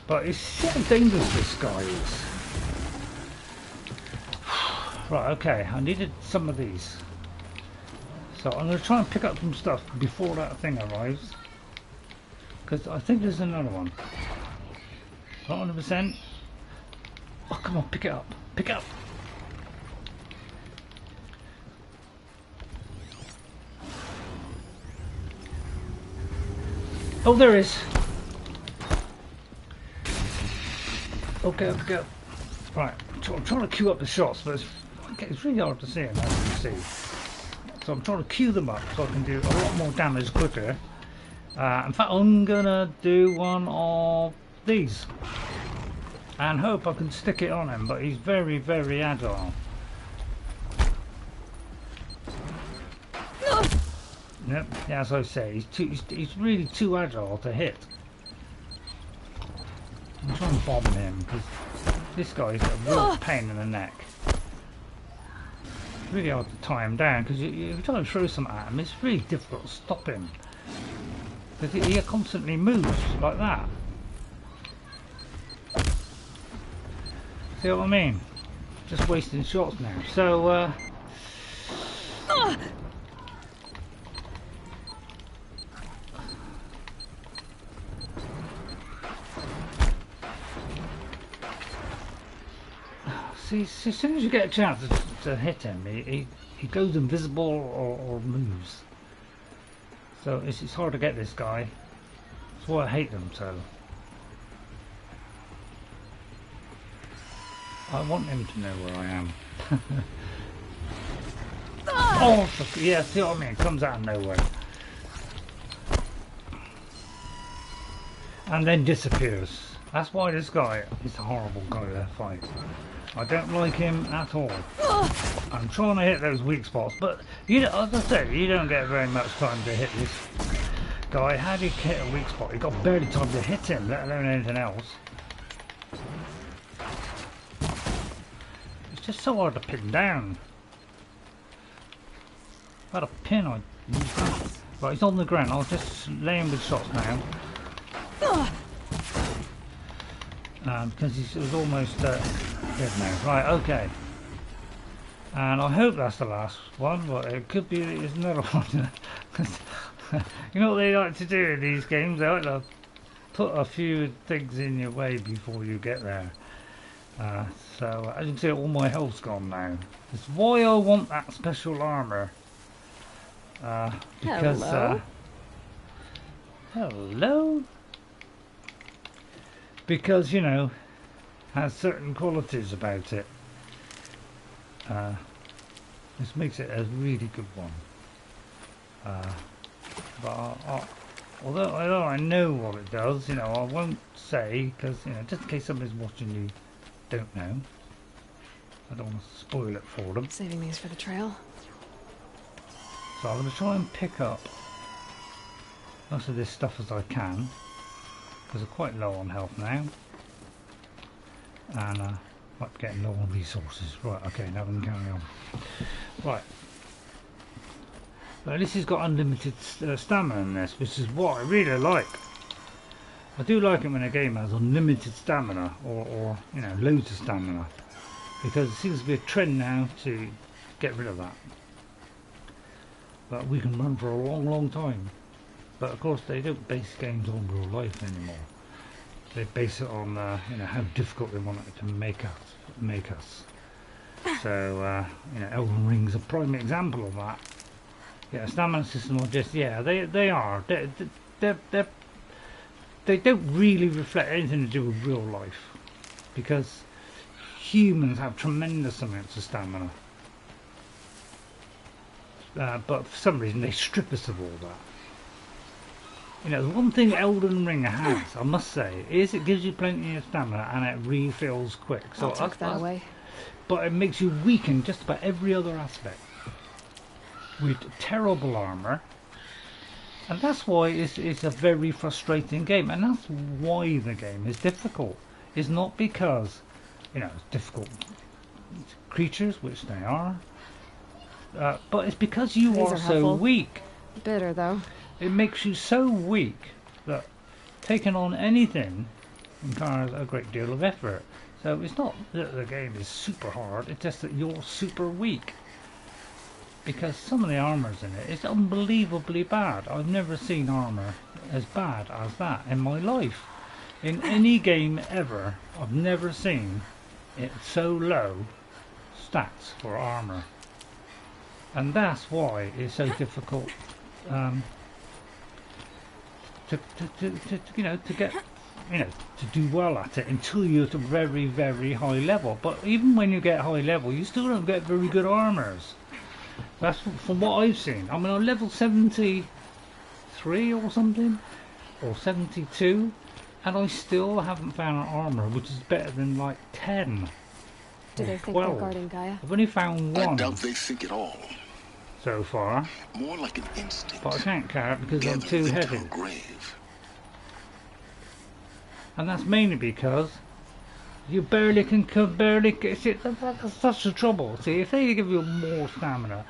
But it's so dangerous, this guy is. Right, okay, I needed some of these. So I'm going to try and pick up some stuff before that thing arrives. Because I think there's another one. Not 100%. Oh, come on, pick it up. Pick it up. Oh, there is. Okay. Right, I'm trying to queue up the shots, but it's really hard to see them, as you can see. So I'm trying to queue them up so I can do a lot more damage quicker. In fact, I'm gonna do one of these and hope I can stick it on him, but he's very, very agile. Yep, yeah, as I say, he's really too agile to hit. I'm trying to bomb him because this guy's a real pain in the neck. It's really hard to tie him down because you try to throw something at him, it's really difficult to stop him. Because he constantly moves like that. See what I mean? Just wasting shots now. So, See, as soon as you get a chance to hit him, he goes invisible or moves. So it's hard to get this guy. That's why I hate them so. I want him to know where I am. Oh, yeah, see what I mean? It comes out of nowhere. And then disappears. That's why this guy is a horrible guy to fight. I don't like him at all. I'm trying to hit those weak spots, but you know, as I said, you don't get very much time to hit this guy. How do you hit a weak spot? You've got barely time to hit him, let alone anything else. It's just so hard to pin down. If I had a pin, I'd use that. Right, he's on the ground. I'll just lay him with shots now. Because he's almost dead now. Right, okay. And I hope that's the last one, but it could be that there's another one. You know what they like to do in these games? They like to put a few things in your way before you get there. So as you can see, all my health's gone now. That's why I want that special armor. Because hello. Because, you know, has certain qualities about it. This makes it a really good one. But although I know what it does, you know, I won't say, because, you know, just in case somebody's watching you don't know. I don't want to spoil it for them. Saving these for the trail. So I'm going to try and pick up most of this stuff as I can. Because I'm quite low on health now. And might be getting low on resources. Right, okay, now we can carry on. Right. But at least he's got unlimited stamina in this, which is what I really like. I do like it when a game has unlimited stamina, or you know, loads of stamina. Because it seems to be a trend now to get rid of that. But we can run for a long time. But of course they don't base games on real life anymore. They base it on you know, how difficult they want it to make us. So you know, Elden Ring's a prime example of that. Yeah, stamina system are just, yeah, they are. They don't really reflect anything to do with real life, because humans have tremendous amounts of stamina. But for some reason they strip us of all that. You know, the one thing Elden Ring has, I must say, is it gives you plenty of stamina and it refills quick. So I'll tuck that away. But it makes you weak in just about every other aspect. With terrible armour. And that's why it's a very frustrating game. And that's why the game is difficult. It's not because, you know, it's difficult creatures, which they are. But it's because you are so weak. Bitter, though. It makes you so weak that taking on anything requires a great deal of effort. So it's not that the game is super hard, it's just that you're super weak. Because some of the armours in it is unbelievably bad. I've never seen armour as bad as that in my life. In any game ever, I've never seen it so low stats for armour. And that's why it's so difficult to you know, to get, you know, to do well at it until you're at a very, very high level. But even when you get high level, you still don't get very good armours. That's from what I've seen. I mean, I'm level 73 or something, or 72, and I still haven't found an armour which is better than like 10. Do they think they're guarding Gaia? I've only found one. I doubt they think it all. So far. More like an instinct. But I can't carry it because I'm too heavy. And that's mainly because you barely can get it. That's such a trouble. See, if they give you more stamina,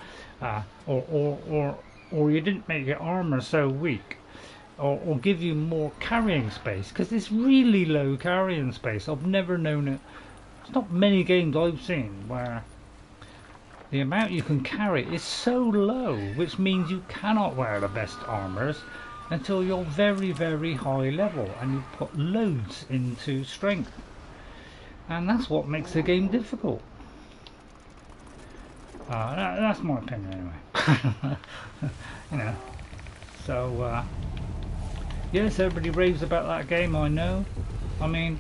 or you didn't make your armor so weak, or give you more carrying space, because it's really low carrying space. I've never known it. There's not many games I've seen where the amount you can carry is so low, which means you cannot wear the best armors until you're very, very high level and you put loads into strength. And that's what makes the game difficult. That's my opinion anyway. You know. So, yes, everybody raves about that game, I know. I mean,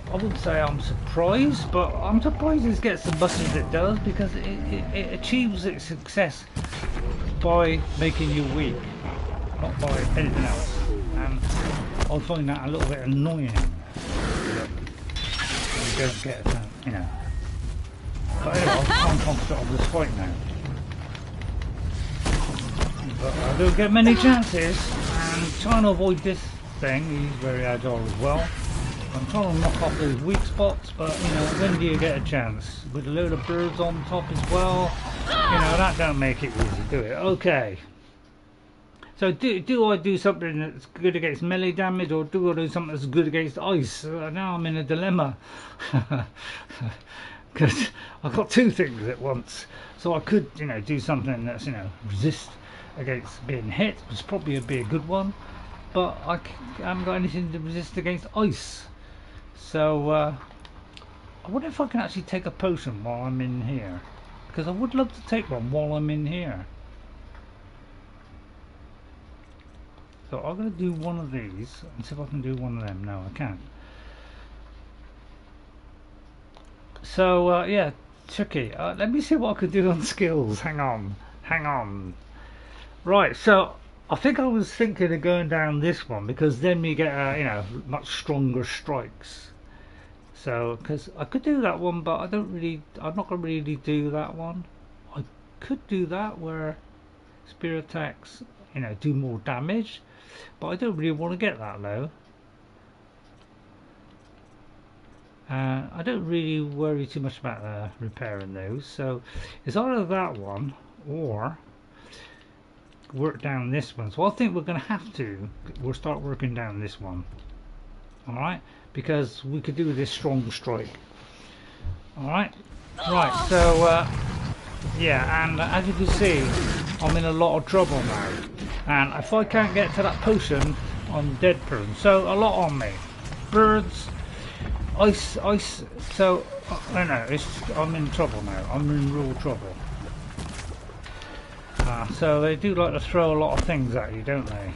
I wouldn't say I'm surprised, but I'm surprised it gets as much as it does, because it achieves its success by making you weak, not by anything else. And I find that a little bit annoying. You don't get that, you know. But anyway, I'll try and concentrate on this fight now. But I don't get many chances, and trying to avoid this thing, he's very agile as well. I'm trying to knock off those weak spots, but you know, when do you get a chance? With a load of birds on top as well, you know, that don't make it easy, do it? Okay. So do I do something that's good against melee damage, or do I do something that's good against ice? Now I'm in a dilemma. Because I've got two things at once. So I could, you know, do something that's, you know, resist against being hit, which probably would be a good one. But I haven't got anything to resist against ice. So I wonder if I can actually take a potion while I'm in here. Because I would love to take one while I'm in here. So I'm going to do one of these and see if I can do one of them. No, I can't. So yeah, tricky. Let me see what I can do on skills. Hang on. Right, so I think I was thinking of going down this one, because then we get you know, much stronger strikes. So because I could do that one, but I'm not gonna really do that one. I could do that where spear attacks, you know, do more damage, but I don't really want to get that low. I don't really worry too much about repairing those, so it's either that one or work down this one. So I think we're going to have to, we'll start working down this one, alright, because we could do this strong strike. Alright, right, so yeah, and as you can see, I'm in a lot of trouble now, and if I can't get to that potion, I'm dead prone. So a lot on me. Birds, ice, so I know, I'm in trouble now. I'm in real trouble. So they do like to throw a lot of things at you, don't they?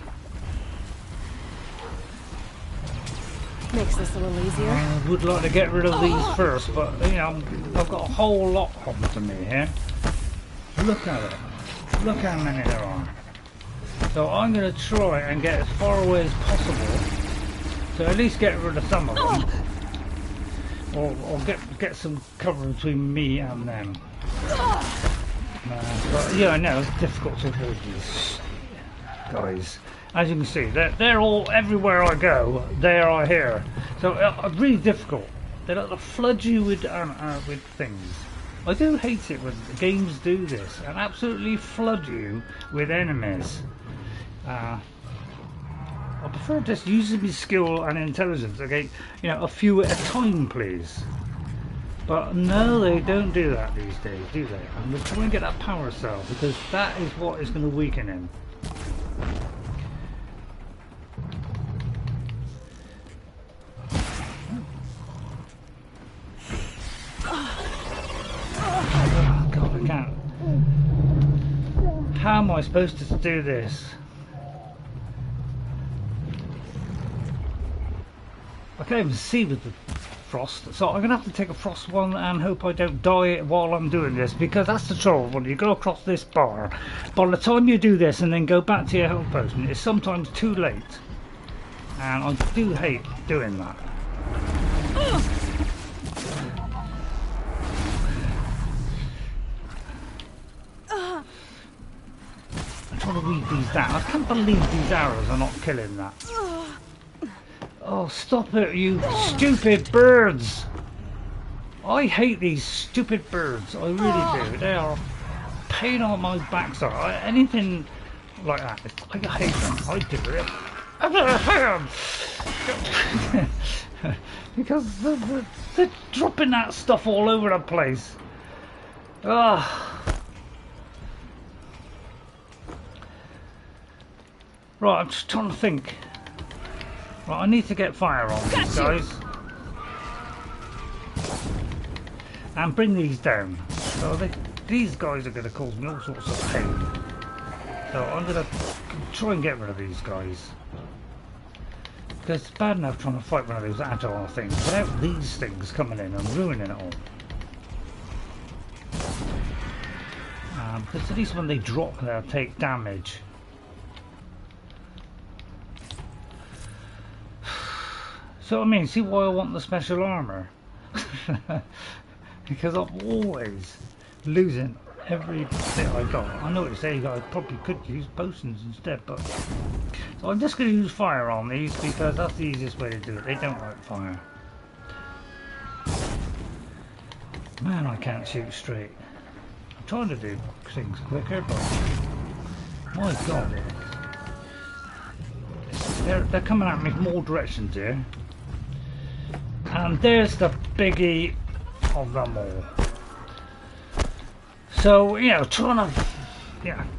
Makes this a little easier. I would like to get rid of these first, but you know, I've got a whole lot on to me here. Look at it. Look how many there are. So I'm going to try and get as far away as possible to at least get rid of some of them. Or get some cover between me and them. But yeah, I know it's difficult to avoid these guys. As you can see, they're all, everywhere I go, they are here. So it's really difficult. They like to flood you with things. I do hate it when games do this and absolutely flood you with enemies. I prefer just using my skill and intelligence against, you know, a few at a time, please. But no, they don't do that these days, do they? I'm going to try and get that power cell, because that is what is going to weaken him. Oh God, I can't. How am I supposed to do this? I can't even see with the frost, so I'm going to have to take a frost one and hope I don't die while I'm doing this, because that's the trouble when you go across this bar. By the time you do this and then go back to your health potion, it's sometimes too late, and I do hate doing that. I'm trying to weed these down. I can't believe these arrows are not killing that. Oh, stop it, you stupid birds! I hate these stupid birds, I really do. They are a pain on my backside. Anything like that, I hate them. I do it. I hate them! Because they're dropping that stuff all over the place. Right, I'm just trying to think. Right, I need to get fire on these guys. and bring these down. So these guys are going to cause me all sorts of pain. So I'm going to try and get rid of these guys. Because it's bad enough trying to fight one of those agile things without these things coming in and ruining it all. Because at least when they drop, they'll take damage. So I mean, see why I want the special armor? Because I'm always losing every bit I got. I know what you say, I probably could use potions instead, but so I'm just going to use fire on these because that's the easiest way to do it. They don't like fire. Man, I can't shoot straight. I'm trying to do things quicker, but my God, they're coming at me from all directions here. And there's the biggie of them all. So, you know, trying to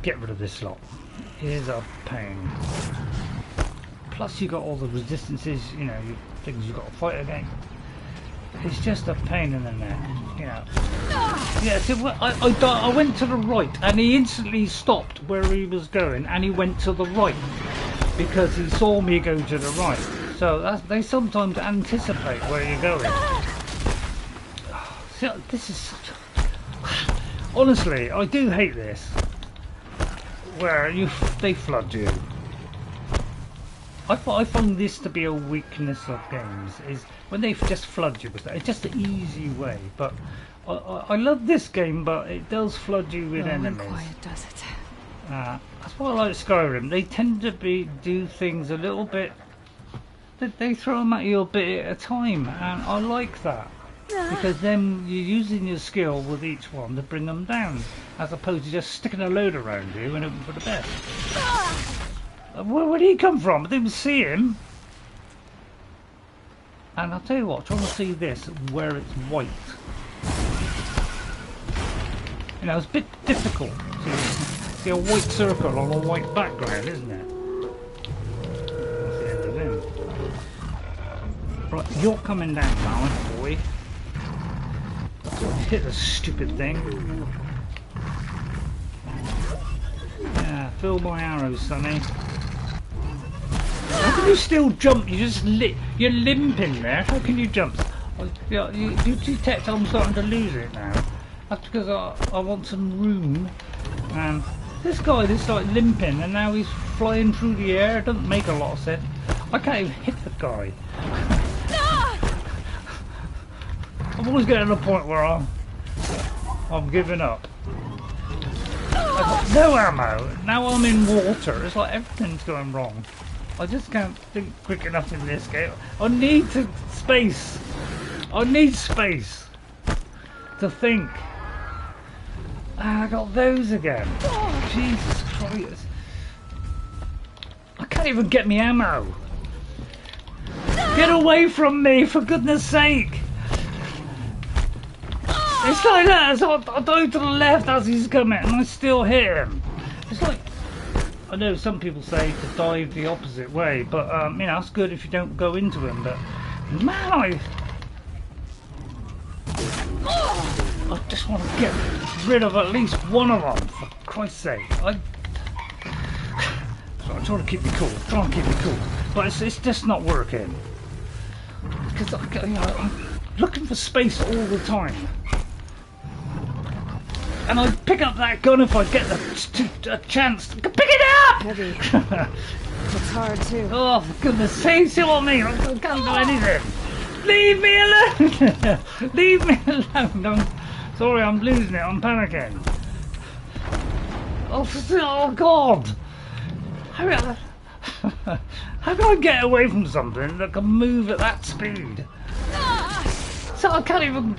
get rid of this lot is a pain. Plus you got all the resistances, you know, things you got to fight against. It's just a pain in the neck, you know. Yeah, so I went to the right and he instantly stopped where he was going and he went to the right because he saw me go to the right. So they sometimes anticipate where you're going. See, this is such a... Honestly, I do hate this. Where they flood you. I find this to be a weakness of games, is when they just flood you with that. It's just an easy way, but I love this game, but it does flood you with enemies. Quiet does it. That's why I like Skyrim. They tend to do things a little bit. They throw them at you a bit at a time, and I like that. Because then you're using your skill with each one to bring them down, as opposed to just sticking a load around you and hoping for the best. Where did he come from? I didn't see him. And I'll tell you what, trying to see this where it's white. You know, it's a bit difficult to see a white circle on a white background, isn't it? That's the end of him. Right, you're coming down now, boy. Hit the stupid thing. Yeah, fill my arrows, sonny. How can you still jump? You just you're limping there. How can you jump? You detect I'm starting to lose it now. That's because I want some room. And this guy is like limping, and now he's flying through the air. It doesn't make a lot of sense. I can't even hit the guy. I'm always getting to the point where I'm giving up. I've got no ammo. Now I'm in water. It's like everything's going wrong. I just can't think quick enough in this game. I need space. I need space to think. I got those again. Oh, Jesus Christ. I can't even get me ammo. Get away from me, for goodness sake. It's like that, so I dive to the left as he's coming and I still hit him. It's like, I know some people say to dive the opposite way, but you know, it's good if you don't go into him, but man, I just want to get rid of at least one of them, for Christ's sake. I'm trying to keep me cool, but it's just not working. Because I'm looking for space all the time. And I pick up that gun if I get a chance to pick it up! Heavy. It's hard too. Oh, for goodness sake, see what I mean? I can't do anything. Leave me alone! Leave me alone. Sorry, I'm losing it. I'm panicking. Oh God! How can I get away from something that can move at that speed? So I can't even...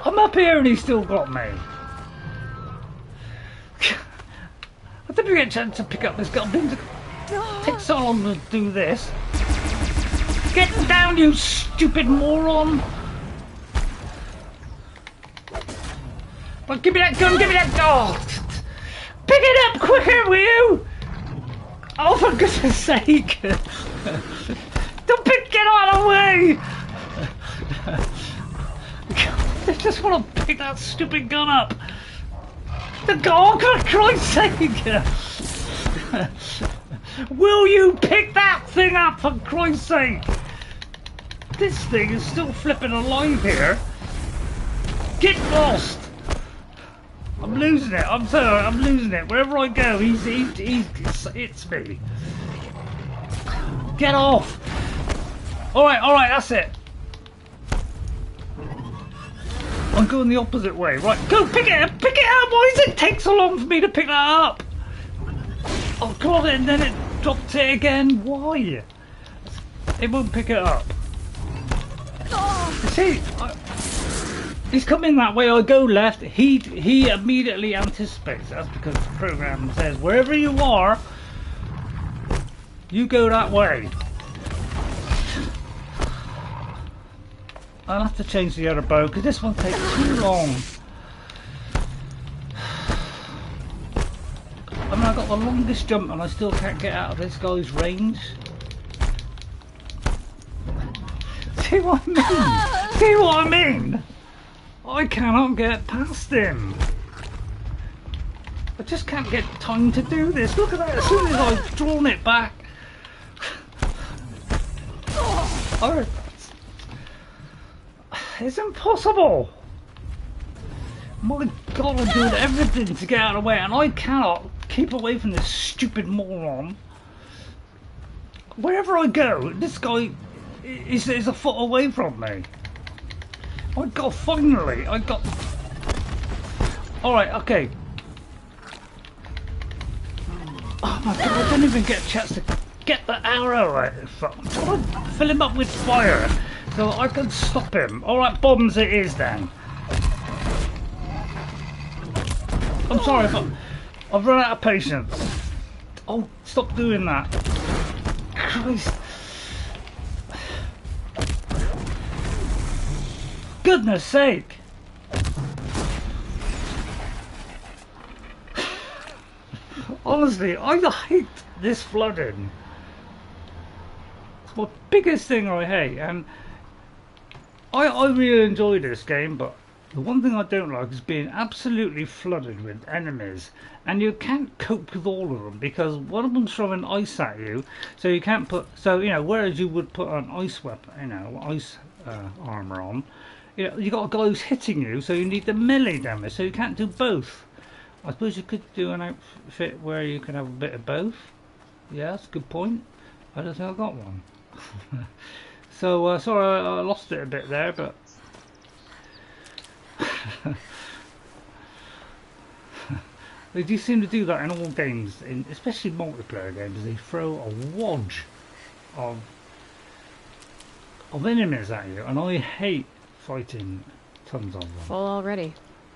I'm up here and he's still got me. I didn't get a chance to pick up this gun. It takes so long to do this. Get down, you stupid moron! Well, give me that gun, give me that gun! Pick it up quicker, will you? Oh, for goodness sake! Don't get out of the way! I just want to pick that stupid gun up. Oh, God, Christ's sake! Will you pick that thing up, for Christ's sake? This thing is still flipping alive here. Get lost! I'm losing it. I'm sorry, I'm losing it. Wherever I go, it's me. Get off! Alright, that's it. I'm going the opposite way. Right, go pick it up! Why does it take so long for me to pick that up? I've got it and then it dropped it again. Why? It won't pick it up. You see, he's coming that way. I go left. He immediately anticipates. That's because the program says wherever you are, you go that way. I'll have to change the other bow because this one takes too long. I mean, I got the longest jump and I still can't get out of this guy's range. See what I mean? See what I mean? I cannot get past him. I just can't get time to do this. Look at that, as soon as I've drawn it back. It's impossible. My God, I'm doing everything to get out of the way and I cannot keep away from this stupid moron. Wherever I go, this guy is a foot away from me. Finally, I got... Alright, okay. Oh my God, I don't even get a chance to get the arrow out. I'm trying to fill him up with fire so I can stop him. Alright, bombs it is then. I'm sorry, but I've run out of patience. Oh, stop doing that. Christ. Goodness sake. Honestly, I hate this flooding. It's my biggest thing I hate, and I really enjoy this game, but the one thing I don't like is being absolutely flooded with enemies, and you can't cope with all of them because one of them's throwing ice at you, so you can't put, so you know, whereas you would put an ice weapon, you know, ice armor on, you know, you got a guy who's hitting you, so you need the melee damage, so you can't do both. I suppose you could do an outfit where you can have a bit of both. Yeah, that's a good point. I don't think I got one. So sorry, I lost it a bit there, but they do seem to do that in all games, especially multiplayer games. They throw a wodge of enemies at you, and I hate fighting tons of them. Full already.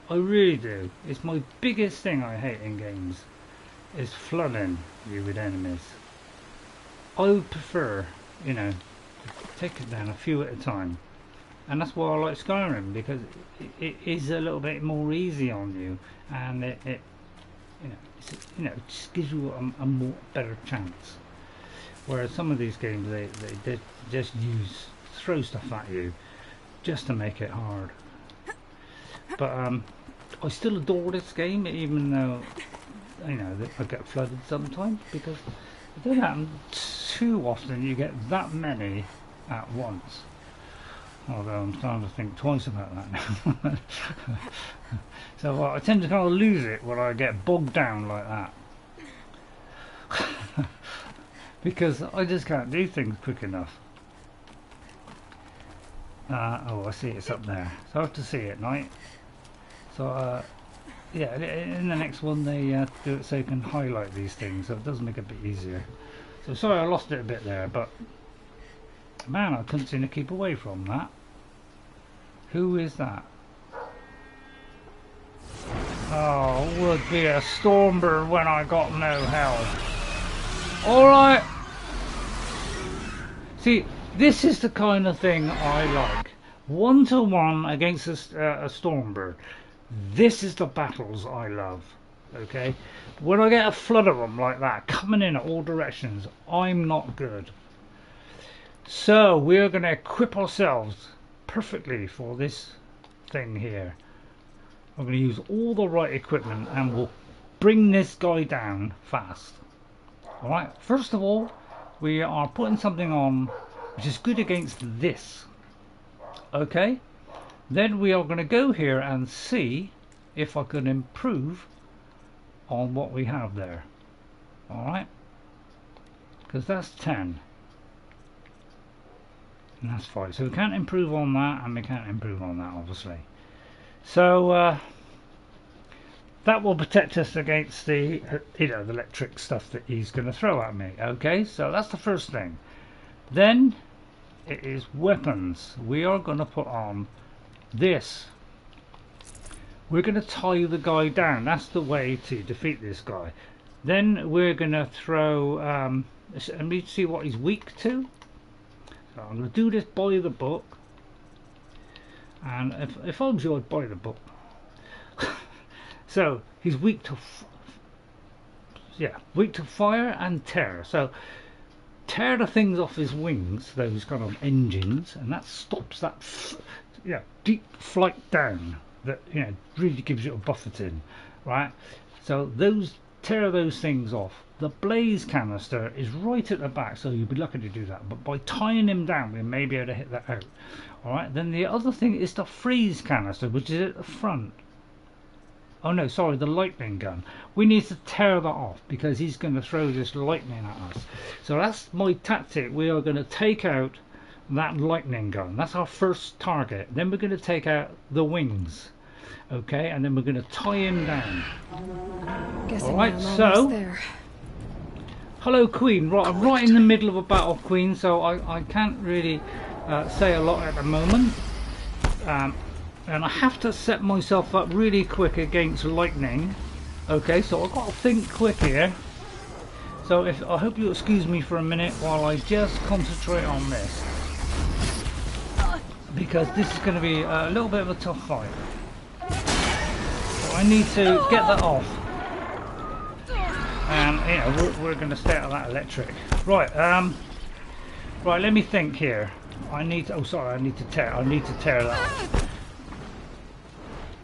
I really do. It's my biggest thing I hate in games, is flooding you with enemies. I would prefer, you know, take it down a few at a time. And that's why I like Skyrim, because it is a little bit more easy on you, and it just gives you a more better chance. Whereas some of these games, they just throw stuff at you just to make it hard. But I still adore this game, even though, you know, I get flooded sometimes, because it doesn't happen too often you get that many at once. Although I'm starting to think twice about that now. So I tend to kind of lose it when I get bogged down like that. Because I just can't do things quick enough. Oh, I see it's up there. So I have to see it at night. So yeah, in the next one they do it so you can highlight these things, so it does make it a bit easier. So sorry I lost it a bit there, but man, I couldn't seem to keep away from that. Who is that? Oh, would be a Stormbird when I got no health. Alright. See, this is the kind of thing I like. 1-to-1 against a Stormbird. This is the battles I love. Okay? When I get a flood of them like that, coming in at all directions, I'm not good. So, we're going to equip ourselves perfectly for this thing here. I'm going to use all the right equipment and we'll bring this guy down fast. Alright, first of all, we are putting something on which is good against this. Okay, then we are going to go here and see if I can improve on what we have there. Alright, because that's 10 and that's 5, so we can't improve on that and we can't improve on that obviously. So that will protect us against the the electric stuff that he's going to throw at me. Okay, so that's the first thing. Then it is weapons. We are going to put on this. We're going to tie the guy down. That's the way to defeat this guy. Then we're going to throw let me see what he's weak to. So I'm going to do this by the book, and if I was you, I'd buy the book. So he's weak to weak to fire and tear. So tear the things off his wings, those kind of engines, and that stops that deep flight down that really gives you a buffeting, right? So tear those things off. The blaze canister is right at the back, so you'll be lucky to do that, but by tying him down we may be able to hit that out. Alright, then the other thing is the freeze canister, which is at the front. Oh no, sorry, the lightning gun. We need to tear that off because he's going to throw this lightning at us. So that's my tactic. We are going to take out that lightning gun. That's our first target. Then we're going to take out the wings. Okay, and then we're going to tie him down. Alright, so there. Hello Queen. Right, I'm right in the middle of a battle, Queen, so I can't really say a lot at the moment. And I have to set myself up really quick against lightning. Okay, so I've got to think quick here. So I hope you'll excuse me for a minute while I just concentrate on this, because this is going to be a little bit of a tough fight. So I need to get that off, and we're going to stay out of that electric. Right, right. Let me think here. I need to tear that off.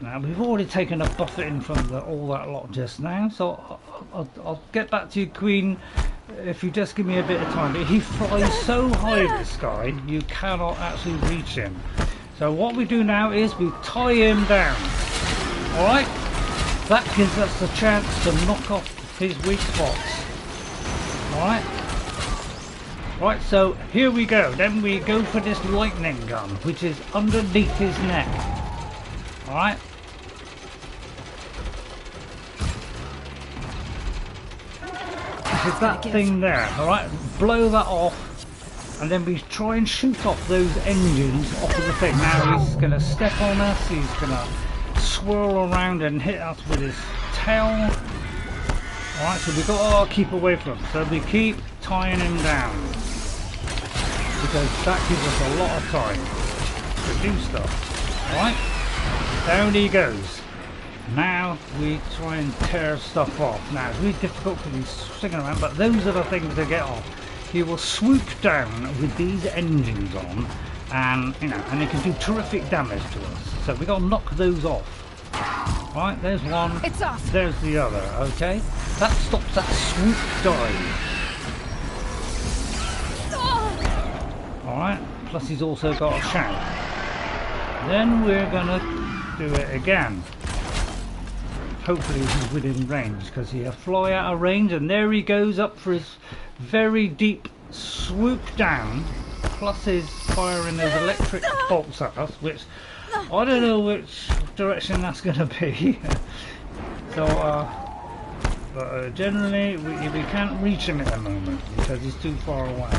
Now we've already taken a buffeting from all that lot just now, so I'll get back to you, Queen, if you just give me a bit of time. But he flies so high, this guy, you cannot actually reach him. So what we do now is we tie him down. Alright? That gives us the chance to knock off his weak spots. Alright? Right, so here we go. Then we go for this lightning gun, which is underneath his neck. Alright? Is that thing there, alright? Blow that off, and then we try and shoot off those engines off of the thing. Now he's going to step on us, he's going to swirl around and hit us with his tail. Alright, so we've got to keep away from him. So we keep tying him down, because that gives us a lot of time to do stuff. Alright, down he goes. Now we try and tear stuff off. Now it's really difficult because he's swinging around, but those are the things to get off. He will swoop down with these engines on, and and they can do terrific damage to us. So we got to knock those off. Right, there's one. It's off. There's the other. Okay, that stops that swoop dive. All right. Plus he's also got a shout. Then we're gonna do it again. Hopefully he's within range, because he'll fly out of range, and there he goes up for his very deep swoop down, plus he's firing those electric bolts at us, which I don't know which direction that's going to be. So but generally we can't reach him at the moment because he's too far away,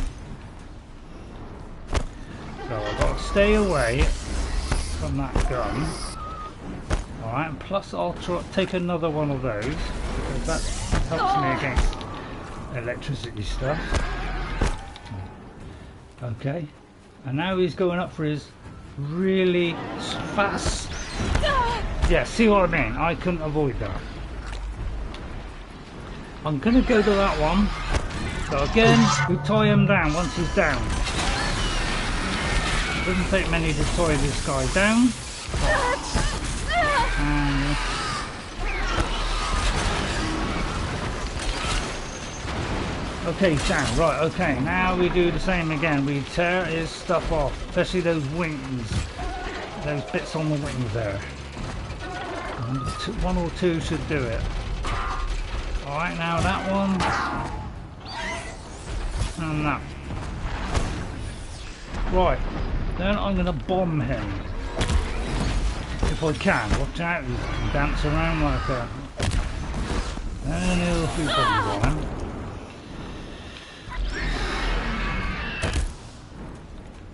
so I've got to stay away from that gun. Alright, and plus I'll take another one of those, because that helps me against electricity stuff. Okay, and now he's going up for his really fast. Yeah, see what I mean? I couldn't avoid that. I'm going to go to that one. So again, we tie him down once he's down. It doesn't take many to tie this guy down. Okay, he's down. Right, okay, now we do the same again. We tear his stuff off, especially those wings. Those bits on the wings there. And one or two should do it. Alright, now that one. And that. Right, then I'm going to bomb him. If I can. Watch out, he can dance around like that. And he'll do bombs on him.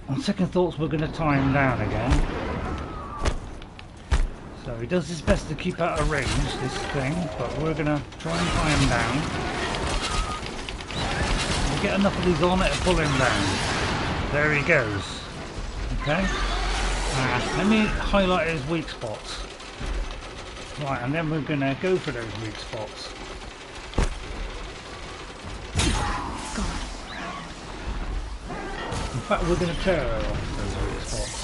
On second thoughts, we're going to tie him down again. So he does his best to keep out of range, this thing, but we're going to try and tie him down. We'll get enough of these on it to pull him down. There he goes. Okay. Let me highlight his weak spots. Right, and then we're going to go for those weak spots. In fact, we're going to tear off those weak spots.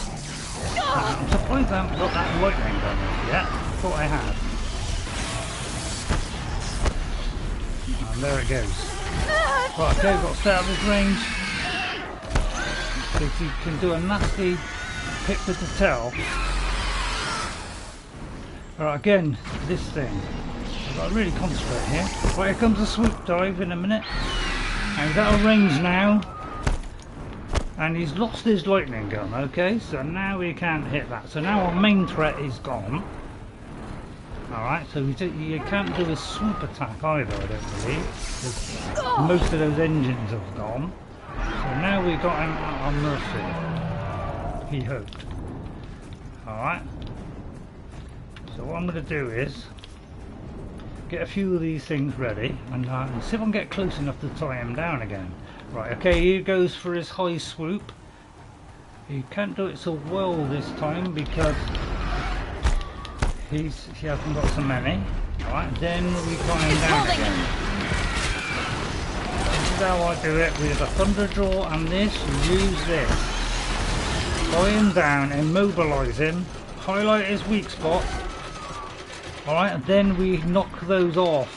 I'm surprised I haven't got that lightning gun yet. I thought I had. And there it goes. Right, okay, we've got to stay out of his range. So if you can do a nasty pick with the tail. Alright, again, this thing. I've got to really concentrate here. Right, here comes a swoop dive in a minute. And he's out of range now. And he's lost his lightning gun, okay? So now we can't hit that. So now our main threat is gone. Alright, so you can't do a swoop attack either, I don't believe. Most of those engines have gone. So now we've got him at our mercy. He hoped. Alright. So what I'm going to do is get a few of these things ready and see if I can get close enough to tie him down again. Right, okay, here goes for his high swoop. He can't do it so well this time because he hasn't got so many. Alright, then we tie him down again. This is how I do it with a thunder draw and this. Use this. Tie him down, immobilise him, highlight his weak spot. Alright, and then we knock those off.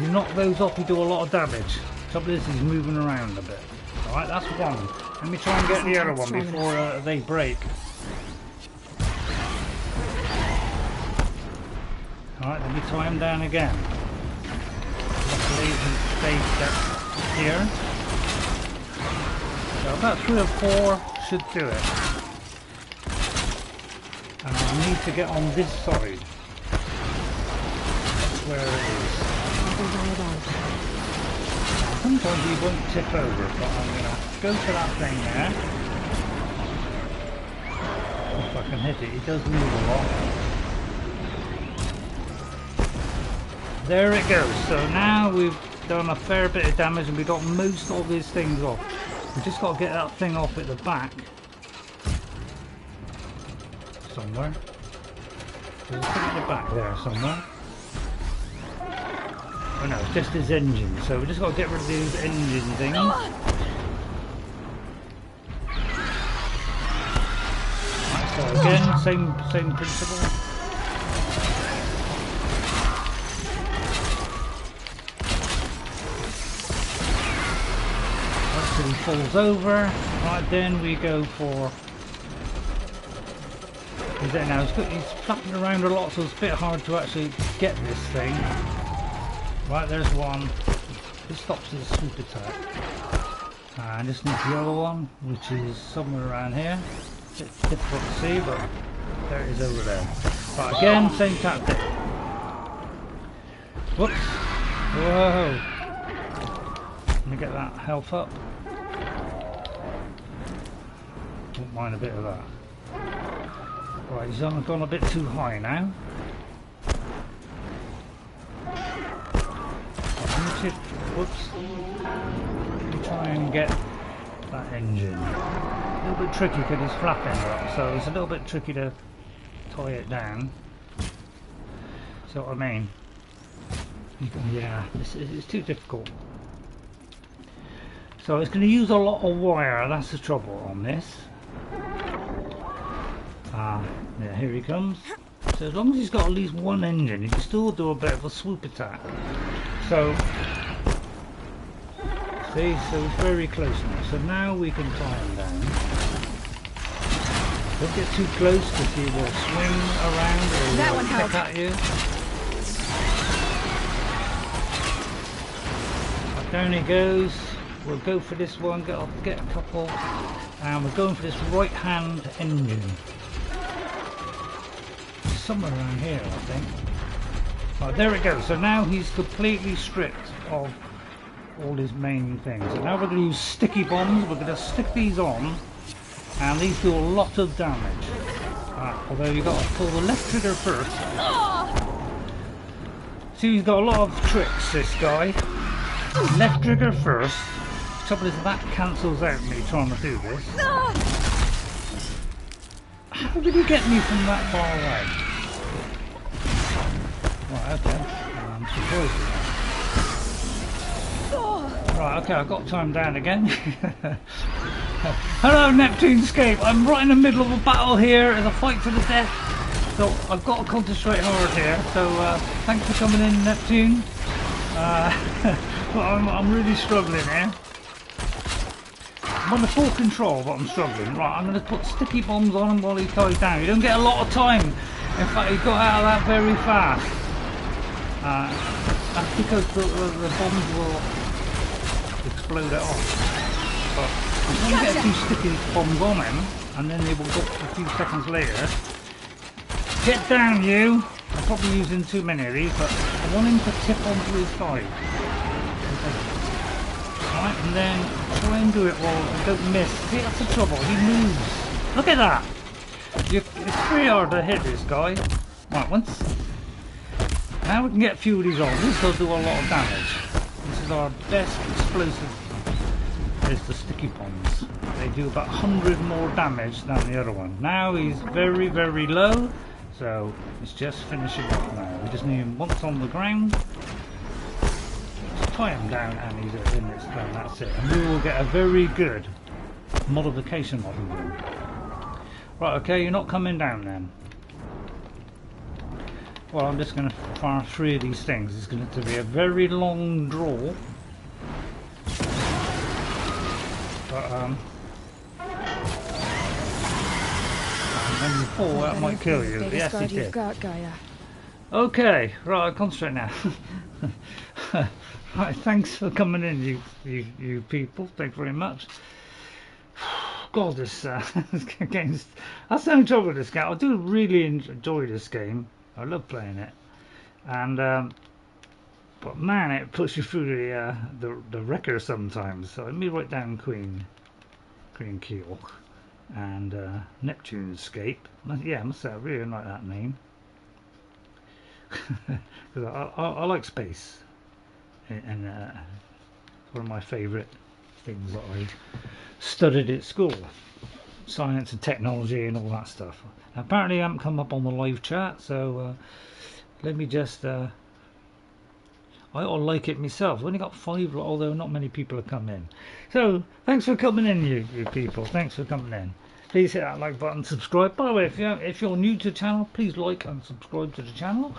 You knock those off, you do a lot of damage. Trouble is he's moving around a bit. Alright, that's one. Let me try and get the other one before they break. Alright, let me tie him down again. Luckily he stayed here. So about 3 or 4 should do it. And I need to get on this side. That's where it is. Sometimes he won't tip over, but I'm going to go for that thing there. If I can hit it, he does move a lot. There it goes. So now we've done a fair bit of damage and we've got most of these things off. We just got to get that thing off at the back. Somewhere. There's a thing at the back there somewhere. Oh no, it's just his engine, so we just got to get rid of these engine things. Right, so again, same principle. Right, so he falls over. Right, then we go for... He's there now. He's flapping around a lot, so it's a bit hard to actually get this thing. Right, there's one. This stops his swoop attack. And just need the other one, which is somewhere around here. It's difficult to see, but there it is over there. Right, again, same tactic. Whoops. Whoa. Let me get that health up. Don't mind a bit of that. Right, he's gone a bit too high now. Whoops. Let me try and get that engine. A little bit tricky because he's flapping up, so it's a little bit tricky to tie it down. See what I mean? Yeah, it's too difficult. So it's going to use a lot of wire, that's the trouble on this. Yeah, here he comes. So as long as he's got at least one engine, he can still do a bit of a swoop attack. So See, so it's very close now. So now we can tie him down. Don't get too close because he will swing around or That one pick at you. Down he goes. We'll go for this one, get a couple. And we're going for this right hand engine. Somewhere around here, I think. Right, there it goes. So now he's completely stripped of all his main things. And now we're going to use sticky bombs. We're going to stick these on. And these do a lot of damage. Although you've got to pull the left trigger first. See, he's got a lot of tricks, this guy. Left trigger first. The trouble is that cancels out me trying to do this. How did he get me from that far away? Right, okay. I'm surprised at that. Right, okay, I've got time down again. Hello, Neptunescape. I'm right in the middle of a battle here. It's a fight to the death. So I've got to concentrate hard here. So thanks for coming in, Neptune. But I'm really struggling here. I'm under full control, but I'm struggling. Right, I'm going to put sticky bombs on him while he ties down. You don't get a lot of time. In fact, he got out of that very fast. That's because the bombs will explode it off. But I'm going to get a few sticky bombs on him, and then they will go a few seconds later. Get down, you! I'm probably using too many of these, but I want him to tip onto his side. Right, and then try and do it while I don't miss. See, that's the trouble. He moves. Look at that! It's pretty hard to hit this guy. Right, once. Now we can get a few of these on. This will do a lot of damage. This is our best explosive. Is the sticky bombs. They do about 100 more damage than the other one. Now he's very, very low. So it's just finishing off now. We just need him once on the ground. Just tie him down and he's in this gun. That's it. And we will get a very good modification of him. Right, okay, you're not coming down then. Well, I'm just going to fire 3 of these things. It's going to be a very long draw. But, when you fall, that might kill you. Yes, it did. Gaia. Okay, right, I'll concentrate now. Right, thanks for coming in, you people. Thanks very much. God, this game. That's the only trouble with this game. I do really enjoy this game. I love playing it, and but man, it puts you through the wrecker sometimes. So let me write down Queen Keel and Neptunescape. Yeah, I must say I really like that name because I like space, and it's one of my favourite things that I studied at school, science and technology and all that stuff. Now, apparently I haven't come up on the live chat, so let me just I ought to like it myself. I've only got 5, although not many people have come in. So thanks for coming in, you people. Thanks for coming in. Please hit that like button, subscribe. By the way, if you're new to the channel, please like and subscribe to the channel.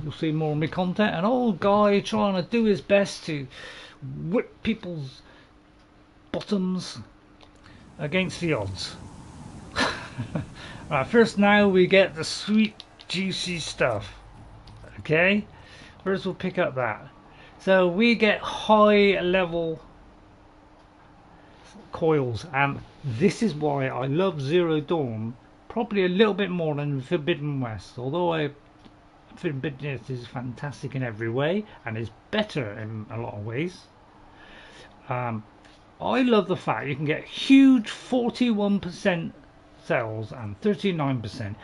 You'll see more of my content. An old guy trying to do his best to whip people's bottoms against the odds. Right, first now we get the sweet juicy stuff. Okay, first we'll pick up that. So we get high level coils, and this is why I love Zero Dawn probably a little bit more than Forbidden West, although Forbidden West is fantastic in every way and is better in a lot of ways. I love the fact you can get huge 41% cells and 39%.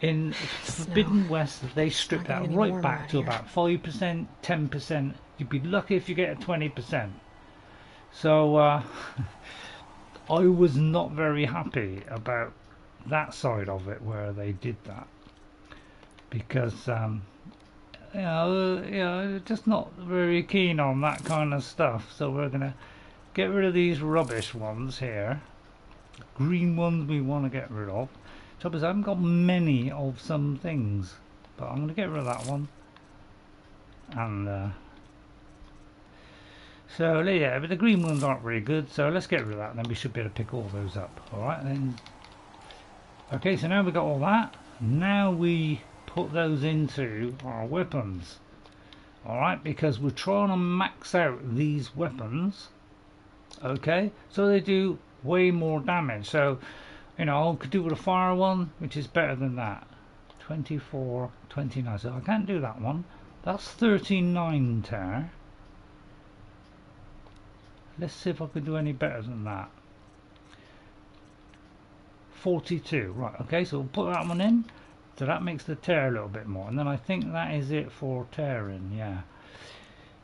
In Forbidden West, they stripped that right back to about 5%, 10%. You'd be lucky if you get a 20%. So I was not very happy about that side of it where they did that, because you know, just not very keen on that kind of stuff. So we're gonna get rid of these rubbish ones here. Green ones we want to get rid of. Trouble is I haven't got many of some things, but I'm going to get rid of that one and So yeah, but the green ones aren't very good, so let's get rid of that and then we should be able to pick all those up. Alright then. Okay, so now we've got all that. Now we put those into our weapons. Alright, because we're trying to max out these weapons. Okay, so they do way more damage. So, you know, I could do with a fire one, which is better than that. 24, 29. So I can't do that one. That's 39 tear. Let's see if I can do any better than that. 42. Right, okay, so we'll put that one in. So that makes the tear a little bit more. And then I think that is it for tearing, yeah.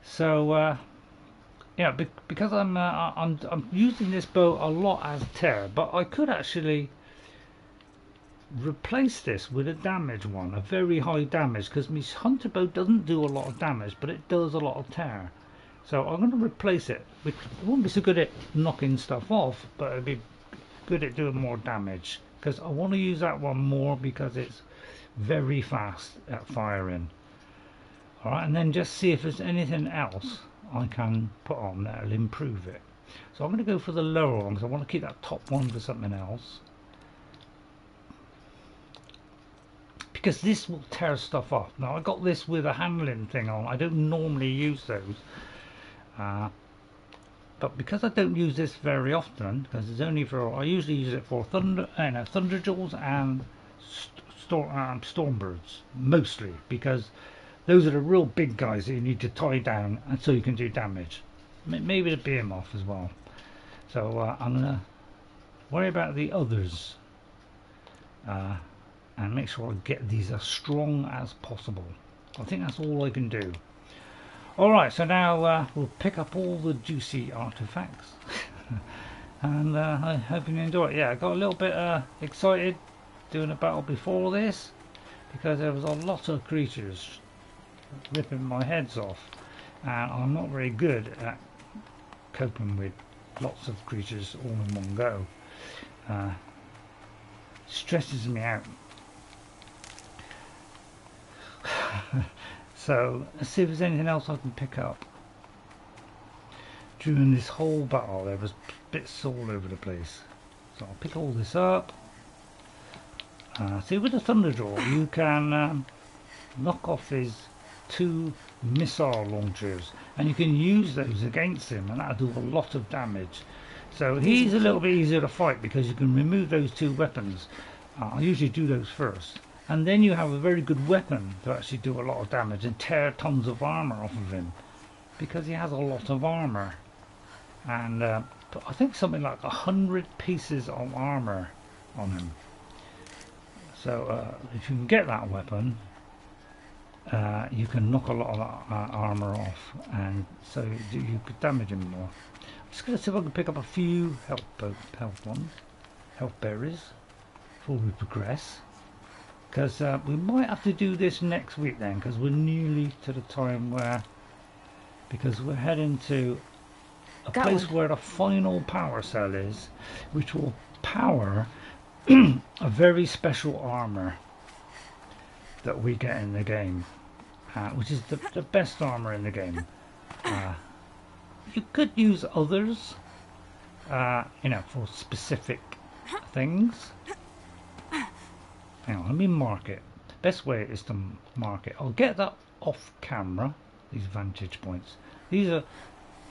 So, yeah, because I'm using this bow a lot as tear, but I could actually replace this with a damage one, a very high damage, because my hunter bow doesn't do a lot of damage, but it does a lot of tear. So I'm going to replace it. It won't be so good at knocking stuff off, but it'll be good at doing more damage, because I want to use that one more because it's very fast at firing. Alright, and then just see if there's anything else I can put on that'll improve it. So I'm going to go for the lower one because I want to keep that top one for something else, because this will tear stuff off. Now I got this with a handling thing on. I don't normally use those, but because I don't use this very often, because it's only for, I usually use it for thunderjewels and stormbirds mostly, because those are the real big guys that you need to tie down and so you can do damage. Maybe the behemoth as well. So I'm gonna worry about the others and make sure I get these as strong as possible. I think that's all I can do. Alright, so now we'll pick up all the juicy artifacts. And I hope you enjoy it. Yeah, I got a little bit excited doing a battle before this, because there was a lot of creatures ripping my heads off, and I'm not very good at coping with lots of creatures all in one go. Stresses me out. So let's see if there's anything else I can pick up. During this whole battle there was bits all over the place, so I'll pick all this up. See, with the Thunderjaw you can knock off his 2 missile launchers, and you can use those against him, and that'll do a lot of damage. So he's a little bit easier to fight because you can remove those 2 weapons. I usually do those first, and then you have a very good weapon to actually do a lot of damage and tear tons of armor off of him, because he has a lot of armor, and I think something like 100 pieces of armor on him. So if you can get that weapon, you can knock a lot of that armor off, and so you could damage him more. I'm just going to see if I can pick up a few health berries before we progress, because we might have to do this next week then, because we're nearly to the time where, because we're heading to a place where the final power cell is, which will power a very special armor that we get in the game, which is the best armor in the game. You could use others, you know, for specific things. Hang on, let me mark it. Best way is to mark it. I'll get that off camera, these vantage points. These are,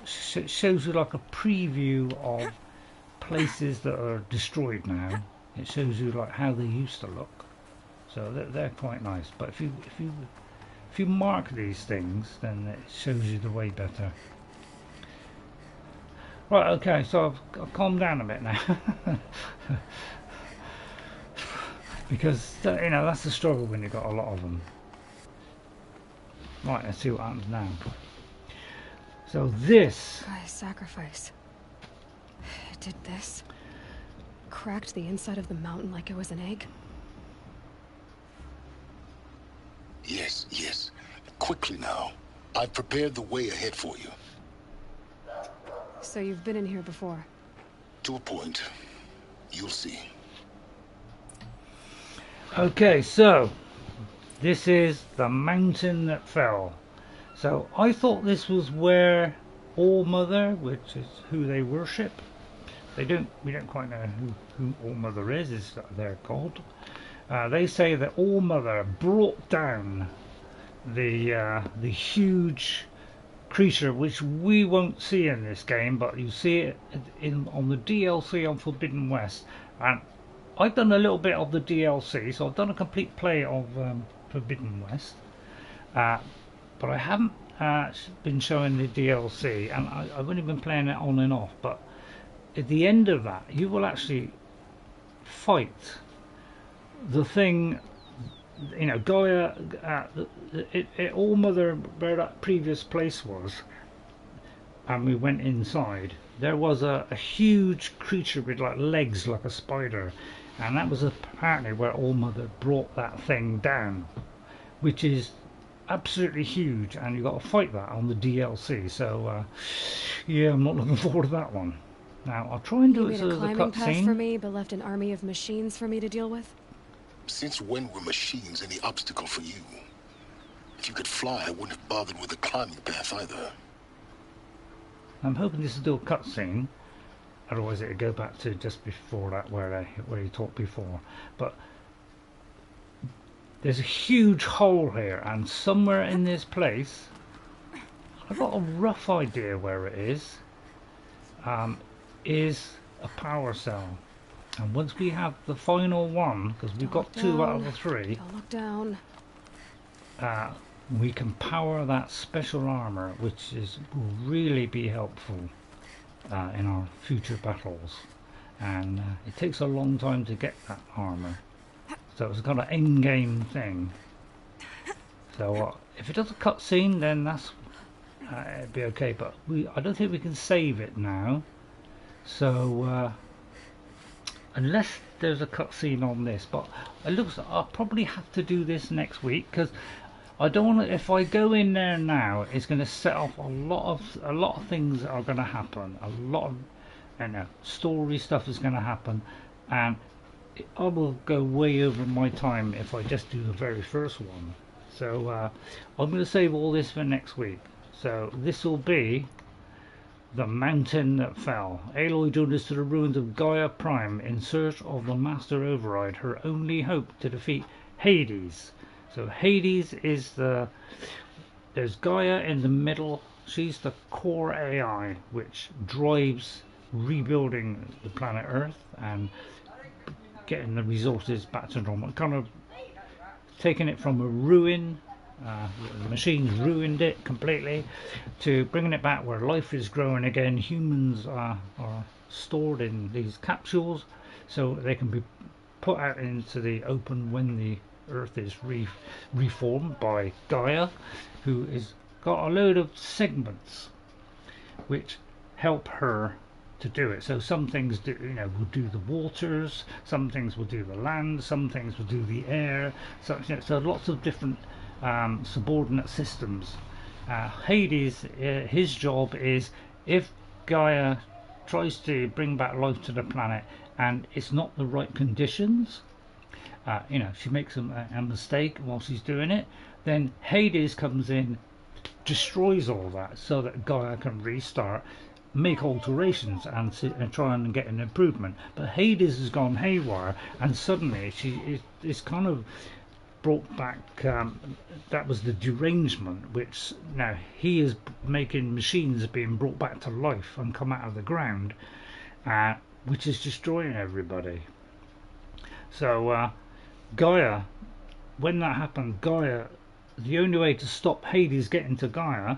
shows you like a preview of places that are destroyed now. It shows you like how they used to look. So they're quite nice. But if you mark these things, then it shows you the way better. Right, okay, so I've calmed down a bit now. Because, you know, that's the struggle when you've got a lot of them. Right, let's see what happens now. So this... GAIA's sacrifice. It did this. Cracked the inside of the mountain like it was an egg. Yes, yes. Quickly now. I've prepared the way ahead for you. So you've been in here before? To a point. You'll see. Okay, so this is the mountain that fell. So I thought this was where All Mother, which is who they worship. We don't quite know who All Mother is they're called. They say that All Mother brought down the huge creature, which we won't see in this game, but you see it on the DLC on Forbidden West. And I've done a little bit of the DLC, so I've done a complete play of Forbidden West, but I haven't been showing the DLC, and I've only been playing it on and off. But at the end of that, you will actually fight the thing. You know, Gaia, All Mother, where that previous place was, and we went inside, there was a huge creature with like legs like a spider, and that was apparently where All Mother brought that thing down, which is absolutely huge, and you've got to fight that on the DLC. So yeah, I'm not looking forward to that one. Now I'll try and do it so there's a cutscene for me, but left an army of machines for me to deal with. Since when were machines any obstacle for you? If you could fly, I wouldn't have bothered with the climbing path either. I'm hoping this is still a cutscene, otherwise it would go back to just before that where you talked before. But there's a huge hole here, and somewhere in this place, I've got a rough idea where it is a power cell. And once we have the final one, because we've got 2 out of the 3, Don't look down. We can power that special armor, which will really be helpful in our future battles. And it takes a long time to get that armor, so it's kind of in-game thing. So if it does a cutscene, then that's it'd be okay. But I don't think we can save it now. So unless there's a cutscene on this, but it looks like I'll probably have to do this next week, because I don't want to. If I go in there now, it's going to set off a lot of things that are going to happen. A lot of story stuff is going to happen, and I will go way over my time if I just do the very first one. So I'm going to save all this for next week. So this will be The Mountain That Fell. Aloy journeys to the ruins of GAIA Prime in search of the Master Override, her only hope to defeat Hades. So Hades is there's Gaia in the middle. She's the core AI which drives rebuilding the planet Earth and getting the resources back to normal. Kind of taking it from a ruin, the machines ruined it completely, to bringing it back where life is growing again. Humans are stored in these capsules so they can be put out into the open when the Earth is reformed by Gaia, who has got a load of segments which help her to do it. So some things will do the waters, some things will do the land, some things will do the air. So lots of different subordinate systems. Hades, his job is, if Gaia tries to bring back life to the planet and it's not the right conditions, she makes a mistake while she's doing it, then Hades comes in, destroys all that so that Gaia can restart, make alterations and try and get an improvement. But Hades has gone haywire, and suddenly she is kind of brought back. That was the derangement, which now he is making machines being brought back to life and come out of the ground, which is destroying everybody. So Gaia, when that happened, Gaia, the only way to stop Hades getting to Gaia,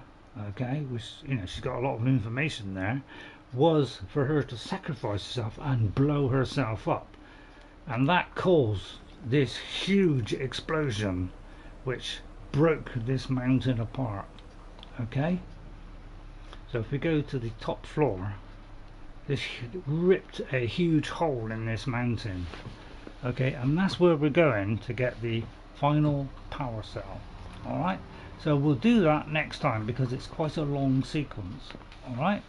okay, which she's got a lot of information there, was for her to sacrifice herself and blow herself up, and that caused this huge explosion which broke this mountain apart. Okay, so if we go to the top floor, this ripped a huge hole in this mountain. Okay, and that's where we're going to get the final power cell. Alright, so we'll do that next time because it's quite a long sequence. Alright,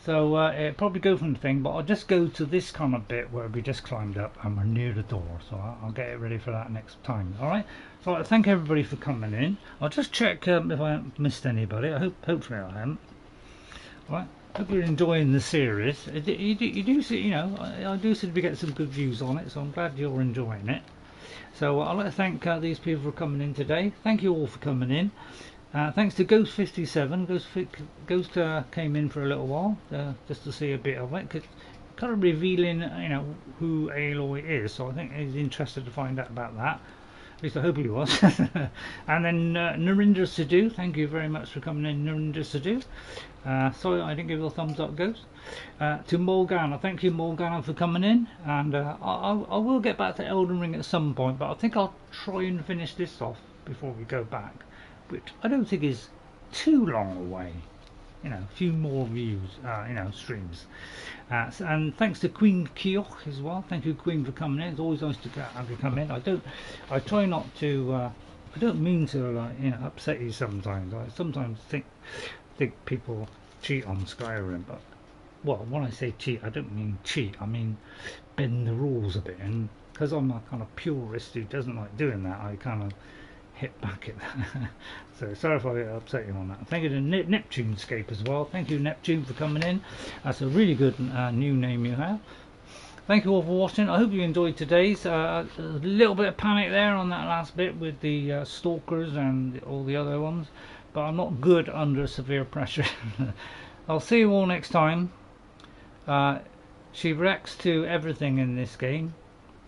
so it'll probably go from the thing, but I'll just go to this kind of bit where we just climbed up and we're near the door, so I'll get it ready for that next time. Alright, so I thank everybody for coming in. I'll just check if I haven't missed anybody. Hopefully I haven't. Right, hope you're enjoying the series. You do see, you know, I do seem to be getting some good views on it, so I'm glad you're enjoying it. So I'd like to thank these people for coming in today. Thank you all for coming in. Thanks to Ghost57. Ghost came in for a little while just to see a bit of it, because kind of revealing, you know, who Aloy is. So I think he's interested to find out about that. At least I hope he was. And then Narinder Sidhu, thank you very much for coming in, Narinder Sidhu. Sorry I didn't give you a thumbs up, Ghost. To Morgana, thank you Morgana for coming in. And I will get back to Elden Ring at some point, but I think I'll try and finish this off before we go back, which I don't think is too long away. You know, a few more views, you know, streams. And thanks to Queen Kioch as well. Thank you, Queen, for coming in. It's always nice to have you come in. I try not to. I don't mean to, like, you know, upset you sometimes. I sometimes think people cheat on Skyrim, but well, when I say cheat, I don't mean cheat. I mean bend the rules a bit. And because I'm a kind of purist who doesn't like doing that, I kind of hit back at that. So sorry if I upset you on that. Thank you to Neptunescape as well. Thank you Neptune for coming in. That's a really good new name you have. Thank you all for watching. I hope you enjoyed today's. A little bit of panic there on that last bit with the Stalkers and all the other ones, but I'm not good under severe pressure. I'll see you all next time. She reacts to everything in this game.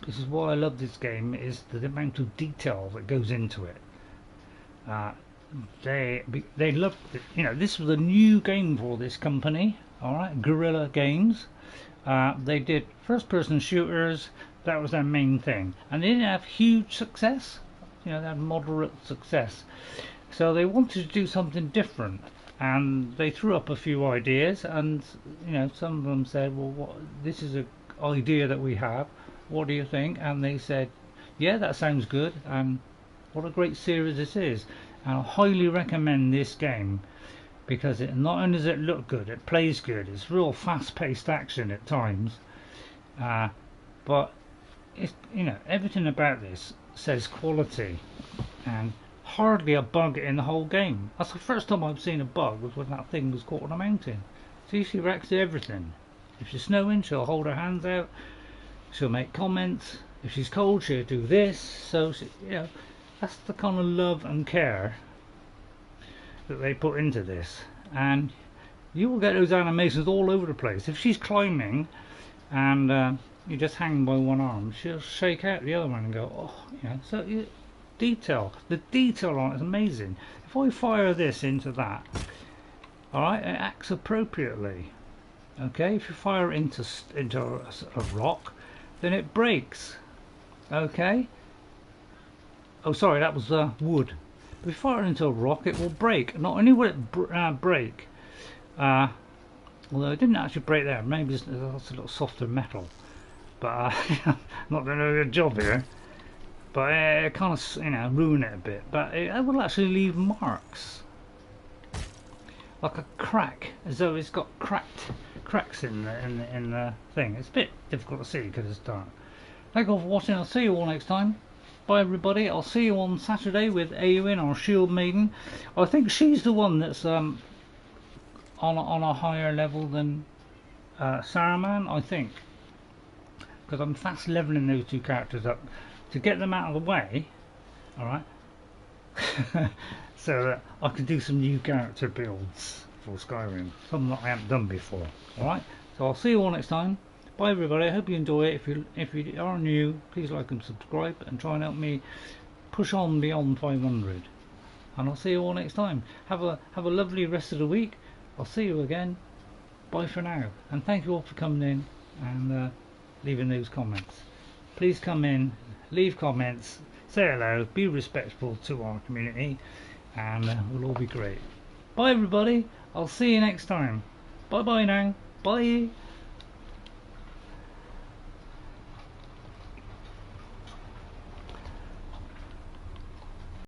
This is why I love this game, is the amount of detail that goes into it. They love it. You know, this was a new game for this company. All right, Guerrilla Games. They did first-person shooters. That was their main thing, and they didn't have huge success. You know, they had moderate success. So they wanted to do something different, and they threw up a few ideas. And you know, some of them said, "Well, this is an idea that we have. What do you think?" And they said, "Yeah, that sounds good." And what a great series this is. And I highly recommend this game, because it not only does it look good, it plays good. It's real fast-paced action at times, but it's, you know, everything about this says quality, and hardly a bug in the whole game. That's the first time I've seen a bug, was when that thing was caught on a mountain. See, she reacts to everything. If she's snowing, she'll hold her hands out. She'll make comments. If she's cold, she'll do this. So she, you know, that's the kind of love and care that they put into this, and you will get those animations all over the place. If she's climbing and you just hang by one arm, she'll shake out the other one and go, oh, you know. So the detail on it is amazing. If I fire this into that, all right, it acts appropriately. Okay, if you fire into a rock, then it breaks. Okay. Oh, sorry, that was wood. If we fire it into a rock, it will break. Not only will it break, although it didn't actually break there. Maybe it's a little softer metal. But not doing a good job here. But it kind of, you know, ruin it a bit. But it will actually leave marks, like a crack, as though it's got cracks in the thing. It's a bit difficult to see because it's dark. Thank you all for watching. I'll see you all next time. Bye everybody. I'll see you on Saturday with Eowyn, our Shield Maiden. I think she's the one that's on a higher level than Saruman, I think, because I'm fast leveling those two characters up to get them out of the way. All right. So that I can do some new character builds for Skyrim, something that I haven't done before. All right. So I'll see you all next time. Bye everybody. I hope you enjoy it. If you are new, please like and subscribe, and try and help me push on beyond 500. And I'll see you all next time. Have a lovely rest of the week. I'll see you again. Bye for now. And thank you all for coming in and leaving those comments. Please come in, leave comments, say hello, be respectful to our community, and we'll all be great. Bye everybody. I'll see you next time. Bye bye now. Bye.